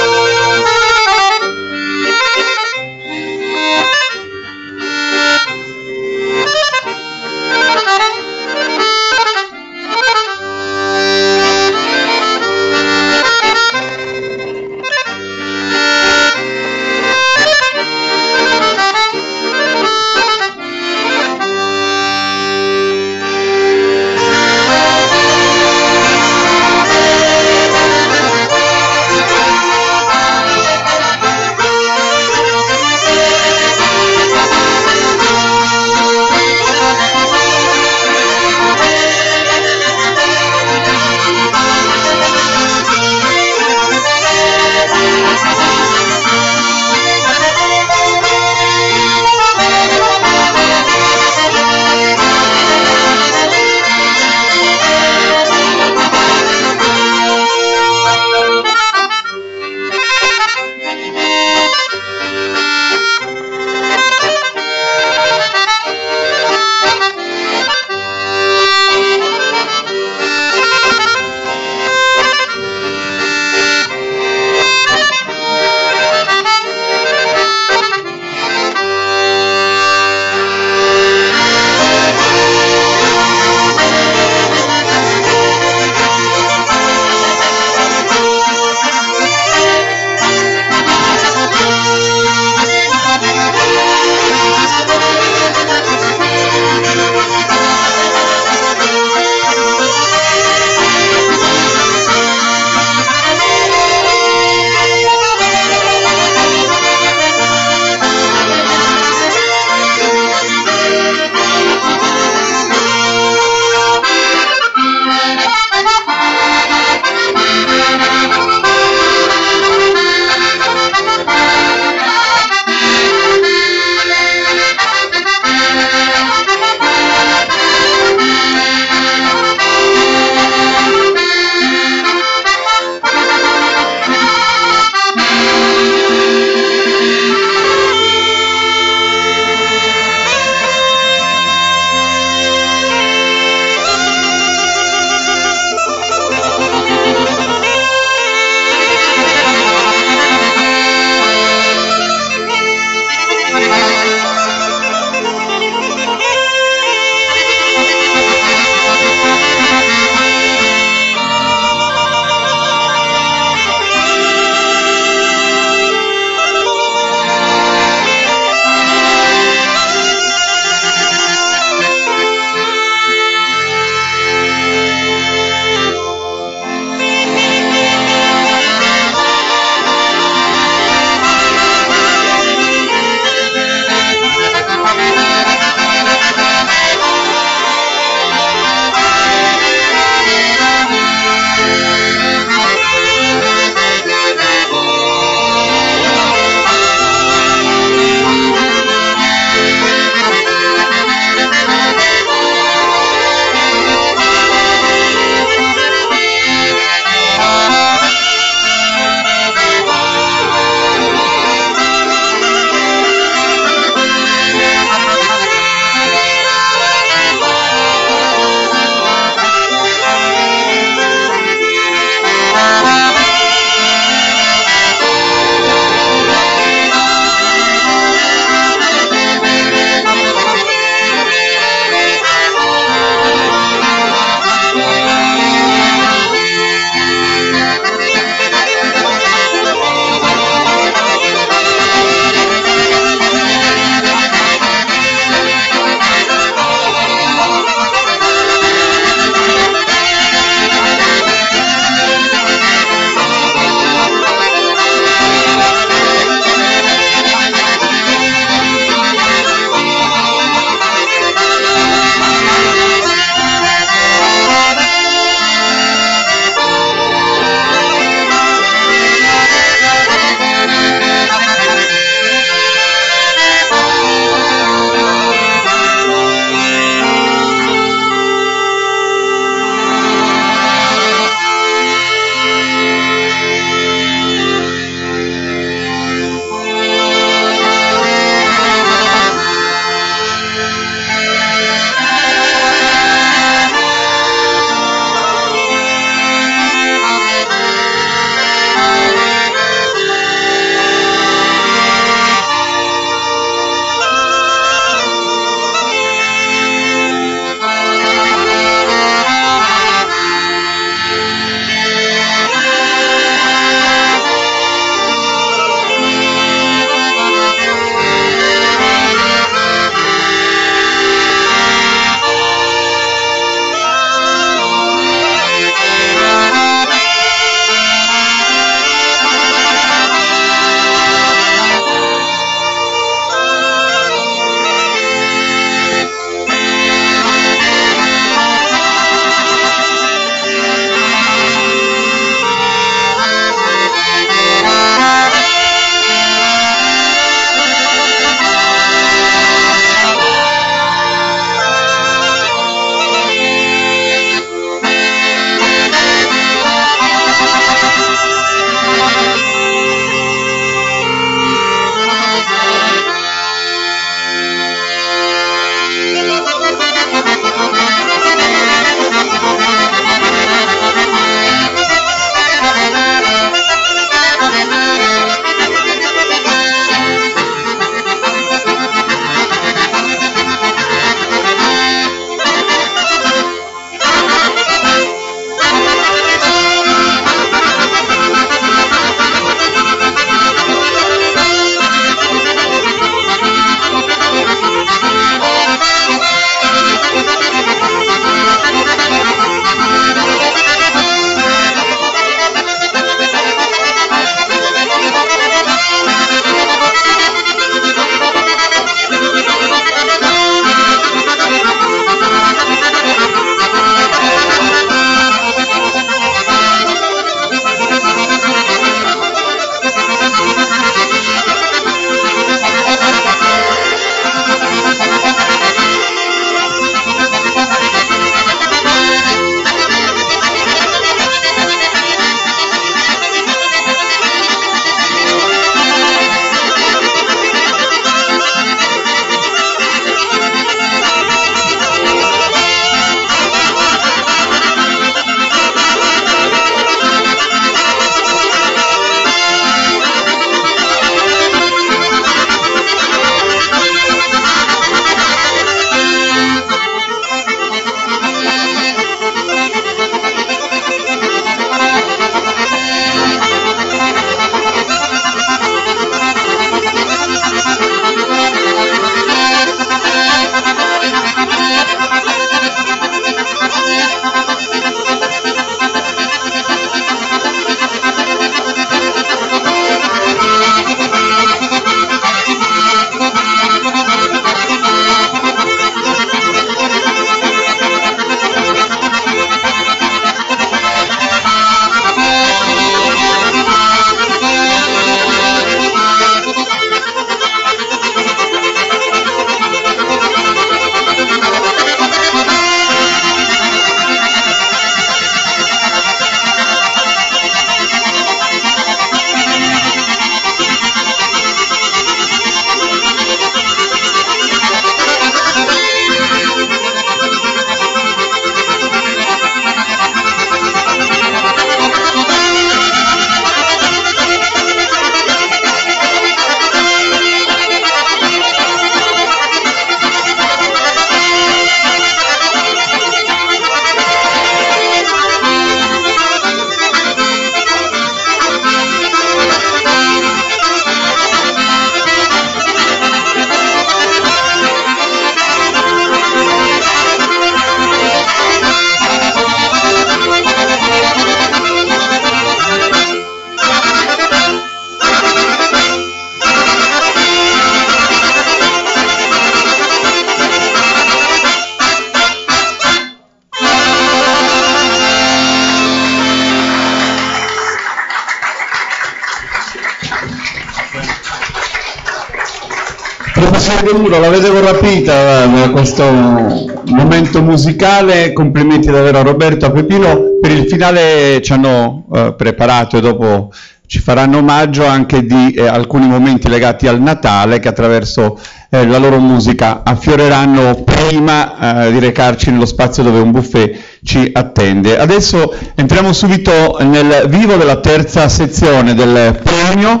Professore De Muro, la vedevo rapita da questo momento musicale, complimenti davvero a Roberto, a Peppino, per il finale ci hanno preparato e dopo ci faranno omaggio anche di alcuni momenti legati al Natale che attraverso la loro musica affioreranno prima di recarci nello spazio dove un buffet ci attende. Adesso entriamo subito nel vivo della terza sezione del premio,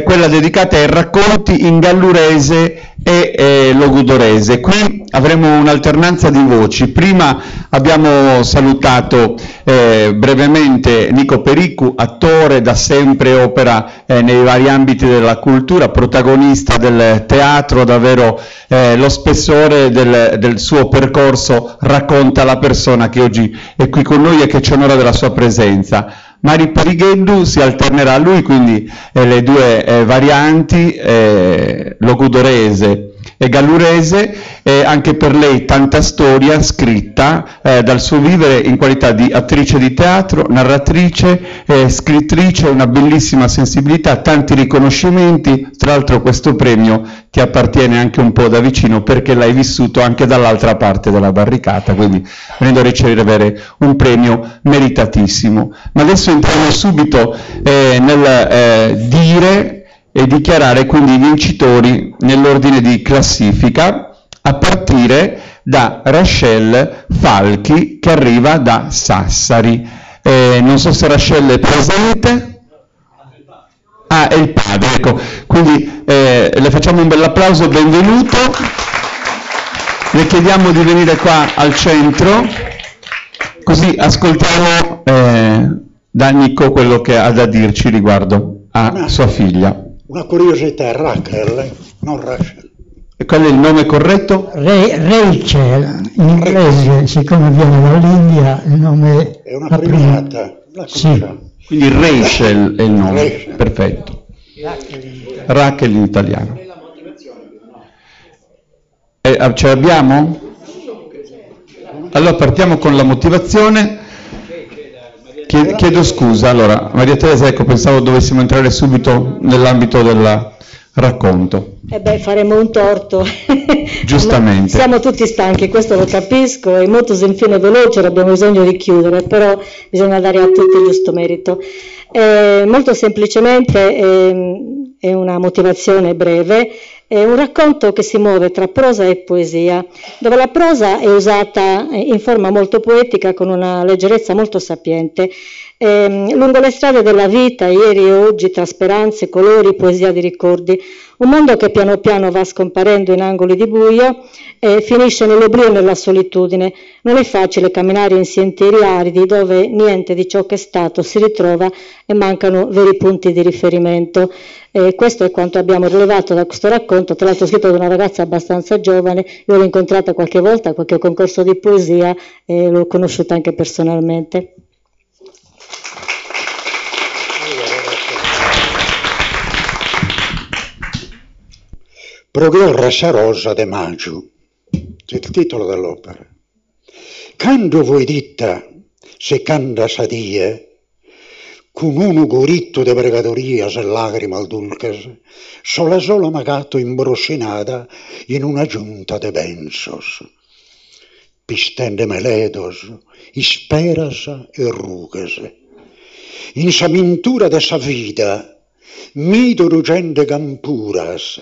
quella dedicata ai racconti in gallurese e logudorese. Qui avremo un'alternanza di voci. Prima abbiamo salutato brevemente Nico Pericu, attore, da sempre opera nei vari ambiti della cultura, protagonista del teatro, davvero lo spessore del suo percorso racconta la persona che oggi è qui con noi e che ci onora della sua presenza. Mari Perigheddu si alternerà a lui, quindi le due varianti, logudorese e gallurese, anche per lei tanta storia scritta dal suo vivere in qualità di attrice di teatro, narratrice, scrittrice, una bellissima sensibilità, tanti riconoscimenti. Tra l'altro questo premio ti appartiene anche un po' da vicino perché l'hai vissuto anche dall'altra parte della barricata, quindi venendo a ricevere un premio meritatissimo. Ma adesso entriamo subito nel dire e dichiarare quindi i vincitori nell'ordine di classifica, a partire da Rachelle Falchi che arriva da Sassari. Non so se Rachelle è presente. Ah, è il padre, ecco. Quindi le facciamo un bel applauso, benvenuto. Le chiediamo di venire qua al centro, così ascoltiamo da Nico quello che ha da dirci riguardo a sua figlia. Una curiosità, Rachel, non Rachel. E qual è il nome corretto? Rachel, in inglese, siccome viene dall'India, il nome è una primata. Sì. Quindi Rachel è il nome, Rachel. Perfetto. Rachel in italiano. Ce l'abbiamo? Allora partiamo con la motivazione. Chiedo scusa, allora, Maria Teresa, ecco, pensavo dovessimo entrare subito nell'ambito del racconto. Faremo un torto. Giustamente. Siamo tutti stanchi, questo lo capisco, è molto senfine veloce, abbiamo bisogno di chiudere, però bisogna dare a tutti il giusto merito. Molto semplicemente è una motivazione breve, è un racconto che si muove tra prosa e poesia, dove la prosa è usata in forma molto poetica con una leggerezza molto sapiente. Lungo le strade della vita, ieri e oggi, tra speranze, colori, poesia di ricordi, un mondo che piano piano va scomparendo in angoli di buio e finisce nell'oblio e nella solitudine. Non è facile camminare in sentieri aridi dove niente di ciò che è stato si ritrova e mancano veri punti di riferimento. Questo è quanto abbiamo rilevato da questo racconto, tra l'altro scritto da una ragazza abbastanza giovane. Io l'ho incontrata qualche volta a qualche concorso di poesia e l'ho conosciuta anche personalmente. Progrorra Sarosa de Maggio, c'è il titolo dell'opera. Quando voi ditta se canta sadie, con un goritto de pregatoria e lacrime al dulces, sola magato imbrossinata in una giunta de pensos, pistende meledos, isperas e rugues. In sa mintura de sa vida, mito rugente campuras,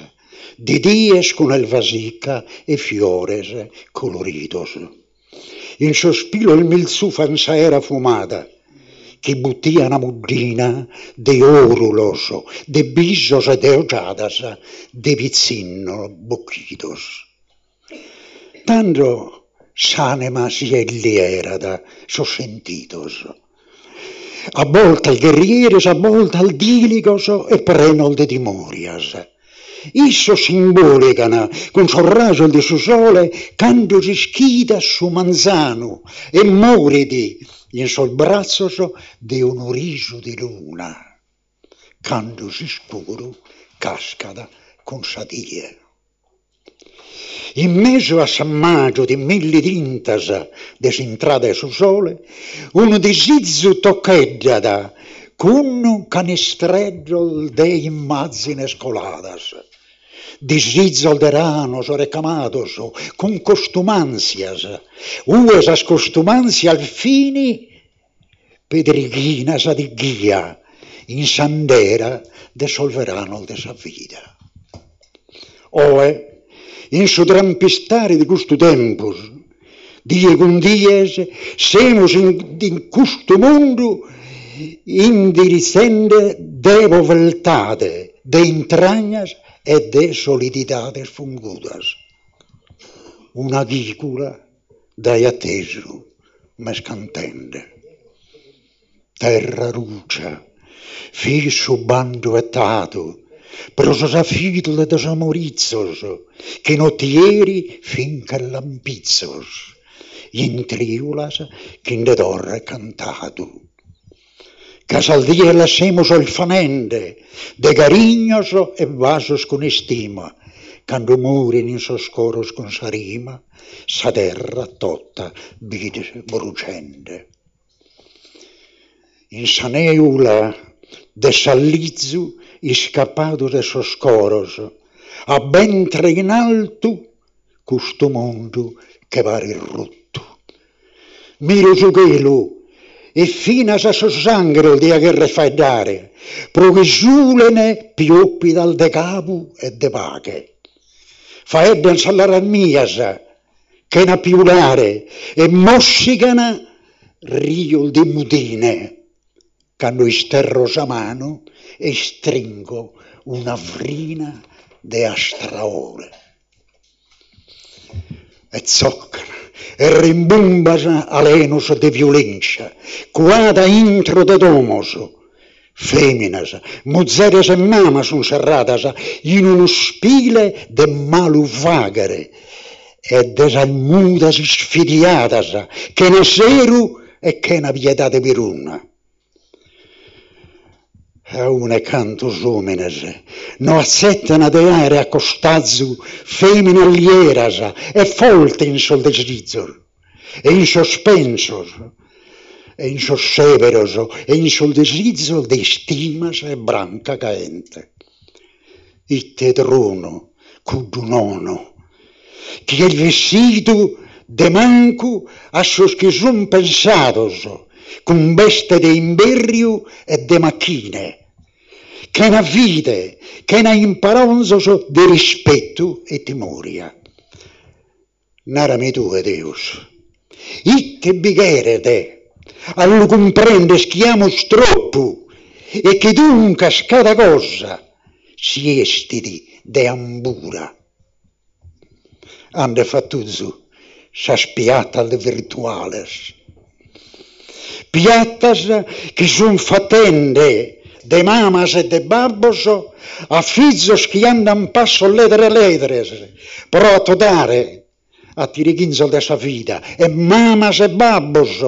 di dies con el vasica e fiores coloridos. In sospiro il milzù fansa era fumata, che buttia una muddina de orulos, de bisos e de ojadas, de vizzinno bocchitos. Tanto s'anima si elierada, so sentitos. A volta il guerrieres, a volta il diligos e prenol de dimorias. Isso simbolicana con suo raggio di su sole quando si schida su manzano e moridi in sul braccio di un riso di luna quando si scuro cascada con sadie. In mezzo a sammaggio di mille dintas desintrada su sole un disizzo toccheggiada con un canestreggio de immagini scoladas. disrizzolderano recamados con costumancias, uesas costumancias al fini pedrighinas di guia, in sandera desolverano de sa vida. Oe, in su trampistare di questo tempo, die con dies, semus in questo mondo indirizzende de povertade, de intragnas e de solididades fungudas. Una vicula dai atteso, ma scantende. Terra ruccia, fisso bando etato, prosa fidle de amorizzos, che notieri finca lampizzos, in triulas che in de torre cantato. Casaldia lascemos olfanende, de garignos e vasos con estima, quando murin in sos coros con sa rima, sa terra totta vide brucende. In sa neula de sallizzu iscappato de sos coros, a ventre in alto custo mondo che va irrotto. Miro su gelo e fino a so sangue di aver faidare, provisulene pioppi dal de capo e de paghe. Faedden sallara miasa, che na piulare e mossicana rio di mudine, quando isterro sa mano e stringo una vrina de astraore. E zoccana e rimbumbas alenus de violenza, quada intro de domos, feminas, muzzeres e mamas un serradas in uno spile de malu vagare e desalmudas sfidiadas, che ne seru e che na piedade viruna. A une cantos homines no accettano de aere accostazzu femine lieras e folte in sol desrizor, e in sospensos, e in sos severos, e in sol desrizor de stimas e branca caente. Itte drono, cudunono, che il vestito de manco a sos che son pensados, con veste de imberriu e de macchine, che na vide, che na imparonzoso di rispetto e timoria. Narami tu, Deus, itte bigherete, allo comprendes che amus troppo, e che dunque cada cosa si estidi de ambura. Ande fattuzu, sa spiata de virtuales. Piattas che son fatende de mamas e de babbos a fizzos che andan passo ledres, però a todare a tirighinzo de sa vida, e mamas e babbos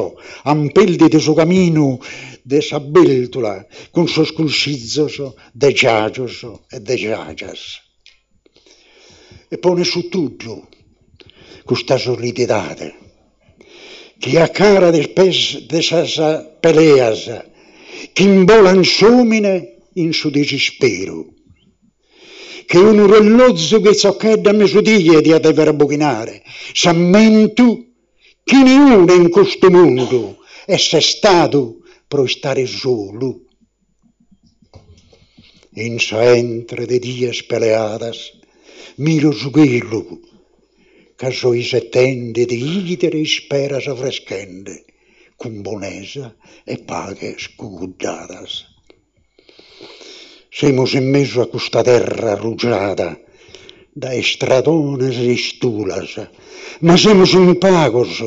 ampeldi de su camino de sa beltula, con sos crucizzos de giagios e de giagias. E pone su tutto questa solididade, che a cara del pes de sas peleas, che imbolan somine in su desispero, che un relozzo che zocchedda a mesodie di a dever buchinare, s'ammentu che niuno in questo mondo esse stato pro stare solo. In sa entre de dies peleadas, miro su quello, che so i settende di idere e speras freschende, con bonesa e paghe scudadas. Semos in mezzo a questa terra rugiada, da estradones e stulas, ma semos in pagos,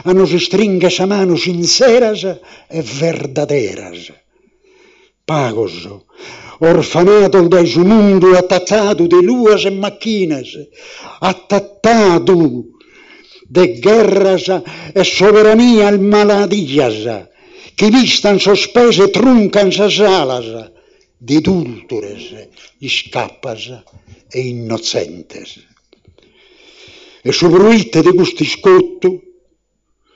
a nos stringas a mano sinceras e verdaderas. Pagos, orfanato da su mundo attaccado de luas e macchinas, attaccado de guerras e soberania al maladias, che vistan sospese truncan sas alas, di dultures, scappas e innocentes. E sobruite di gusti scotto,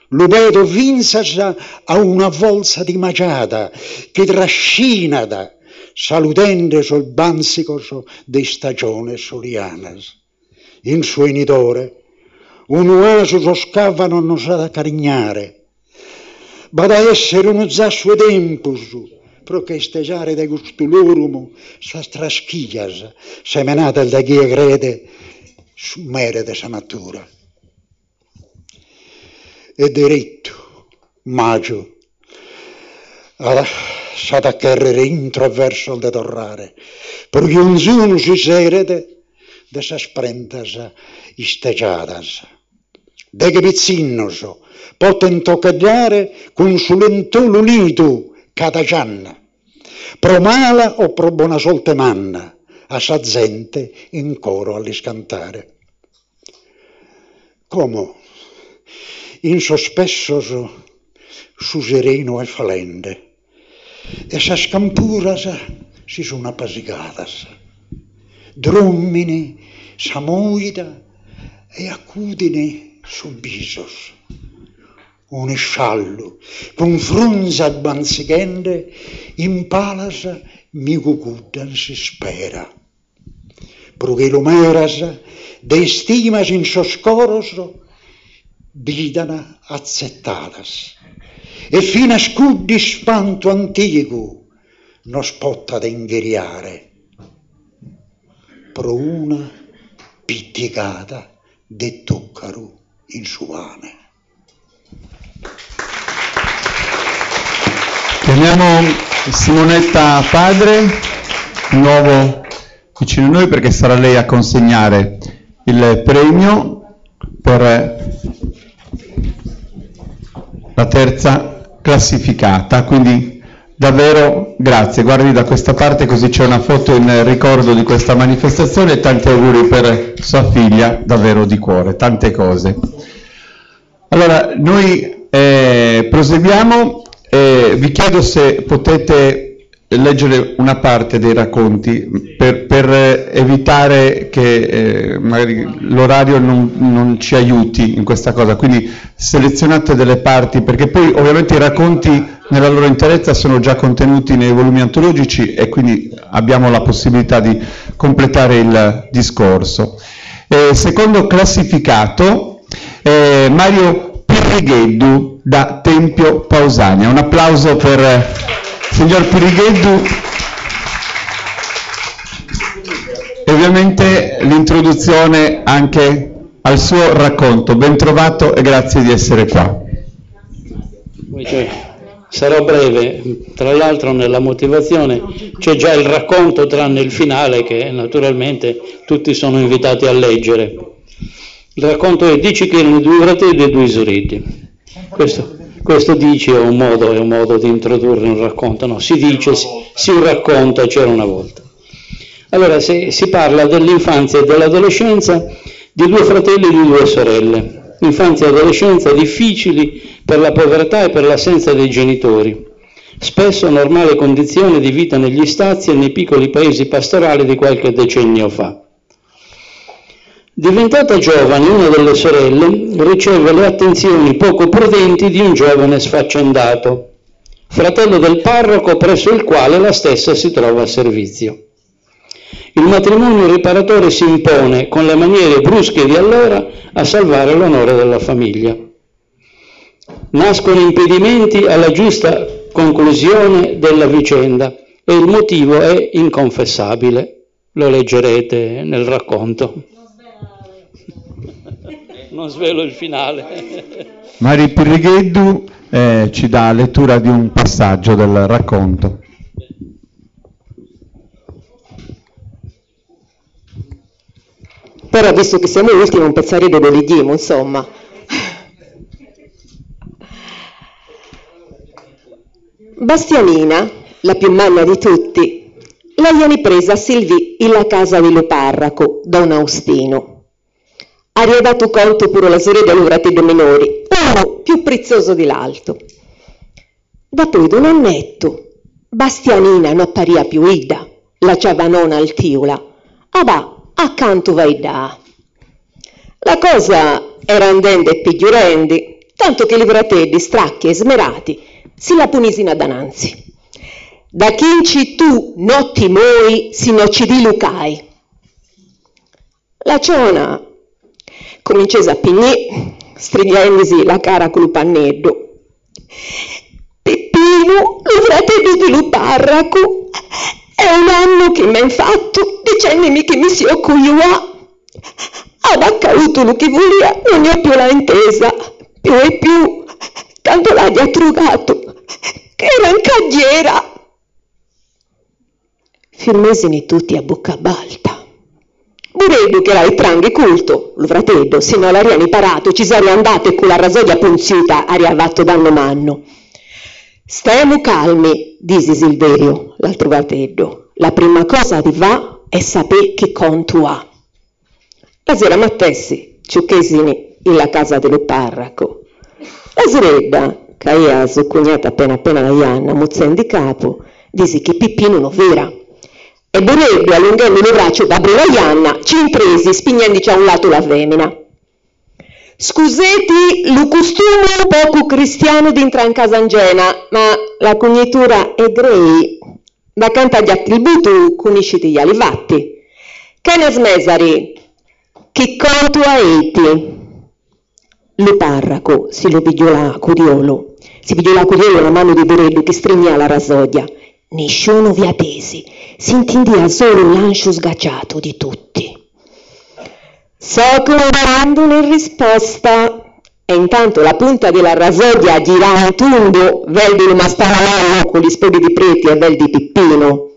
lo vedo vinsas a una volsa di magiada, che trascinada salutende sul bansico di stagione solianas. In suo inidore, un uaso so scavano non sa da carignare, ma da essere uno zasso tempus, pro che steggiare da gustulurum, sa straschias, semenata da chi crede, su mere de sa natura. E diritto, magio, sa da carrere intraverso da torrare, perché un zuno si serede de sa sprentas istegiadas. De che pizzinnoso, poten toccagliare con su lentolo unito cada gianna, pro mala o pro buona solte manna, a sa gente in coro all'iscantare. Come in sospessos su sereno e falende, e sa scampuras si sono appasigadas, drummini sa moida e accudine su bisos. Un sciallo con frunza banzighende in palas mi gugudan si spera. Perché l'umeras de stimas in soscoros vidana accettadas. E fino a scudi spanto antico non spotta da ingheriare. Pro una pittigata de toccaro in suane. Chiamiamo Simonetta Padre, di nuovo vicino a noi, perché sarà lei a consegnare il premio per la terza classificata. Quindi davvero grazie. Guardi da questa parte, così c'è una foto in ricordo di questa manifestazione, e tanti auguri per sua figlia, davvero di cuore, tante cose. Allora, noi proseguiamo. Vi chiedo se potete leggere una parte dei racconti per evitare che magari l'orario non ci aiuti in questa cosa, quindi selezionate delle parti, perché poi ovviamente i racconti nella loro interezza sono già contenuti nei volumi antologici e quindi abbiamo la possibilità di completare il discorso. Secondo classificato, Mario Pirrigheddu da Tempio Pausania. Un applauso per il signor Pirrigheddu e ovviamente l'introduzione anche al suo racconto. Ben trovato e grazie di essere qua. Sarò breve, tra l'altro nella motivazione c'è già il racconto tranne il finale che naturalmente tutti sono invitati a leggere. Il racconto è Dici che erano due fratelli e due sorelle. Questo dice è un modo di introdurre un racconto, no, si dice, si racconta, c'era una volta. Allora, si parla dell'infanzia e dell'adolescenza di due fratelli e di due sorelle. Infanzia e adolescenza difficili per la povertà e per l'assenza dei genitori. Spesso normale condizione di vita negli stazi e nei piccoli paesi pastorali di qualche decennio fa. Diventata giovane, una delle sorelle riceve le attenzioni poco prudenti di un giovane sfaccendato, fratello del parroco presso il quale la stessa si trova a servizio. Il matrimonio riparatore si impone, con le maniere brusche di allora, a salvare l'onore della famiglia. Nascono impedimenti alla giusta conclusione della vicenda e il motivo è inconfessabile. Lo leggerete nel racconto. Non svelo il finale. Mario Pirrigheddu ci dà lettura di un passaggio del racconto. Però visto che siamo ultimi un pezzarino lo leggiamo, insomma. Bastianina, la più manna di tutti, l'aiani presa a Silvi in la casa dello parraco, Don Austino. Ha dato conto pure la sorella dello fratello minori, uno più prezioso di l'altro. Dopo di un annetto, Bastianina non apparia più ida, la giovanona altiola, accanto vai da. La cosa era andando e peggiorando, tanto che i fratelli stracchi e smerati si la punisino ad ananzi. da chinci tu notti moi sino ci di lucai. La ciona cominciò a pignì, stringendosi la cara col panneddo. Peppino, lo fratello di Luparraco, è un anno che mi ha fatto dicendomi che mi si occupa. Aveva avuto lo che voleva, non ne ho più la intesa, più e più, tanto l'ha trugato, che era in cagliera. Firmesini tutti a bocca balta. Buredo che era il tranghe culto, lo fratello, se non l'ariani parato, ci sarei andato e con la rasoia punziuta arrivato danno manno. Stiamo calmi, disse Silverio, l'altro fratello. La prima cosa di va è sapere che conto ha. La sera mattessi, ciuchesini in la casa dello parraco. La sorella, che era soccognata appena da Ianna, mozzendo di capo, disse che Pippino non vera. E Buredo, allungando le braccia da brava Ianna, ci impresi, spignendoci a un lato la femmina. Scusate, lo costume un poco cristiano di entrare in casa angena, ma la cognitura è grei. Da canta agli attributi, conoscete gli alivatti. Che ne smesari? Che conto aeti? Lo parraco si lo pigliò la curiolo. Si pigliò la curiolo la mano di Buredo che stringeva la rasoia. Nessuno vi attesi, si intendia solo un lancio sgacciato di tutti. Sto comparando in risposta, e intanto la punta della rasoia girava in tondo, vel di Mastaranello con gli spodi di Preti e vel di Pippino.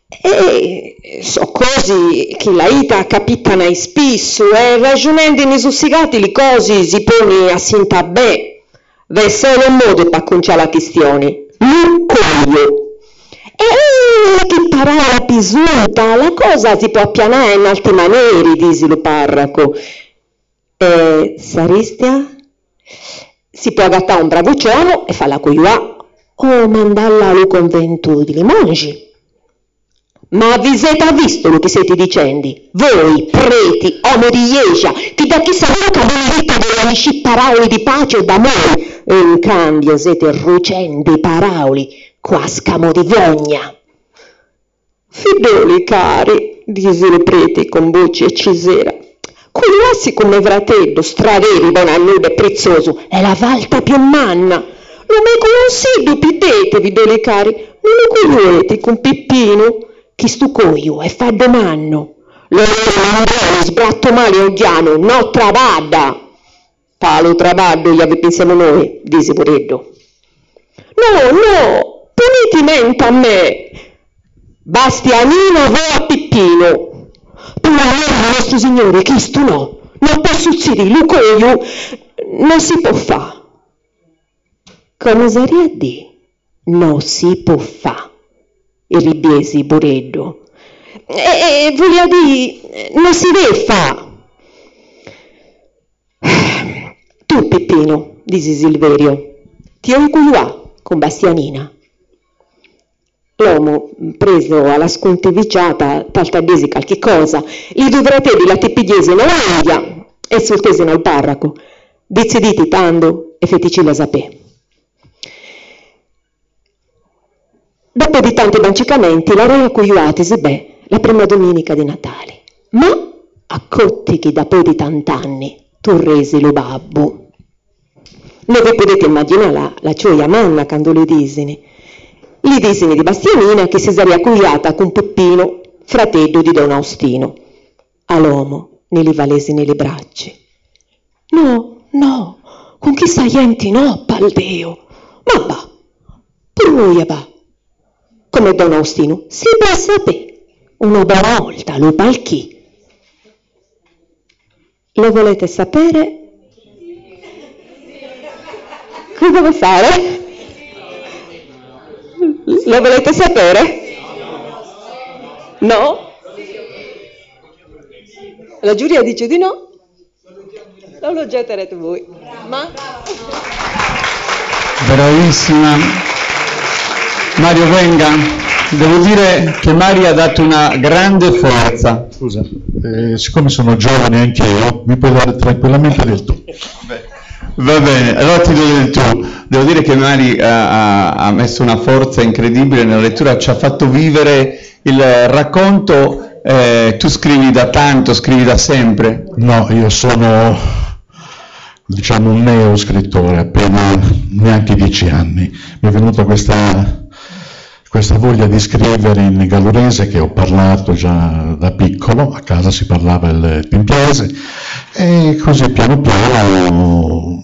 E so cose che la ita capitana in spisso, e ragionando in esussigati le cose si pone a sinta beh, v'è solo un modo per conciare la questione. L'uncoglio. Che parola pisuta, la cosa si può appianare in altre maniere, disse lo parraco. Saristia? Si può agattare un bravucciolo e farla cogliuà, o mandarla allo convento di Limongi. Ma vi siete visto lo che siete dicendo? Voi, preti, uomo di Iesia, che da chi sarà che volete delle amici parole di pace e d'amore, e in cambio siete rucenti parole, qua scamo di vogna. Fidoli cari, disse il prete con voce eccesera, quellassi come fratello, straveri, buon annudo e prezioso, è la valta più manna. Non mi consiglio, pidete, fidoli cari, non lo cogliete con Pippino, che stu coglio e fa domanno. Lo sbratto male ogliano, no travada. Talo travado gli pensiamo noi, disse Buredo. No, puniti mente a me. Bastianino va a Pippino. Per l'amore del nostro Signore, Cristo no. Non posso uccidere, lo coglio, non si può fa. Come osaria di? Non si può fa. E ribiesi Buredo. E voleva dire, non si deve fa. Tu, Pippino, disse Silverio, ti ho incuiuà con Bastianina. L'uomo, preso alla scontiviciata, taltadesi qualche cosa, gli dovrete di la tipigliese in Olandia e soltesino al parraco, deciditi tando e fetici la sapè. Dopo di tanti bancicamenti, la re accuiuatisi la prima domenica di Natale. Ma a cotti che dopo di tant'anni tu resi lo babbo. Non vi potete immaginare la gioia manna quando le disini di Bastianina che si sarebbe accuiata con Peppino, fratello di Don Austino. All'uomo ne li valesi nelle braccia. No, con chi saienti no, Paldeo. Ma va, per noi va. Come Don Austino, si può sapere, una buona volta lo palchi. Lo volete sapere? Cosa devo fare? Lo volete sapere? No? La giuria dice di no? Non lo getterete voi. Ma? Bravissima. Mario venga. Devo dire che Mario ha dato una grande forza. Scusa, siccome sono giovane anche io, mi puoi dare tranquillamente del tu. Va bene, allora ti do del tu. Devo dire che Mari ha messo una forza incredibile nella lettura, ci ha fatto vivere il racconto. Tu scrivi da tanto, scrivi da sempre? No, io sono, diciamo, un neo scrittore, appena neanche 10 anni. Mi è venuta questa voglia di scrivere in gallurese, che ho parlato già da piccolo, a casa si parlava il templese, e così piano piano,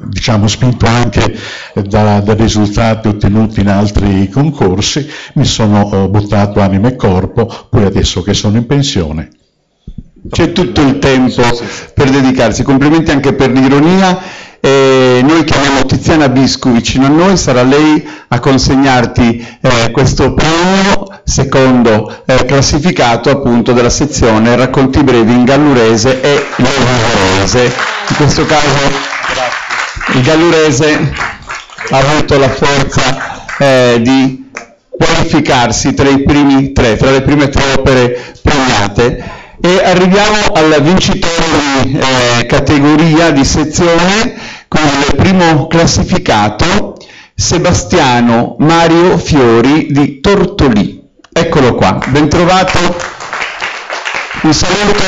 diciamo, spinto anche dai risultati ottenuti in altri concorsi, mi sono buttato anima e corpo, poi adesso che sono in pensione. C'è tutto il tempo per dedicarsi. Complimenti anche per l'ironia. Noi chiamiamo Tiziana Biscu vicino a noi, sarà lei a consegnarti questo premio, secondo classificato appunto della sezione Racconti brevi in gallurese e gallurese. In questo caso il gallurese ha avuto la forza di qualificarsi tra i primi tre, tra le prime 3 opere premiate. E arriviamo al vincitore di categoria, di sezione, con il primo classificato, Sebastiano Mario Fiori di Tortolì. Eccolo qua, ben trovato. Un saluto,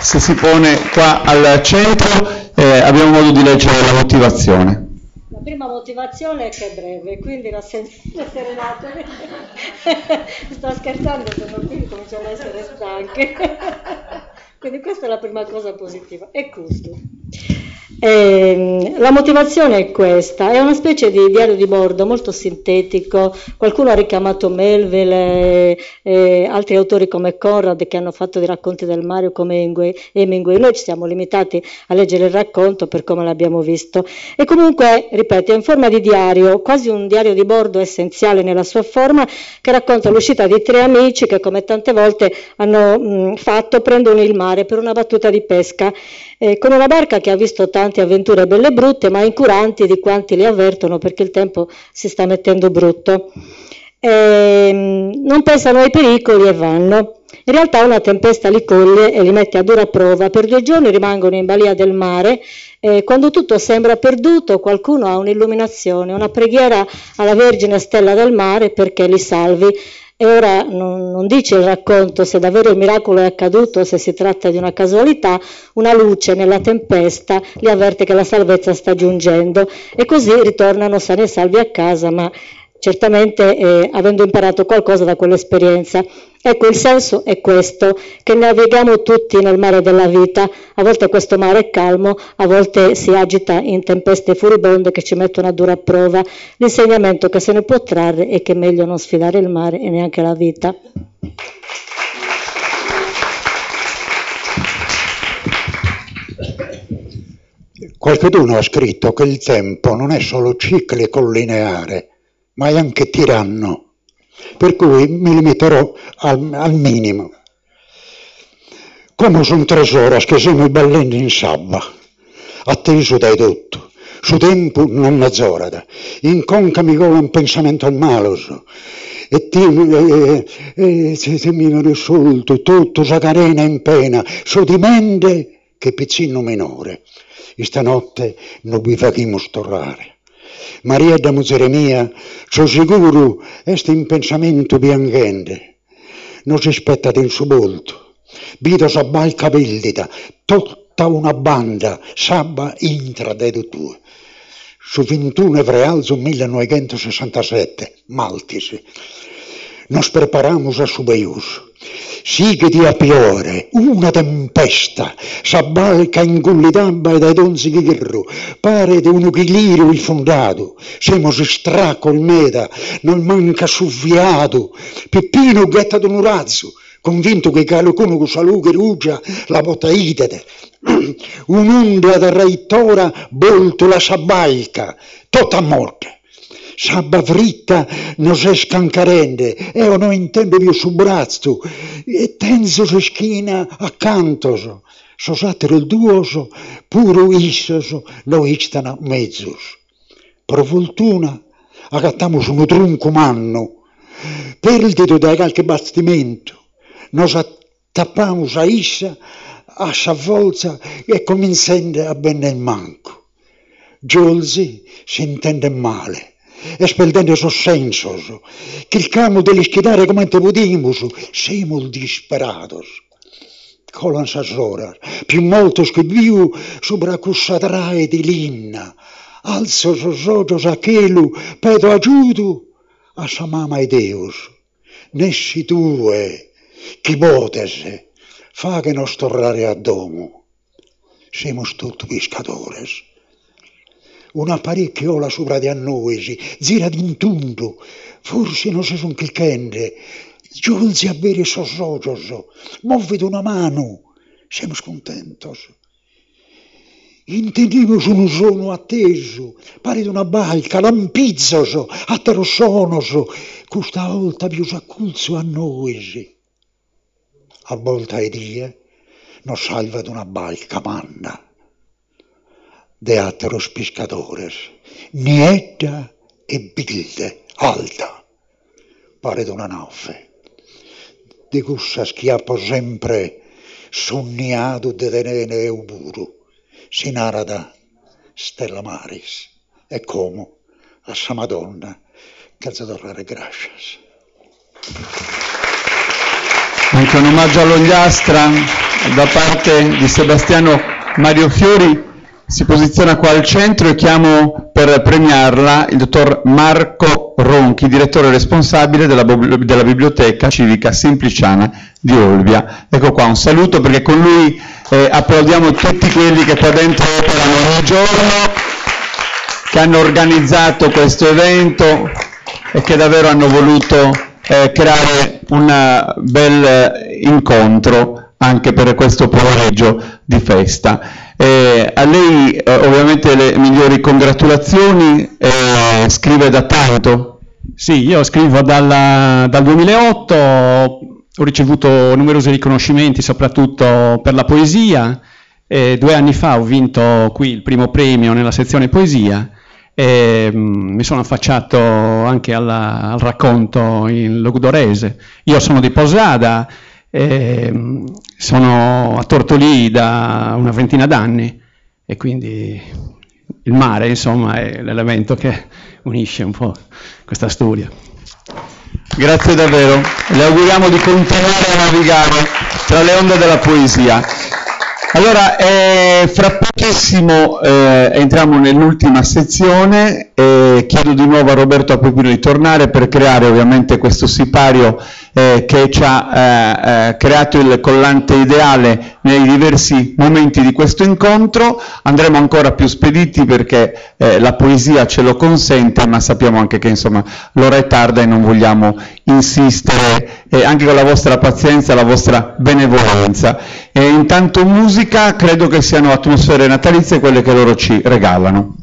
se si pone qua al centro, abbiamo modo di leggere la motivazione. La prima motivazione è che è breve, quindi rasserenatevi. Sto scherzando, sono qui, cominciamo a essere stanchi. Quindi questa è la prima cosa positiva. E questo. La motivazione è questa, è una specie di diario di bordo molto sintetico. Qualcuno ha richiamato Melville e altri autori come Conrad che hanno fatto dei racconti del mare come Hemingway. Noi ci siamo limitati a leggere il racconto per come l'abbiamo visto, e comunque, ripeto, è in forma di diario, quasi un diario di bordo essenziale nella sua forma, che racconta l'uscita di 3 amici che, come tante volte hanno fatto, prendono il mare per una battuta di pesca, con una barca che ha visto tante avventure belle e brutte, ma incuranti di quanti li avvertono, perché il tempo si sta mettendo brutto. Non pensano ai pericoli e vanno. In realtà una tempesta li coglie e li mette a dura prova. Per 2 giorni rimangono in balia del mare. Quando tutto sembra perduto, qualcuno ha un'illuminazione, una preghiera alla Vergine Stella del Mare perché li salvi. E ora non dice il racconto se davvero il miracolo è accaduto o se si tratta di una casualità. Una luce nella tempesta li avverte che la salvezza sta giungendo, e così ritornano sani e salvi a casa, ma certamente avendo imparato qualcosa da quell'esperienza. Ecco, il senso è questo, che navighiamo tutti nel mare della vita. A volte questo mare è calmo, a volte si agita in tempeste furibonde che ci mettono a dura prova. L'insegnamento che se ne può trarre è che è meglio non sfidare il mare e neanche la vita. Qualcuno ha scritto che il tempo non è solo ciclico lineare, ma è anche tiranno, per cui mi limiterò al minimo. Come su un tesoro che siamo ballando in sabba, atteso dai tutto, su tempo non mezz'ora, in conca mi gola un pensamento al maloso, e ti mi risolto tutto sacarena in pena, so di mente che piccino minore, e stanotte non vi facciamo storare. Maria da miseria mia, so sicuro, este in pensamento bianchente, non si aspetta in suo volto, vito sabbalca pellita, tutta una banda, sabba intra dei due. Su 21 Frealzo 1967, Maltisi, nos preparamos a su beius. Sigue di apiore, una tempesta, s'abbalca ingullidamba dai donzi di guerro, pare di un chilirio il fondato, siamo stra col meda, non manca suffiato, Peppino getta d'un un razzo, convinto che qualcuno con salute rugia la potaidete, un'onda da reitora volto la s'abbalca, tutta a morte. Sabba fritta non si scancarende, e non intendo più su braccio, e tenzo su schina accanto, so satero il duoso, puro issoso, no istana mezzos. Per fortuna, agattamos un tronco manno, perdito da qualche bastimento, nos attappamos a issa, a sciavolza e cominciando a bene il manco. Giulzi si intende male, e spendendo so senso, che il camo degli schidare come te podimus, siamo disperados. Colan s'asora, più molto che viu sopra questa trae di linna, alzo sos ojos a chelu, pedo aiuto a sa mama e Deus. Nessi tue, chi potes, fa che nos tornare a domo. Siamo tutti pescadores. Una apparecchiola sopra di noi, gira d'intunto, forse non si son cliccende, giunzi a bere sos ojos, muovete una mano, siamo scontentos. Intendimus un suono atteso, pare di una balca, lampizzos, atterosonos, questa volta più s'acculzo a noi. A volta e die, nos salva d'una balca manna. De atteros pescadores, nietta e bilde, alta, pare d'una nave. De gussa schiappo sempre sognato de tenere euburu, si narada Stella Maris, e come a sa Madonna che ci tornare gracias. Anche un omaggio all'Ogliastra da parte di Sebastiano Mario Fiori. Si posiziona qua al centro e chiamo per premiarla il dottor Marco Ronchi, direttore responsabile della Biblioteca Civica Simpliciana di Olbia. Ecco qua, un saluto, perché con lui applaudiamo tutti quelli che qua dentro operano ogni giorno, che hanno organizzato questo evento e che davvero hanno voluto creare un bel incontro anche per questo pomeriggio di festa. A lei ovviamente le migliori congratulazioni, scrive da tanto? Sì, io scrivo dal 2008, ho ricevuto numerosi riconoscimenti soprattutto per la poesia, 2 anni fa ho vinto qui il primo premio nella sezione poesia e mi sono affacciato anche al racconto in logudorese. Io sono di Posada, sono a Tortolì da una ventina d'anni e quindi il mare, insomma, è l'elemento che unisce un po' questa storia. Grazie davvero, le auguriamo di continuare a navigare tra le onde della poesia. Allora, fra pochissimo entriamo nell'ultima sezione e chiedo di nuovo a Roberto Apopino di tornare per creare ovviamente questo sipario che ci ha creato il collante ideale nei diversi momenti di questo incontro. Andremo ancora più spediti perché la poesia ce lo consente, ma sappiamo anche che insomma l'ora è tarda e non vogliamo insistere anche con la vostra pazienza, la vostra benevolenza. E intanto musica, credo che siano atmosfere natalizie quelle che loro ci regalano.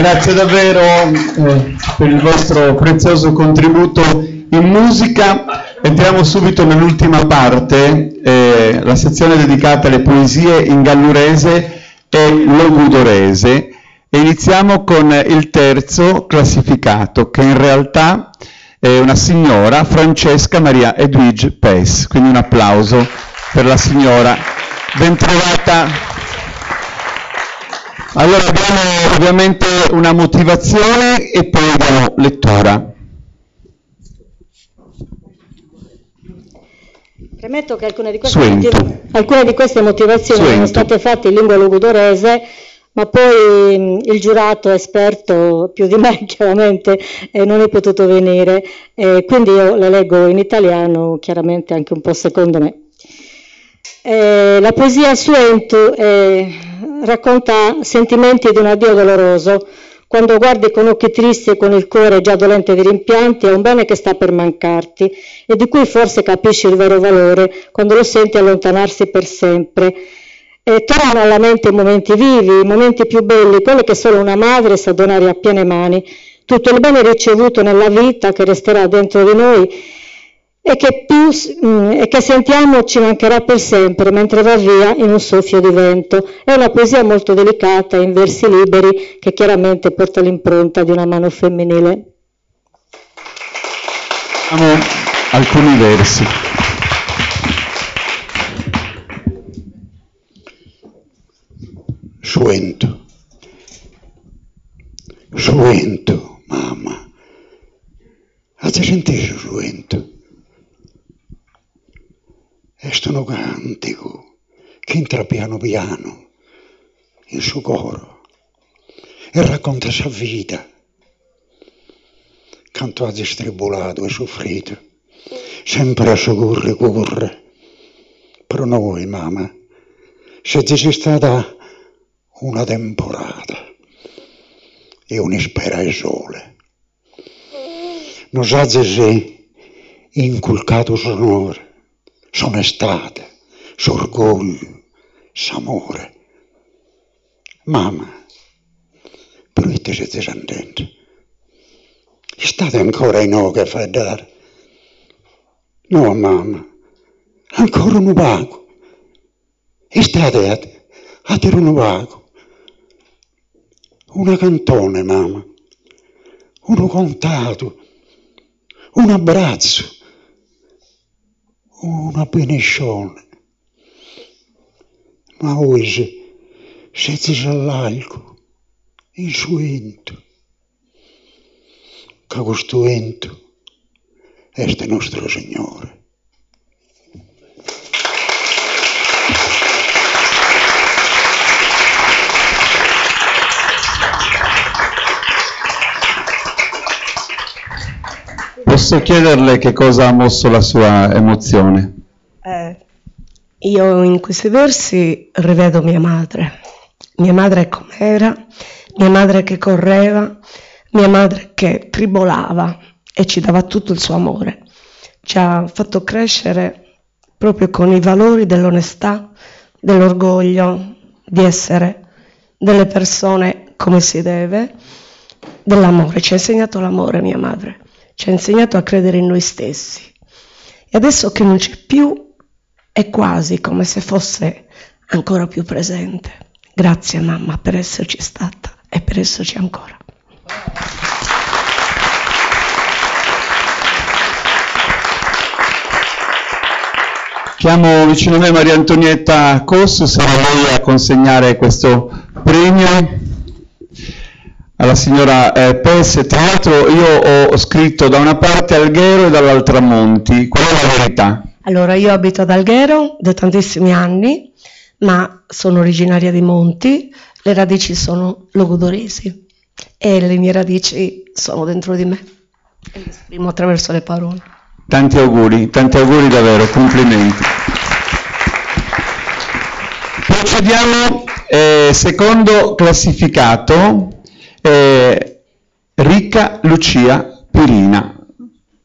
Grazie davvero per il vostro prezioso contributo in musica. Entriamo subito nell'ultima parte, la sezione dedicata alle poesie in gallurese e logudorese, e iniziamo con il terzo classificato, che in realtà è una signora, Francesca Maria Edwige Pes, quindi un applauso per la signora. Ben trovata. Allora abbiamo ovviamente una motivazione e poi abbiamo lettura. Premetto che alcune di queste motivazioni sono state fatte in lingua logudorese, ma poi il giurato esperto più di me chiaramente non è potuto venire, quindi io le leggo in italiano, chiaramente anche un po' secondo me. La poesia Suentu racconta sentimenti di un addio doloroso. Quando guardi con occhi tristi e con il cuore già dolente di rimpianti, è un bene che sta per mancarti e di cui forse capisci il vero valore quando lo senti allontanarsi per sempre. E tornano alla mente i momenti vivi, i momenti più belli, quelli che solo una madre sa donare a piene mani, tutto il bene ricevuto nella vita che resterà dentro di noi e che sentiamo ci mancherà per sempre mentre va via in un soffio di vento. È una poesia molto delicata, in versi liberi, che chiaramente porta l'impronta di una mano femminile. Abbiamo alcuni versi. Suento, mamma. Hai sentito suento? È un cantico che entra piano piano in suo coro e racconta la vita, quanto ha distribulato e soffrito, sempre a suo corre. Per noi, mamma, se ci sia stata una temporata e un'ispera il sole, non sa se inculcato sonore, s'onestà, s'orgoglio, s'amore. Mamma, però te siete sentendo? State ancora in noi che fai dare? No, mamma, ancora un vago. State a dire un vago. Una cantone, mamma, uno contato, un abbraccio, una benescione. Ma oggi siete all'alco, in suento, che questo ento è il nostro Signore. Posso chiederle che cosa ha mosso la sua emozione? Io in questi versi rivedo mia madre com'era, mia madre che correva, mia madre che tribolava e ci dava tutto il suo amore. Ci ha fatto crescere proprio con i valori dell'onestà, dell'orgoglio, di essere delle persone come si deve, dell'amore. Ci ha insegnato l'amore mia madre. Ci ha insegnato a credere in noi stessi. E adesso che non c'è più, è quasi come se fosse ancora più presente. Grazie mamma per esserci stata e per esserci ancora. Chiamo vicino a me Maria Antonietta Cossu, sarà lei a consegnare questo premio alla signora Pes. Tra l'altro io ho scritto da una parte Alghero e dall'altra Monti. Qual è la verità? Allora, io abito ad Alghero da tantissimi anni, ma sono originaria di Monti, le radici sono logudoresi e le mie radici sono dentro di me e le esprimo attraverso le parole. Tanti auguri davvero, complimenti. Procediamo, secondo classificato, Ricca Lucia Pirina,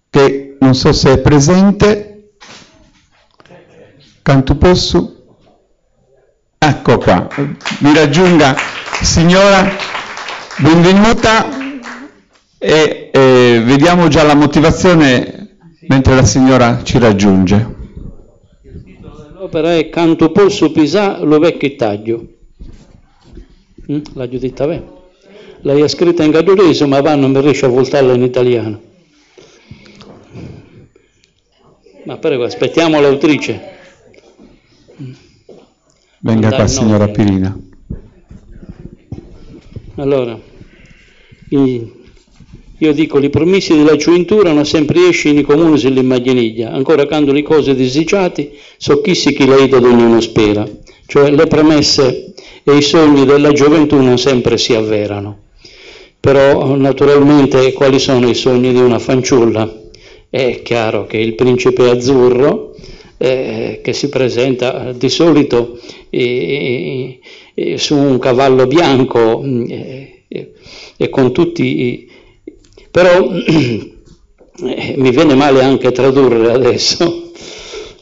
che non so se è presente. Cantu possu? Ecco qua, mi raggiunga signora. Benvenuta e vediamo già la motivazione mentre la signora ci raggiunge. L'opera è Canto posso pisà lo vecchio taglio. La Giuditta bene. Lei è scritta in gallurese, ma non mi riesce a voltarla in italiano. Ma prego, aspettiamo l'autrice. Venga qua, signora Pirina. Allora, io dico, i promessi della giuntura non sempre esci in comune sull'immaginiglia, ancora quando le cose desiciate so chi si chi lei da ognuno spera, cioè le promesse e i sogni della gioventù non sempre si avverano. Però naturalmente quali sono i sogni di una fanciulla? È chiaro che il principe azzurro che si presenta di solito su un cavallo bianco e con tutti però mi viene male anche tradurre adesso.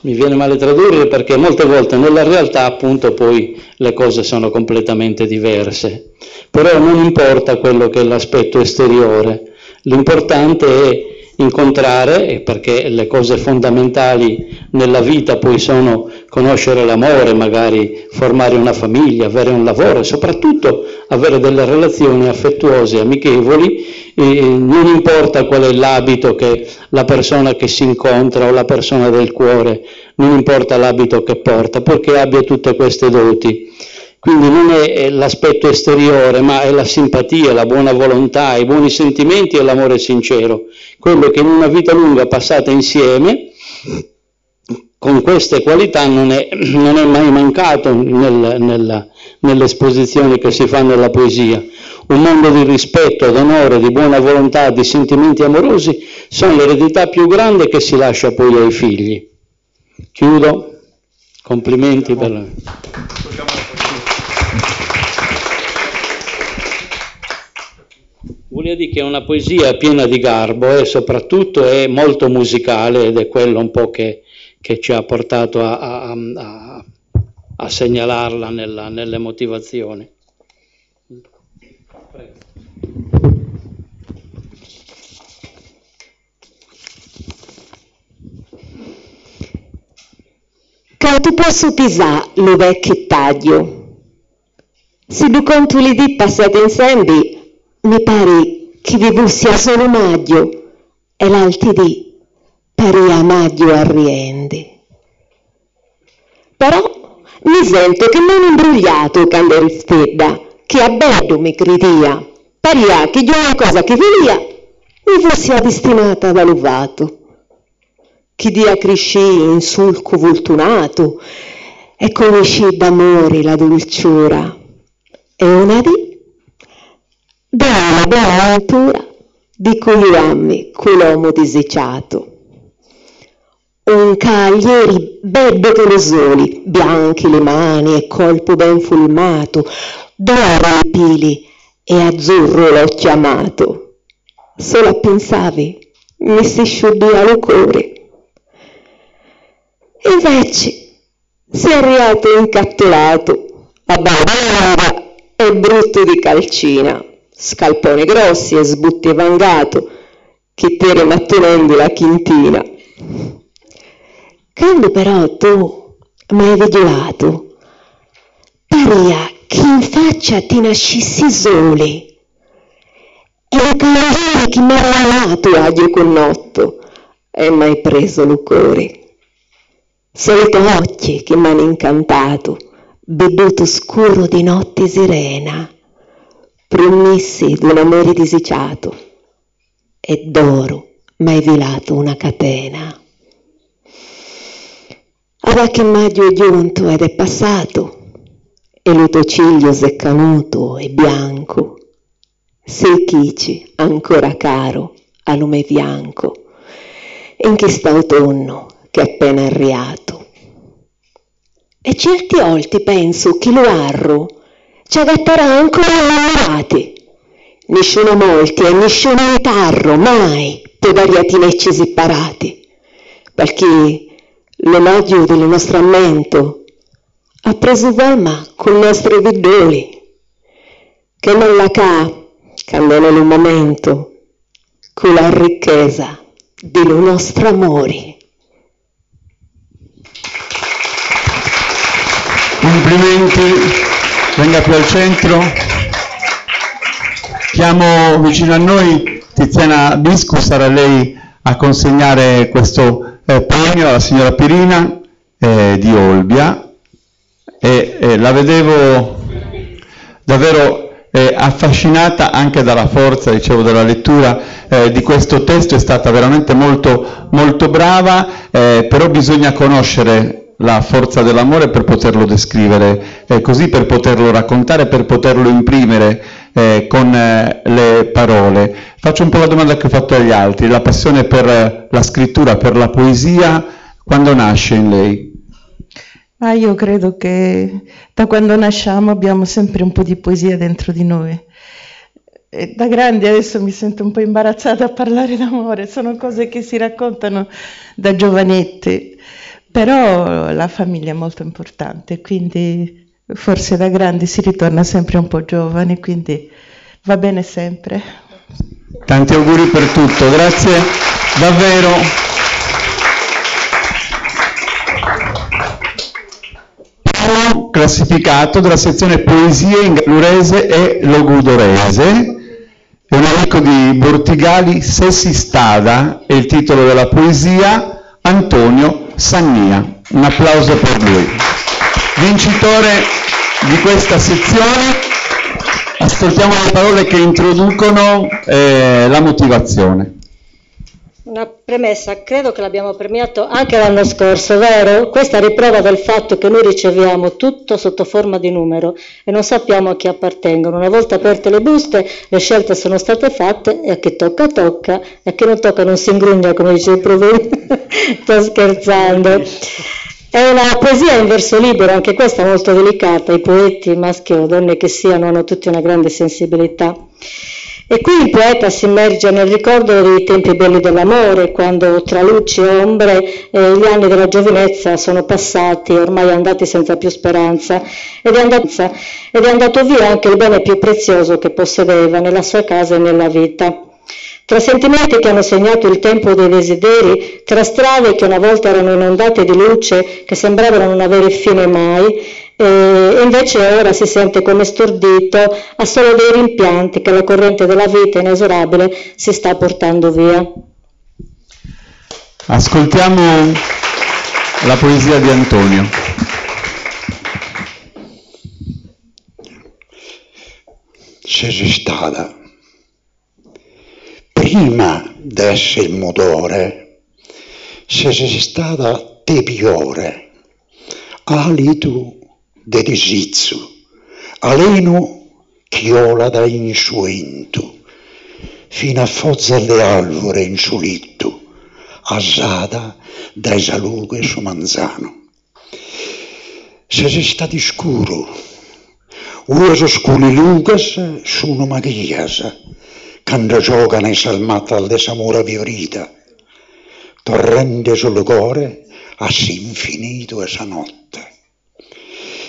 Mi viene male tradurre perché molte volte nella realtà appunto poi le cose sono completamente diverse. Però non importa quello che è l'aspetto esteriore, l'importante è incontrare, perché le cose fondamentali nella vita poi sono conoscere l'amore, magari formare una famiglia, avere un lavoro e soprattutto avere delle relazioni affettuose, amichevoli, e non importa qual è l'abito che la persona che si incontra o la persona del cuore, non importa l'abito che porta, perché abbia tutte queste doti. Quindi non è l'aspetto esteriore, ma è la simpatia, la buona volontà, i buoni sentimenti e l'amore sincero. Quello che in una vita lunga passata insieme, con queste qualità, non è mai mancato nelle esposizioni che si fanno nella poesia. Un mondo di rispetto, d'onore, di buona volontà, di sentimenti amorosi sono l'eredità più grande che si lascia poi ai figli. Chiudo. Complimenti per la... Voglio dire che è una poesia piena di garbo e soprattutto è molto musicale ed è quello un po' che ci ha portato a segnalarla nelle motivazioni. Prego. Canto posso pisà lo vecchio taglio. Se du conto le dita passate insieme, mi pare che vi sia solo maggio e l'alti di pare a maggio arriende. Però mi sento che non imbrugliato quando eri stedda, che a bello mi cridia, paria che io una cosa che via mi fossi destinata ad aluvato. Chi dia crescì in sulco vultunato e conosci d'amore la dolciura e una dalla buona natura di cui ammi quell'uomo desiciato. Un cavalieri bello che lo soli, bianchi le mani e colpo ben fulmato, d'oro i pili e azzurro l'ho chiamato. Solo a pensavi mi si sciudia lo cuore. Invece si è arrivato incattolato, a bavanda e brutto di calcina, scalponi grossi e sbutti vangato, che te rimattonendo la chintina. Quando però tu mi hai vigilato, paria che in faccia ti nascissi soli, e la cavaliera che mi ha lavato aglio con notto, e mi hai preso lo cuore. Solito occhi che m'hanno incantato, bevuto scuro di notte serena, promessi d'un amore desiciato, e d'oro m'hai velato una catena. Ora che maggio è giunto ed è passato, e lo tuo ciglio s'è canuto e bianco, sei chici ancora caro a lume bianco, in quest'autunno che è appena arriato. E certi volti penso che lo arro ci agatterà ancora innamorati. Nessuno molti e nessuno ritarro mai podariati necci separati, perché l'omaggio del nostro ammento ha preso forma con i nostri vidoli, che non la ca quando in un momento con la ricchezza del nostro amore. Complimenti, venga qui al centro. Chiamo vicino a noi Tiziana Biscu, sarà lei a consegnare questo premio alla signora Pirina di Olbia. La vedevo davvero affascinata anche dalla forza, dicevo, della lettura di questo testo, è stata veramente molto, molto brava, però bisogna conoscere la forza dell'amore per poterlo descrivere così, per poterlo raccontare, per poterlo imprimere con le parole. Faccio un po' la domanda che ho fatto agli altri: la passione per la scrittura, per la poesia, quando nasce in lei? Io credo che da quando nasciamo abbiamo sempre un po' di poesia dentro di noi. E da grandi adesso mi sento un po' imbarazzata a parlare d'amore, sono cose che si raccontano da giovanetti, però la famiglia è molto importante, quindi forse da grandi si ritorna sempre un po' giovani, quindi va bene sempre. Tanti auguri per tutto, grazie davvero. Classificato della sezione Poesie in gallurese e logudorese, è un amico di Bortigali, Se si stada, è il titolo della poesia, Antonio Sannia. Un applauso per lui. Vincitore di questa sezione, ascoltiamo le parole che introducono la motivazione. Una premessa, credo che l'abbiamo premiato anche l'anno scorso, vero? Questa è riprova del fatto che noi riceviamo tutto sotto forma di numero e non sappiamo a chi appartengono. Una volta aperte le buste, le scelte sono state fatte e a chi tocca tocca e a chi non tocca non si ingrugna, come dice il Proveni. Sto scherzando. È una poesia in verso libero, anche questa molto delicata. I poeti, maschi o donne che siano, hanno tutti una grande sensibilità. E qui il poeta si immerge nel ricordo dei tempi belli dell'amore, quando tra luci e ombre gli anni della giovinezza sono passati, ormai andati senza più speranza, ed è andato via anche il bene più prezioso che possedeva nella sua casa e nella vita. Tra sentimenti che hanno segnato il tempo dei desideri, tra strade che una volta erano inondate di luce, che sembravano non avere fine mai, e invece ora si sente come stordito a solo dei rimpianti che la corrente della vita inesorabile si sta portando via. Ascoltiamo la poesia di Antonio. Se sei stata prima di essere il motore, se sei stata te piore, alitu de disizzu, aleno chiola da insuentu, fino a fozza alle alvore in su litto, asata dai salughe su manzano. Se sei stati scuro, uso sculi Lucas sono Marias, quando giocano in salmata al desamore viorita, torrente sul cuore a infinito e sa notte.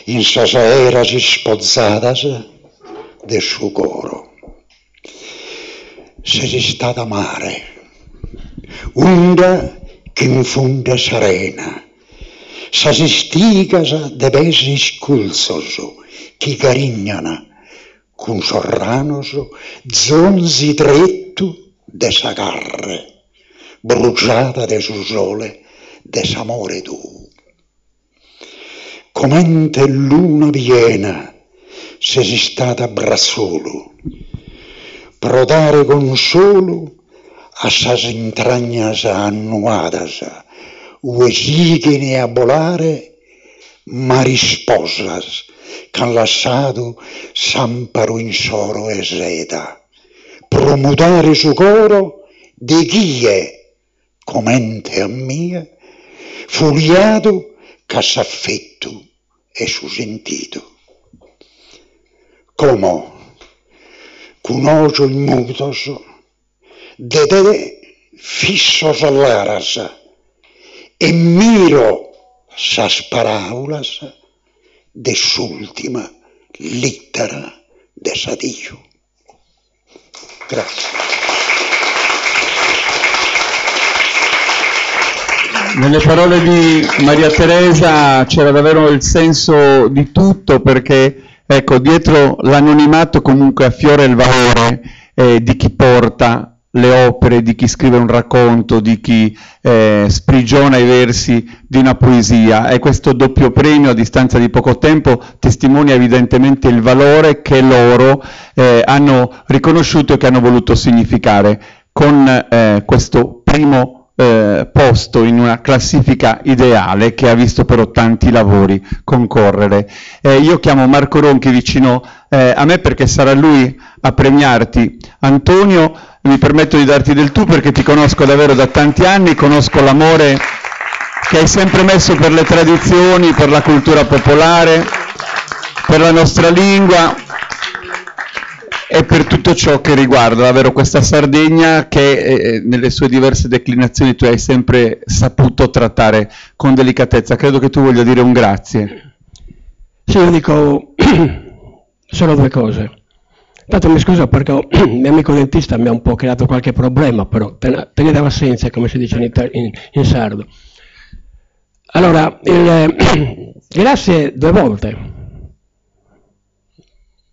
In sa sera si spozzatas del suo coro. Se sei stata mare, onda che infonde serena, sa si stigas de pesi sculsos, che carignana, con sorranos, zonzi drettu de sa carre, bruciata de su sole, de s'amore tu. Commente luna piena, se si stata brazzolo, prodare consolo a sas intragnas annuadas, uesighine a volare, ma risposas, c'han lasciato s'amparo in soro e seta, promutare su coro di chi è, commente a mia, foliato che s'affetto e su sentito. Come conosco il mutos, de te fissos all'aras, e miro sas paraulas de s'ultima lettera de s'addio. Grazie. Nelle parole di Maria Teresa c'era davvero il senso di tutto, perché ecco, dietro l'anonimato comunque affiora il valore di chi porta le opere, di chi scrive un racconto, di chi sprigiona i versi di una poesia, e questo doppio premio a distanza di poco tempo testimonia evidentemente il valore che loro hanno riconosciuto e che hanno voluto significare con questo primo posto in una classifica ideale che ha visto però tanti lavori concorrere. Io chiamo Marco Ronchi vicino a me perché sarà lui a premiarti. Antonio, mi permetto di darti del tu perché ti conosco davvero da tanti anni, conosco l'amore che hai sempre messo per le tradizioni, per la cultura popolare, per la nostra lingua e per tutto ciò che riguarda davvero questa Sardegna che nelle sue diverse declinazioni tu hai sempre saputo trattare con delicatezza. Credo che tu voglia dire un grazie. Sì, io dico solo due cose. Tanto mi scuso perché il mio amico dentista mi ha un po' creato qualche problema, però tenete pazienza, come si dice in sardo. Allora, grazie due volte.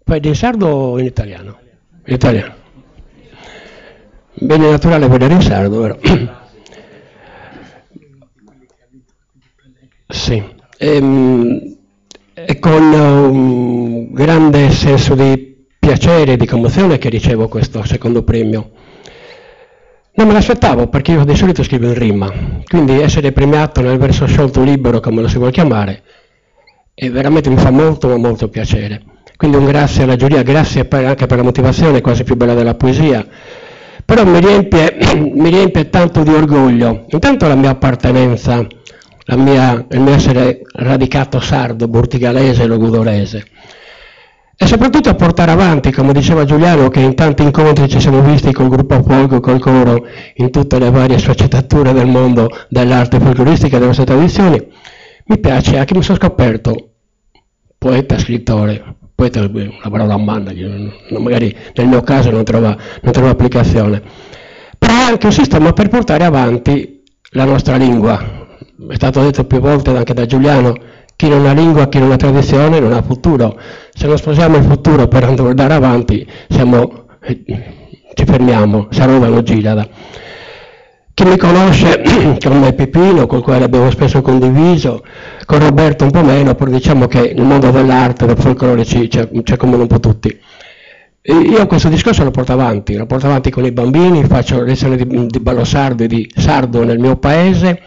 Poi in sardo o in italiano? In italiano. Bene naturale vedere in sardo, vero? Sì. E con un grande senso di piacere e di commozione che ricevo questo secondo premio. Non me l'aspettavo perché io di solito scrivo in rima, quindi essere premiato nel verso sciolto libero, come lo si vuol chiamare, e veramente mi fa molto ma molto piacere. Quindi un grazie alla giuria, grazie anche per la motivazione quasi più bella della poesia, però mi riempie tanto di orgoglio, intanto la mia appartenenza, il mio essere radicato sardo, burtigalese e logudorese, e soprattutto a portare avanti, come diceva Giuliano, che in tanti incontri ci siamo visti col gruppo Folgo, col coro, in tutte le varie sfaccettature del mondo dell'arte folcloristica e delle nostre tradizioni. Mi piace anche, mi sono scoperto poeta, scrittore, poeta è una parola a manna, magari nel mio caso non trova applicazione, però è anche un sistema per portare avanti la nostra lingua. È stato detto più volte anche da Giuliano, chi non ha lingua, chi non ha tradizione non ha futuro. Se non sposiamo il futuro per andare avanti ci fermiamo, la roba non gira. Chi mi conosce come Pipino, col quale abbiamo spesso condiviso, con Roberto un po' meno, però diciamo che nel mondo dell'arte, del folklore c'è come un po' tutti. E io questo discorso lo porto avanti con i bambini, faccio lezioni di ballo sardo e di sardo nel mio paese,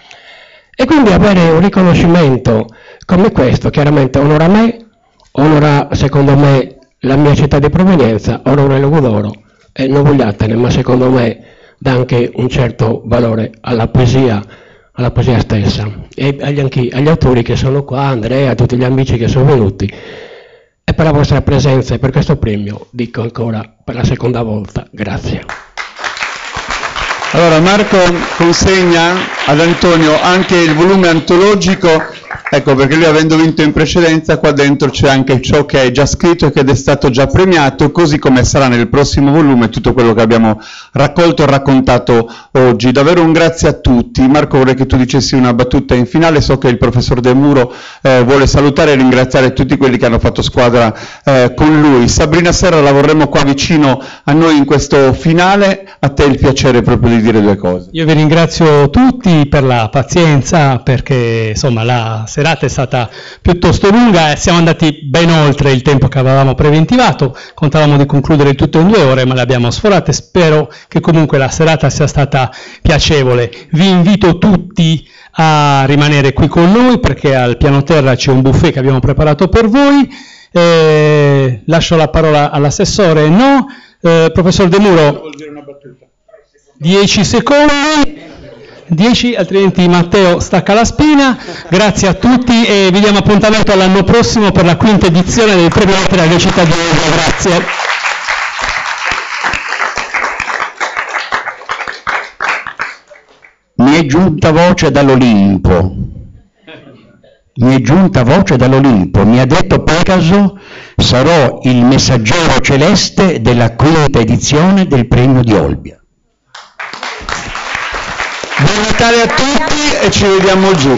e quindi avere un riconoscimento come questo chiaramente onora me, onora secondo me la mia città di provenienza, onora il Logudoro, e non vogliatene, ma secondo me dà anche un certo valore alla poesia stessa, e agli autori che sono qua, Andrea, a tutti gli amici che sono venuti, e per la vostra presenza e per questo premio dico ancora per la seconda volta grazie. Allora Marco consegna ad Antonio anche il volume antologico, ecco, perché lui avendo vinto in precedenza qua dentro c'è anche ciò che è già scritto e che è stato già premiato, così come sarà nel prossimo volume tutto quello che abbiamo raccolto e raccontato oggi. Davvero un grazie a tutti. Marco, vorrei che tu dicessi una battuta in finale. So che il professor De Muro vuole salutare e ringraziare tutti quelli che hanno fatto squadra con lui. Sabrina Serra, la vorremmo qua vicino a noi in questo finale. A te il piacere proprio di dire due cose. Io vi ringrazio tutti per la pazienza, perché insomma la serata è stata piuttosto lunga e siamo andati ben oltre il tempo che avevamo preventivato. Contavamo di concludere tutto in 2 ore, ma le abbiamo sforate. Spero che comunque la serata sia stata piacevole. Vi invito tutti a rimanere qui con noi, perché al piano terra c'è un buffet che abbiamo preparato per voi. Lascio la parola all'assessore. No? Professor De Muro, 10 secondi, 10, altrimenti Matteo stacca la spina. Grazie a tutti e vi diamo appuntamento all'anno prossimo per la 5ª edizione del Premio Letterario Cittadino. Grazie. Mi è giunta voce dall'Olimpo, mi ha detto Pegaso sarò il messaggero celeste della quinta edizione del premio di Olbia. Buon Natale a tutti e ci vediamo giù.